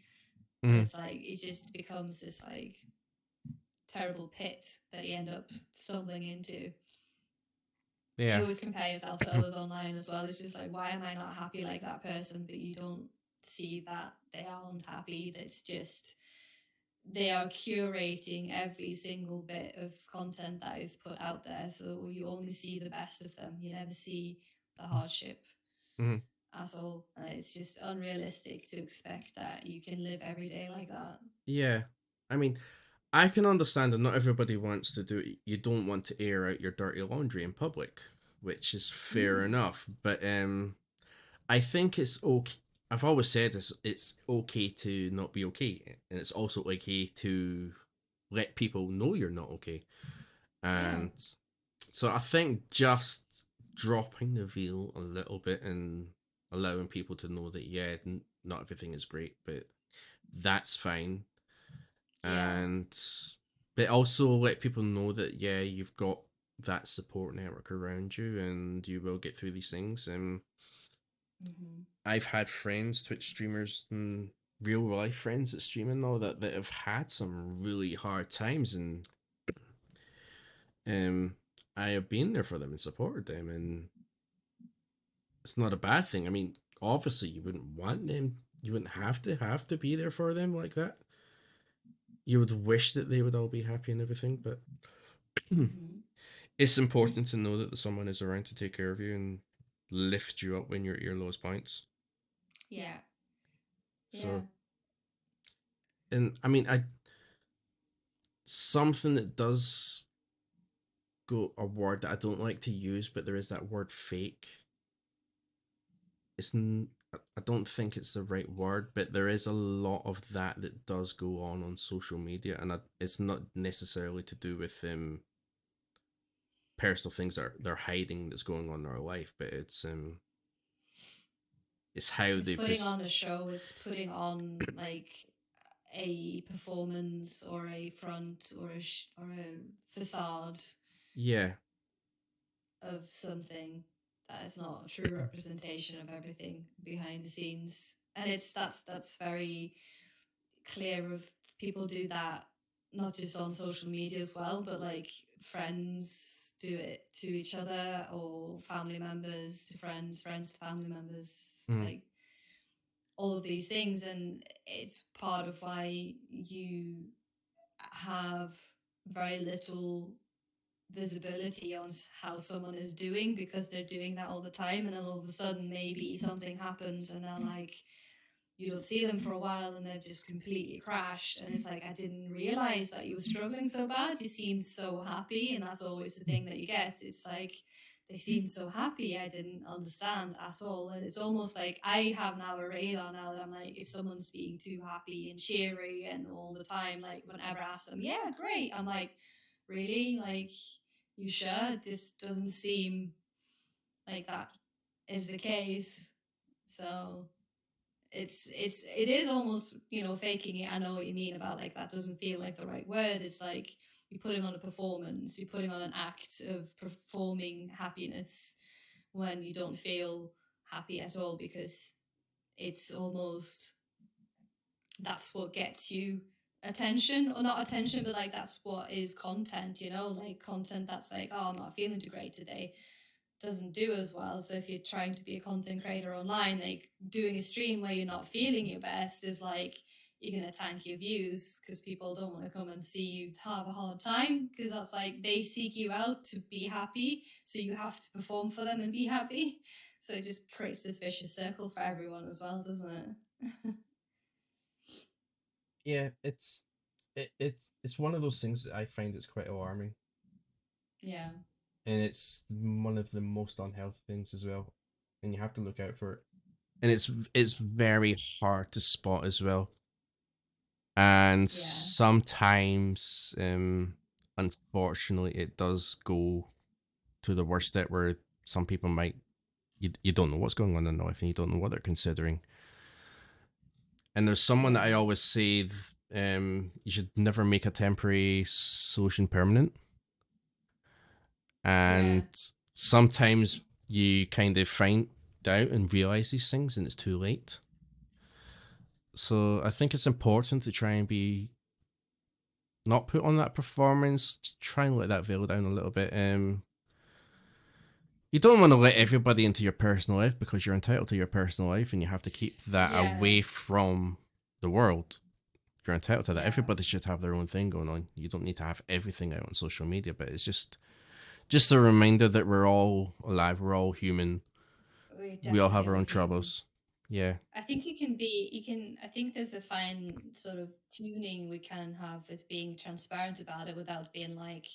And mm-hmm, it's like it just becomes this like terrible pit that you end up stumbling into. You yeah, always compare yourself to others online as well. It's just like, why am I not happy like that person? But you don't see that they aren't happy. That's just they are curating every single bit of content that is put out there. So you only see the best of them. You never see the hardship mm-hmm. at all. And it's just unrealistic to expect that you can live every day like that. Yeah. I mean, I can understand that not everybody wants to do it. You don't want to air out your dirty laundry in public, which is fair Mm. enough. But I think it's okay. I've always said this. It's okay to not be okay, and it's also okay to let people know you're not okay. Yeah. And so I think just dropping the veil a little bit and allowing people to know that yeah, not everything is great, but that's fine. Yeah. And but also let people know that yeah, you've got that support network around you and you will get through these things. And Mm-hmm. I've had friends, Twitch streamers and real life friends that stream and all that have had some really hard times, and um I have been there for them and supported them, and it's not a bad thing. I mean, obviously you wouldn't want them, you wouldn't have to be there for them like that. You would wish that they would all be happy and everything, but Mm-hmm. it's important to know that someone is around to take care of you and lift you up when you're at your lowest points. Yeah. Yeah. So, and I mean, I something that does go a word that I don't like to use, but there is that word fake. It's I don't think it's the right word, but there is a lot of that does go on social media, and it's not necessarily to do with personal things that they're hiding that's going on in their life, but it's how It's they putting on a show, it's putting on like a performance or a front or or a facade yeah. of something that is not a true representation of everything behind the scenes. And that's very clear of people do that not just on social media as well, but like friends do it to each other or family members to friends, friends to family members, Mm, like all of these things. And it's part of why you have very little visibility on how someone is doing because they're doing that all the time, and then all of a sudden maybe something happens and they're like, you don't see them for a while and they've just completely crashed, and it's like, I didn't realize that you were struggling so bad. You seem so happy, and that's always the thing that you get. It's like, they seem so happy, I didn't understand at all. And it's almost like I have now a radar now that I'm like, if someone's being too happy and cheery and all the time, like whenever I ask them, yeah, great, I'm like, really, like, you sure? This doesn't seem like that is the case. So it is almost, faking it. I know what you mean about, like, that doesn't feel like the right word. It's like you're putting on a performance, you're putting on an act of performing happiness when you don't feel happy at all, because it's almost, that's what gets you attention, or not attention, but like that's what is content, like content that's like, oh, I'm not feeling too great today, doesn't do as well. So if you're trying to be a content creator online, like doing a stream where you're not feeling your best is like, you're going to tank your views because people don't want to come and see you have a hard time, because that's like, they seek you out to be happy, so you have to perform for them and be happy. So it just creates this vicious circle for everyone as well, doesn't it? Yeah, it's one of those things that I find it's quite alarming, Yeah. and it's one of the most unhealthy things as well, and you have to look out for it. And it's very hard to spot as well, and Yeah. sometimes, unfortunately, it does go to the worst step where some people might, you don't know what's going on in their life and you don't know what they're considering. And there's someone that I Yeah. always say, you should never make a temporary solution permanent. Yeah. And sometimes you kind of find out and realize these things and it's too late. So I think it's important to try and be, not put on that performance, try and let that veil down a little bit. You don't want to let everybody into your personal life because you're entitled to your personal life and you have to keep that Yeah. away from the world. You're entitled to that. Yeah. Everybody should have their own thing going on. You don't need to have everything out on social media, but it's just a reminder that we're all alive, we're all human, We we all have definitely our are own human. troubles. Yeah. I think I think there's a fine sort of tuning we can have with being transparent about it without being like,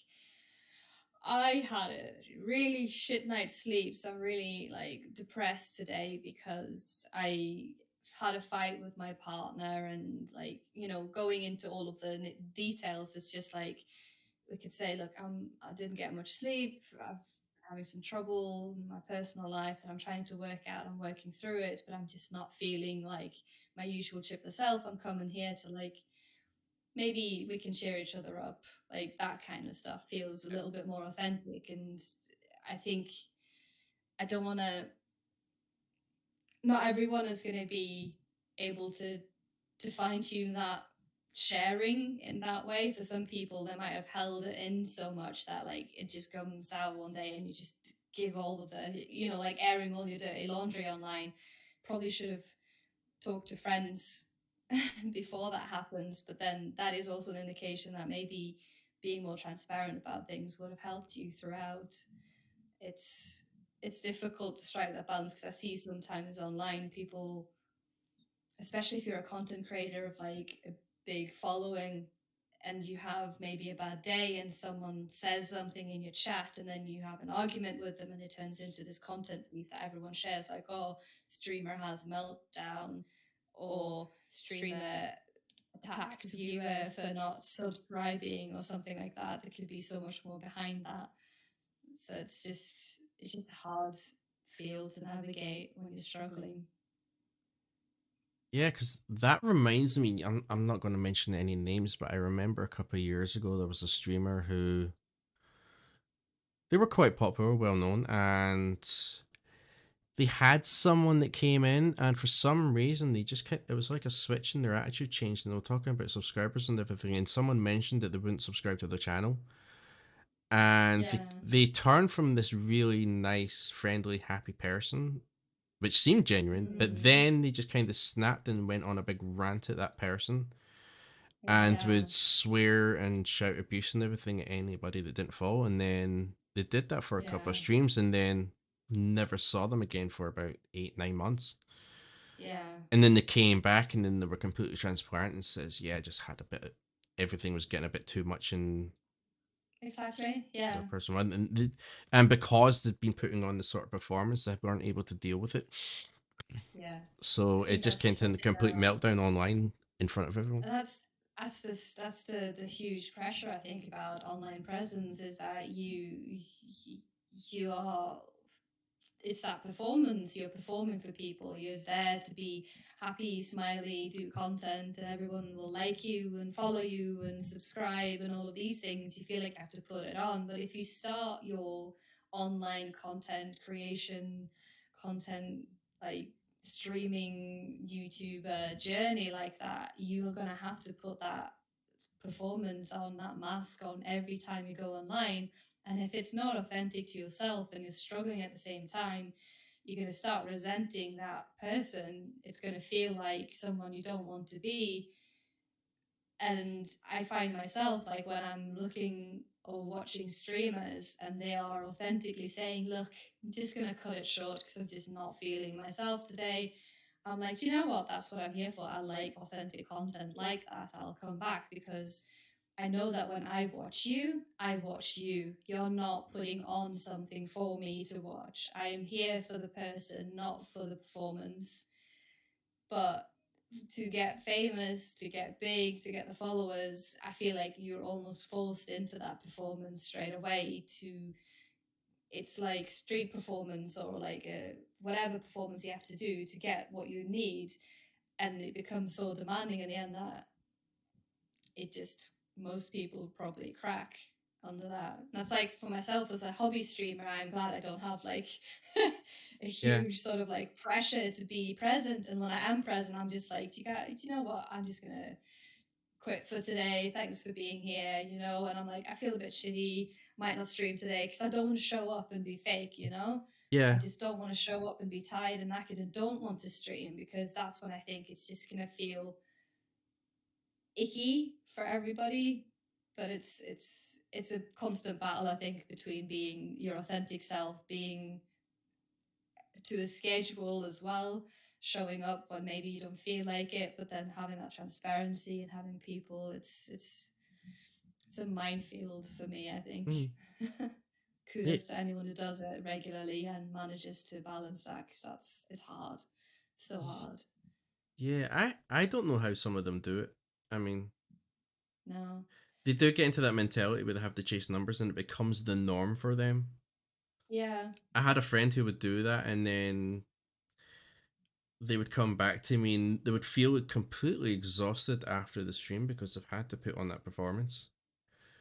I had a really shit night's sleep, so I'm really like depressed today because I had a fight with my partner, and like, going into all of the details, it's just like, we could say, look, I didn't get much sleep. I'm having some trouble in my personal life that I'm trying to work out. I'm working through it, but I'm just not feeling like my usual chipper self. I'm coming here to, like, maybe we can cheer each other up. Like, that kind of stuff feels a little bit more authentic. And I think I don't want to, not everyone is going to be able to fine tune that sharing in that way. For some people, they might have held it in so much that, like, it just comes out one day and you just give all of the, like, airing all your dirty laundry online. Probably should have talked to friends before that happens, but then that is also an indication that maybe being more transparent about things would have helped you throughout. It's it's difficult to strike that balance, because I see sometimes online people, especially if you're a content creator of like a big following, and you have maybe a bad day and someone says something in your chat, and then you have an argument with them and it turns into this content piece that everyone shares, like, oh, streamer has meltdown, or streamer attacked viewer for not subscribing, or something like that. There could be so much more behind that. So it's just a hard field to navigate when you're struggling. Yeah, because that reminds me, I'm not going to mention any names, but I remember a couple of years ago there was a streamer who, they were quite popular, well known, and they had someone that came in, and for some reason they just it was like a switch in their attitude changed, and they were talking about subscribers and everything, and someone mentioned that they wouldn't subscribe to the channel, and Yeah. they turned from this really nice, friendly, happy person, which seemed genuine, but Mm-hmm. then they just kind of snapped and went on a big rant at that person. and Yeah. would swear and shout abuse and everything at anybody that didn't follow. And then they did that for a couple of Yeah. streams, and then never saw them again for about 8 9 months. Yeah. And then they came back, and then they were completely transparent and says, "Yeah, I just had a bit. Everything was getting a bit too much, and Exactly. the Yeah. person went, and because they'd been putting on the sort of performance, they weren't able to deal with it. Yeah. I So it think just came that's to a something complete that, meltdown online in front of everyone." and that's the huge pressure I think about online presence is that you are, it's that performance. You're performing for people. You're there to be happy, smiley, do content, and everyone will like you and follow you and subscribe and all of these things. You feel like you have to put it on. But if you start your online content creation, content like streaming YouTube journey like that, you are going to have to put that performance on, that mask on every time you go online. And if it's not authentic to yourself and you're struggling at the same time, you're going to start resenting that person. It's going to feel like someone you don't want to be. And I find myself like when I'm looking or watching streamers and they are authentically saying, look, I'm just going to cut it short because I'm just not feeling myself today. I'm like, do you know what? That's what I'm here for. I like authentic content like that. I'll come back because I know that when I watch you, I watch you. You're not putting on something for me to watch. I am here for the person, not for the performance. But to get famous, to get big, to get the followers, I feel like you're almost forced into that performance straight away. To it's like street performance or like whatever performance you have to do to get what you need, and it becomes so demanding in the end that it just, most people probably crack under that. And that's like for myself as a hobby streamer, I'm glad I don't have like a Yeah, huge sort of like pressure to be present. And when I am present, I'm just like, do you know what? I'm just gonna quit for today. Thanks for being here, you know. And I'm like, I feel a bit shitty. Might not stream today because I don't want to show up and be fake, you know. I yeah, just don't want to show up and be tired and knackered and don't want to stream because that's when I think it's just gonna feel icky for everybody. But it's a constant battle, I think, between being your authentic self, being to a schedule as well, showing up when maybe you don't feel like it, but then having that transparency and having people. It's a minefield for me, I think. mm, yeah, Kudos to anyone who does it regularly and manages to balance that because it's hard, so hard. yeah. I don't know how some of them do it. I mean, No, they do get into that mentality where they have to chase numbers, and it becomes the norm for them. yeah, I had a friend who would do that, and then they would come back to me, and they would feel completely exhausted after the stream because they've had to put on that performance.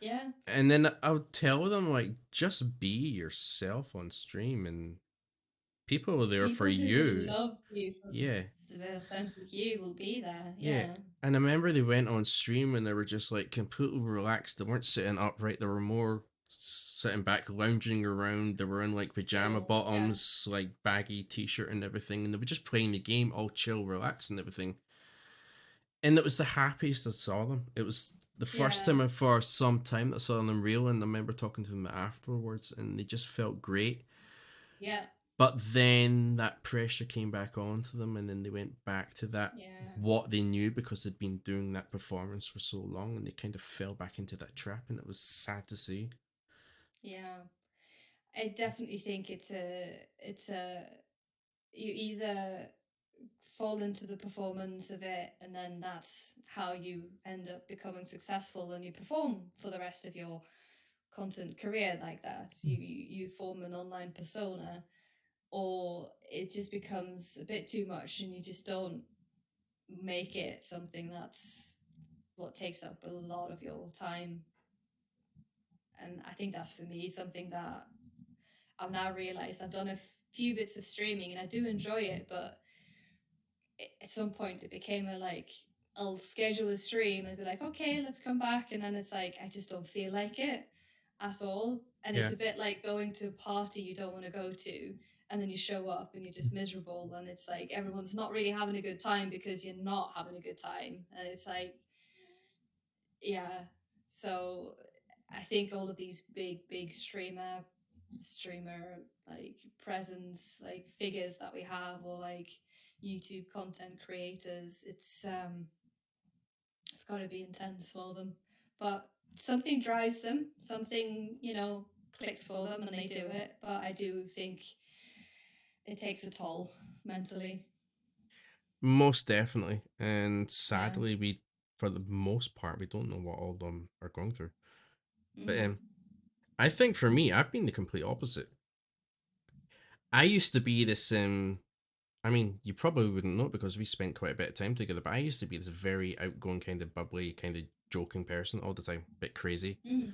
yeah. And then I would tell them, like, just be yourself on stream, and people are there for People who will you. love you for Yeah, the authentic you will be there. yeah. Yeah, And I remember they went on stream and they were just like completely relaxed. They weren't sitting upright. They were more sitting back, lounging around. They were in like pajama chill. Yeah, bottoms, like baggy t-shirt and everything. And they were just playing the game, all chill, relaxed and everything. And it was the happiest I saw them. It was the first yeah, time for some time that I saw them real. And I remember talking to them afterwards, and they just felt great. yeah, But then that pressure came back onto them, and then they went back to that yeah, what they knew because they'd been doing that performance for so long, and they kind of fell back into that trap, and it was sad to see. yeah. I definitely think it's a you either fall into the performance of it and then that's how you end up becoming successful and you perform for the rest of your content career like that. You form an online persona, or it just becomes a bit too much and you just don't make it something that's what takes up a lot of your time. And I think that's for me something that I've now realized. I've done a few bits of streaming and I do enjoy it, but at some point it became a like, I'll schedule a stream and be like, okay, let's come back. And then it's like, I just don't feel like it at all. And it's Yeah, a bit like going to a party you don't want to go to. And then you show up and you're just miserable. And it's like everyone's not really having a good time because you're not having a good time. And it's like, yeah. So I think all of these big streamer like presence, like figures that we have, or like YouTube content creators, it's got to be intense for them. But something drives them, something, clicks for them and they do it. But I do think it takes a toll mentally. Most definitely. And Yeah. sadly, for the most part, we don't know what all of them are going through. But Mm. I think for me, I've been the complete opposite. I used to be this. I mean, you probably wouldn't know because we spent quite a bit of time together. But I used to be this very outgoing, kind of bubbly, kind of joking person all the time, bit crazy. Mm.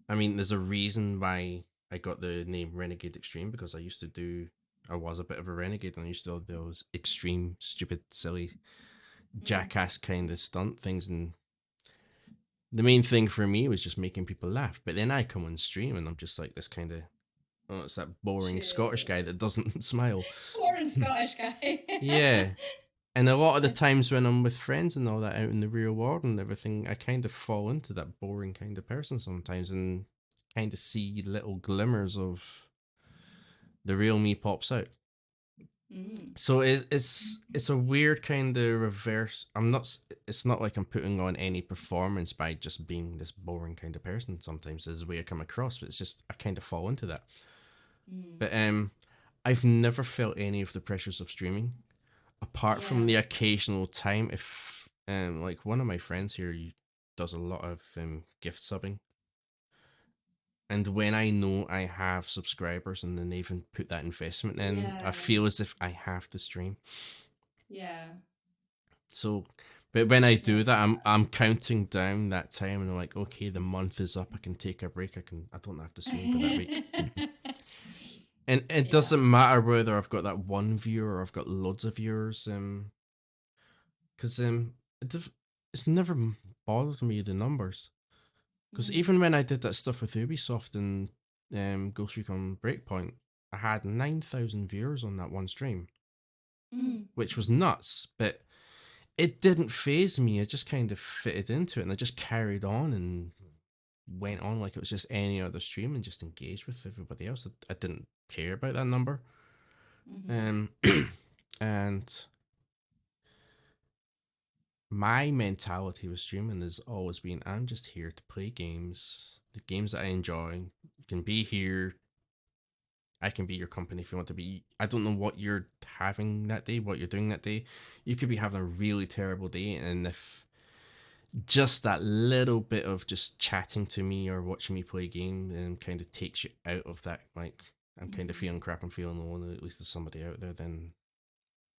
I mean, there's a reason why I got the name Renegade Extreme because I used to do. I was a bit of a renegade and I used to do those extreme, stupid, silly, Mm. jackass kind of stunt things. And the main thing for me was just making people laugh. But then I come on stream and I'm just like this kind of, oh, it's that boring Scottish Chill. guy that doesn't smile. Foreign Scottish guy. Yeah. And a lot of the times when I'm with friends and all that out in the real world and everything, I kind of fall into that boring kind of person sometimes and kind of see little glimmers of the real me pops out. Mm. So it's a weird kind of reverse. I'm not. It's not like I'm putting on any performance by just being this boring kind of person. Sometimes is the way I come across, but it's just I kind of fall into that. Mm. But I've never felt any of the pressures of streaming, apart from Yeah. the occasional time. If like one of my friends here does a lot of gift subbing, and when I know I have subscribers and then they even put that investment in, I Yeah. feel as if I have to stream. Yeah. So, but when I No, I do that, get I'm counting down that time, and I'm like, okay, the month is up. I can take a break. I don't have to stream for that week. that. And it Yeah. doesn't matter whether I've got that one viewer or I've got loads of viewers. Because it, it's never bothered me the numbers. Because Mm. even when I did that stuff with Ubisoft and Ghost Recon Breakpoint, I had 9,000 viewers on that one stream, Mm. which was nuts. But it didn't phase me. I just kind of fitted into it, and I just carried on and went on like it was just any other stream and just engaged with everybody else. I didn't care about that number. Mm-hmm. Um, and my mentality with streaming has always been I'm just here to play games, the games that I enjoy. You can be here. I can be your company if you want to be. I don't know what you're having that day, what you're doing that day. You could be having a really terrible day, and if just that little bit of just chatting to me or watching me play a game and kind of takes you out of that, like I'm kind of Mm-hmm. feeling crap, I'm feeling lonely, at least there's somebody out there, then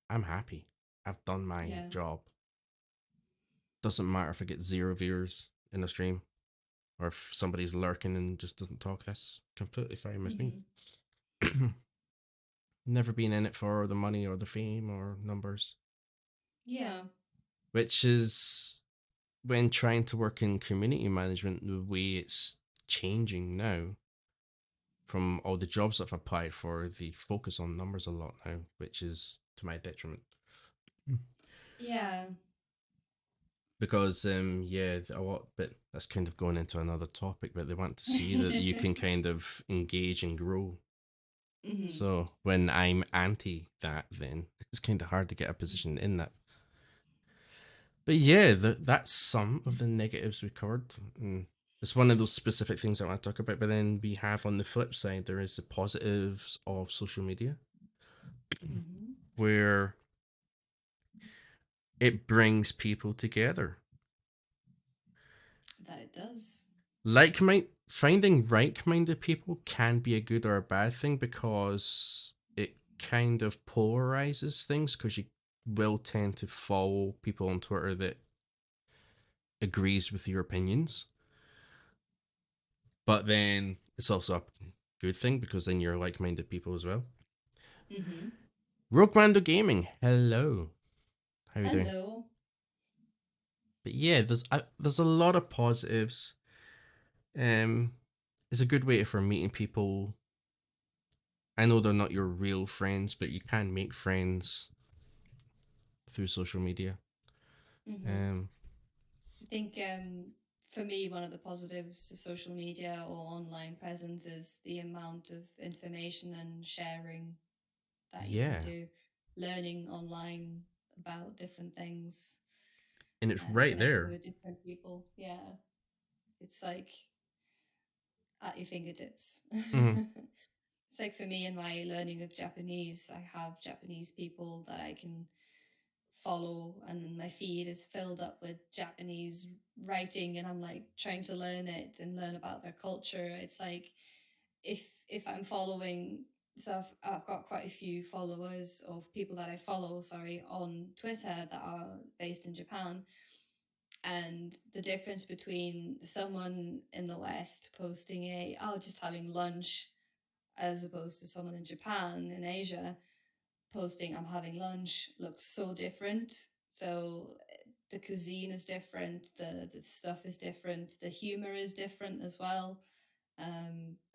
I'm happy. I've done my Yeah. job. Doesn't matter if I get 0 viewers in a stream or if somebody's lurking and just doesn't talk, that's completely fine with me. Mm-hmm. Never been in it for the money or the fame or numbers, Yeah. which is when trying to work in community management, the way it's changing now from all the jobs that I've applied for, the focus on numbers a lot now, which is to my detriment. Yeah. Because yeah, a lot, but that's kind of going into another topic. But they want to see that you can kind of engage and grow. Mm-hmm. So when I'm anti that, then it's kind of hard to get a position in that. But yeah, that's some of the negatives we covered. And it's one of those specific things I want to talk about. But then we have on the flip side, there is the positives of social media, Mm-hmm. where it brings people together. That it does. Finding like-minded people can be a good or a bad thing because it kind of polarizes things because you will tend to follow people on Twitter that agrees with your opinions. But then it's also a good thing because then you're like-minded people as well. Mm-hmm. Rogue Mando Gaming, hello. How are you doing? Hello. But yeah, there's a lot of positives. Um, it's a good way for meeting people. I know they're not your real friends, but you can make friends through social media. Mm-hmm. Um, I think for me, one of the positives of social media or online presence is the amount of information and sharing that you can Yeah, do, learning online about different things, and it's right connecting there. with different people. Yeah, it's like at your fingertips. Hmm. It's like for me in my learning of Japanese, I have Japanese people that I can follow, and my feed is filled up with Japanese writing, and I'm like trying to learn it and learn about their culture. It's like if I'm following, so I've got quite a few followers of people that I follow, sorry, on Twitter that are based in Japan. And the difference between someone in the West posting just having lunch, as opposed to someone in Japan, in Asia, posting I'm having lunch, looks so different. So the cuisine is different, the stuff is different, the humor is different as well.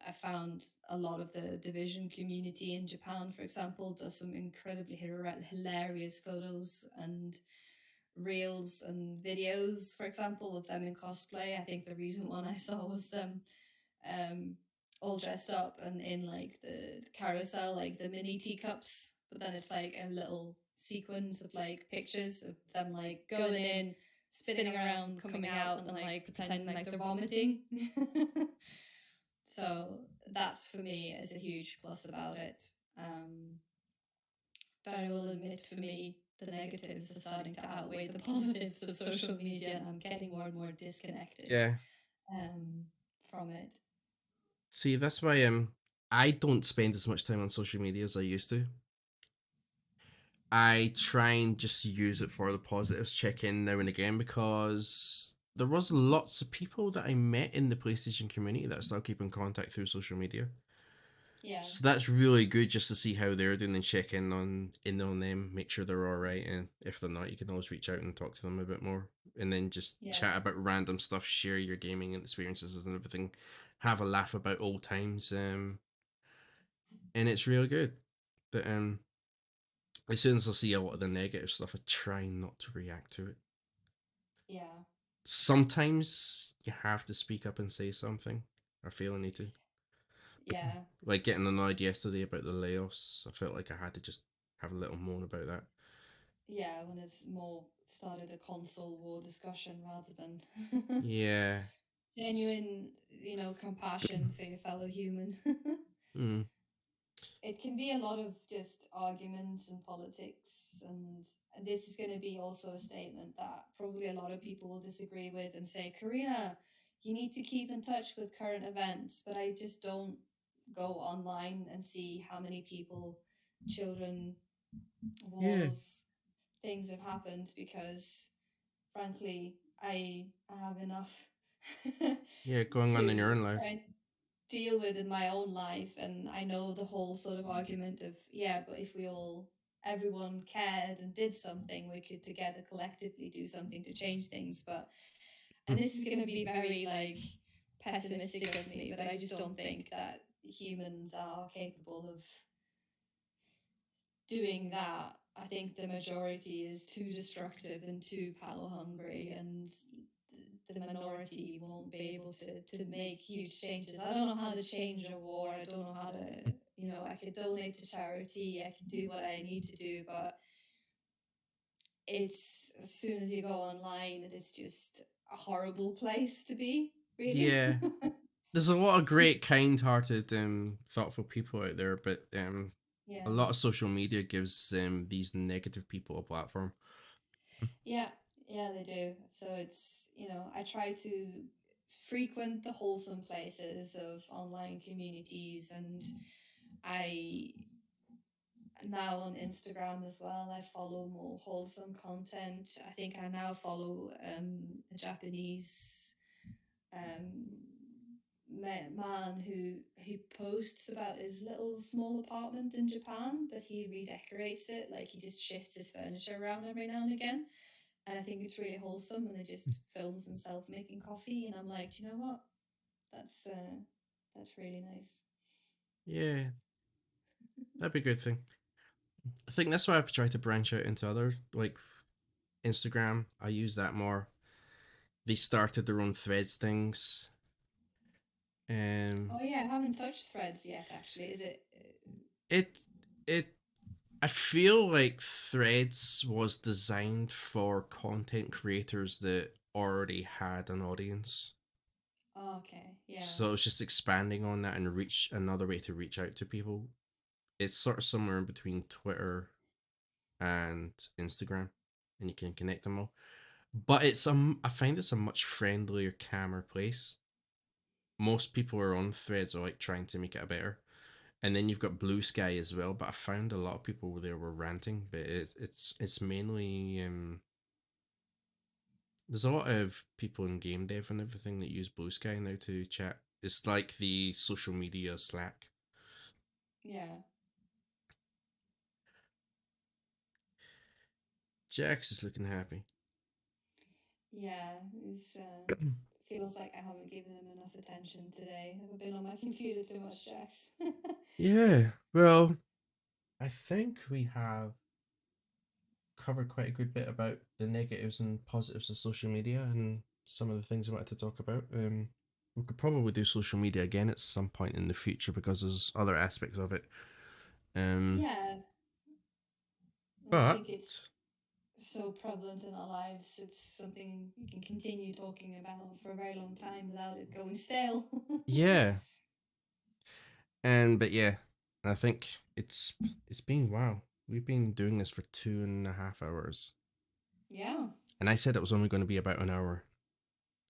I found a lot of the division community in Japan, for example, does some incredibly hilarious photos and reels and videos, for example, of them in cosplay. I think the recent one I saw was them um, all dressed up and in like the carousel, like the mini teacups, but then it's like a little sequence of like pictures of them like going in, spinning around, coming out, and like pretending like they're vomiting. So that's for me is a huge plus about it. Um, but I will admit, for me, the negatives are starting to outweigh the positives of social media, and I'm getting more and more disconnected Yeah. um, from it. See, that's why I don't spend as much time on social media as I used to. I try and just use it for the positives, check in now and again, because there was lots of people that I met in the PlayStation community that I still keep in contact through social media. Yeah, So that's really good just to see how they're doing and check in on them, make sure they're all right, and if they're not, you can always reach out and talk to them a bit more, and then just yeah, chat about random stuff, share your gaming experiences and everything, have a laugh about old times, and it's real good. But as soon as I see a lot of the negative stuff, I try not to react to it. yeah, Sometimes you have to speak up and say something. I feel I need to. yeah, Like getting annoyed yesterday about the layoffs, I felt like I had to just have a little moan about that. yeah. When it's more started a console war discussion rather than Yeah. genuine, compassion for your fellow human. Mm. It can be a lot of just arguments and politics, and this is going to be also a statement that probably a lot of people will disagree with and say, Karina, you need to keep in touch with current events, but I just don't go online and see how many people, children, Yeah. wars, things have happened, because frankly I have enough Yeah, going on in your to own life. try and deal with in my own life. And I know the whole sort of argument of, yeah, but if everyone cared and did something, we could together collectively do something to change things. But and this is going to be very like pessimistic of me, but I just don't think that humans are capable of doing that. I think the majority is too destructive and too power hungry, and the minority won't be able to make huge changes. I don't know how to change a war. I don't know how to, I could donate to charity, I can do what I need to do, but it's as soon as you go online, it is just a horrible place to be, really. Yeah. There's a lot of great, kind-hearted, thoughtful people out there, but a Yeah. lot of social media gives these negative people a platform. Yeah, yeah, they do. So it's, I try to frequent the wholesome places of online communities, and I now on Instagram as well, I follow more wholesome content. I think I now follow a Japanese um, man who posts about his little small apartment in Japan, but he redecorates it. Like he just shifts his furniture around every now and again, and I think it's really wholesome. And he just films himself making coffee, and I'm like, "Do you know what? That's uh, that's really nice." Yeah, that'd be a good thing. I think that's why I've tried to branch out into other like Instagram. I use that more. they started their own threads things. Um, Oh yeah, I haven't touched Threads yet. Actually, is it? it it I feel like Threads was designed for content creators that already had an audience. Oh, okay, yeah, So it's just expanding on that and reach another way to reach out to people. It's sort of somewhere in between Twitter and Instagram, and you can connect them all. But I find it's a much friendlier, calmer place. Most people are on Threads are like trying to make it a better. And then you've got Blue Sky as well, but I found a lot of people there were ranting, but it's mainly there's a lot of people in game dev and everything that use Blue Sky now to chat. It's like the social media Slack. yeah, Jax is looking happy. yeah. It's feels like I haven't given him enough attention today. I've been on my computer too much, Jax. Yeah, well, I think we have covered quite a good bit about the negatives and positives of social media and some of the things we wanted to talk about. We could probably do social media again at some point in the future because there's other aspects of it. Um, Yeah, and I but think it's so prevalent in our lives. It's something you can continue talking about for a very long time without it going stale. yeah, but yeah, I think it's been wow. We've been doing this for 2.5 hours, Yeah. and I said it was only going to be about an hour.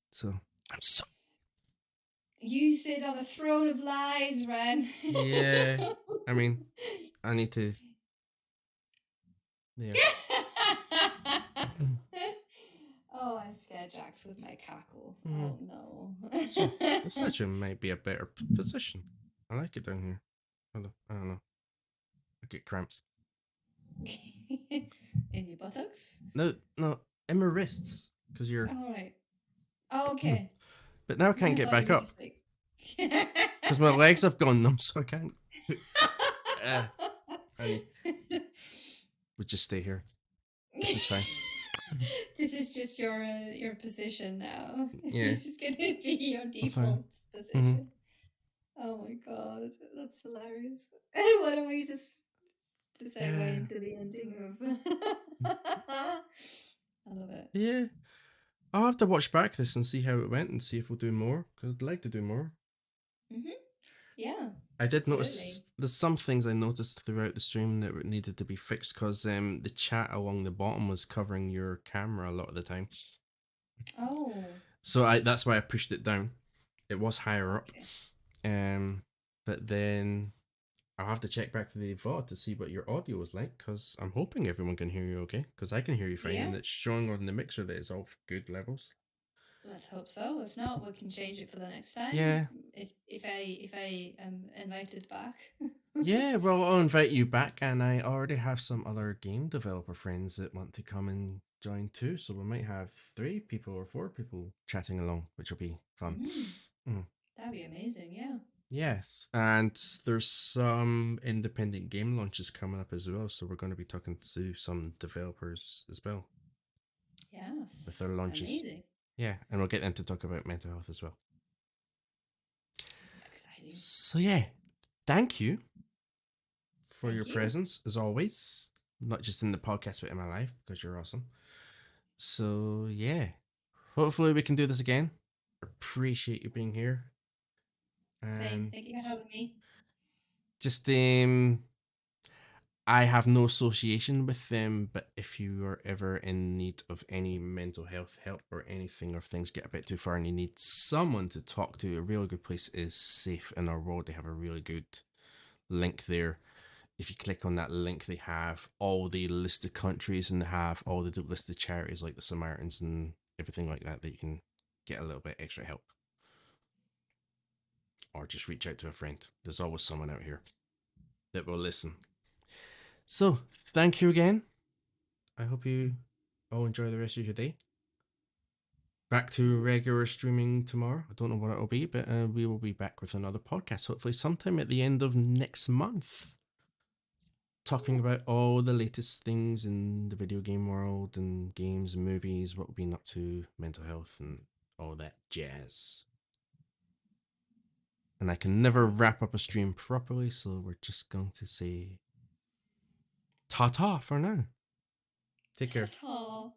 So I'm so You sit on the throne of lies, Ren. yeah. I mean, I need to yeah. Oh, I scared Jax with my cackle. Mhm. Oh no. This actually might be a better position. I like it down here. I don't know. I get cramps. In your buttocks? No, no, in my wrists because you're. All right. Oh, okay. But now I can't I get thought you back were up just like. because my legs have gone numb, so I can't. Uh, and we just stay here. This is fine. This is just your position now. Yeah, This is gonna be your I'm fine. default Mm-hmm. position. Oh my god, that's hilarious. What a way to segue Yeah, into the ending of. I love it. yeah. I'll have to watch back this and see how it went and see if we'll do more because I'd like to do more. Hmm. Yeah, I did notice absolutely. there's some things I noticed throughout the stream that needed to be fixed because the chat along the bottom was covering your camera a lot of the time. Oh, So that's why I pushed it down. It was higher up. okay. Um, but then I'll have to check back to the VOD to see what your audio is like because I'm hoping everyone can hear you okay because I can hear you fine Yeah, and it's showing on the mixer that it's all good levels. let's hope so. If not, we can change it for the next time. Yeah, If I am invited back. yeah. Well, I'll invite you back, and I already have some other game developer friends that want to come and join too. So we might have 3 people or 4 people chatting along, which will be fun. Mm, Mm. that'd be amazing. Yeah. Yes, and there's some independent game launches coming up as well. So we're going to be talking to some developers as well with Yes. their launches. Amazing. Yeah, and we'll get them to talk about mental health as well. Exciting. So yeah, thank you for your Thank you. presence as always, not just in the podcast but in my life because you're awesome. So yeah, hopefully we can do this again. Appreciate you being here, Same. and Thank you for having me. just I have no association with them, but if you are ever in need of any mental health help or anything, or things get a bit too far and you need someone to talk to, a really good place is Safe in Our World. They have a really good link there. If you click on that link, they have all the listed countries and they have all the listed charities like the Samaritans and everything like that you can get a little bit extra help. Or just reach out to a friend. There's always someone out here that will listen. So, thank you again. I hope you all enjoy the rest of your day. Back to Mhm. regular streaming tomorrow. I don't know what it'll be, but we will be back with another podcast, hopefully sometime at the end of next month. talking about all the latest things in the video game world and games and movies, what we've been up to, mental health, and all that jazz. And I can never wrap up a stream properly, so we're just going to say ta ta for now. Take care. Ta-ta.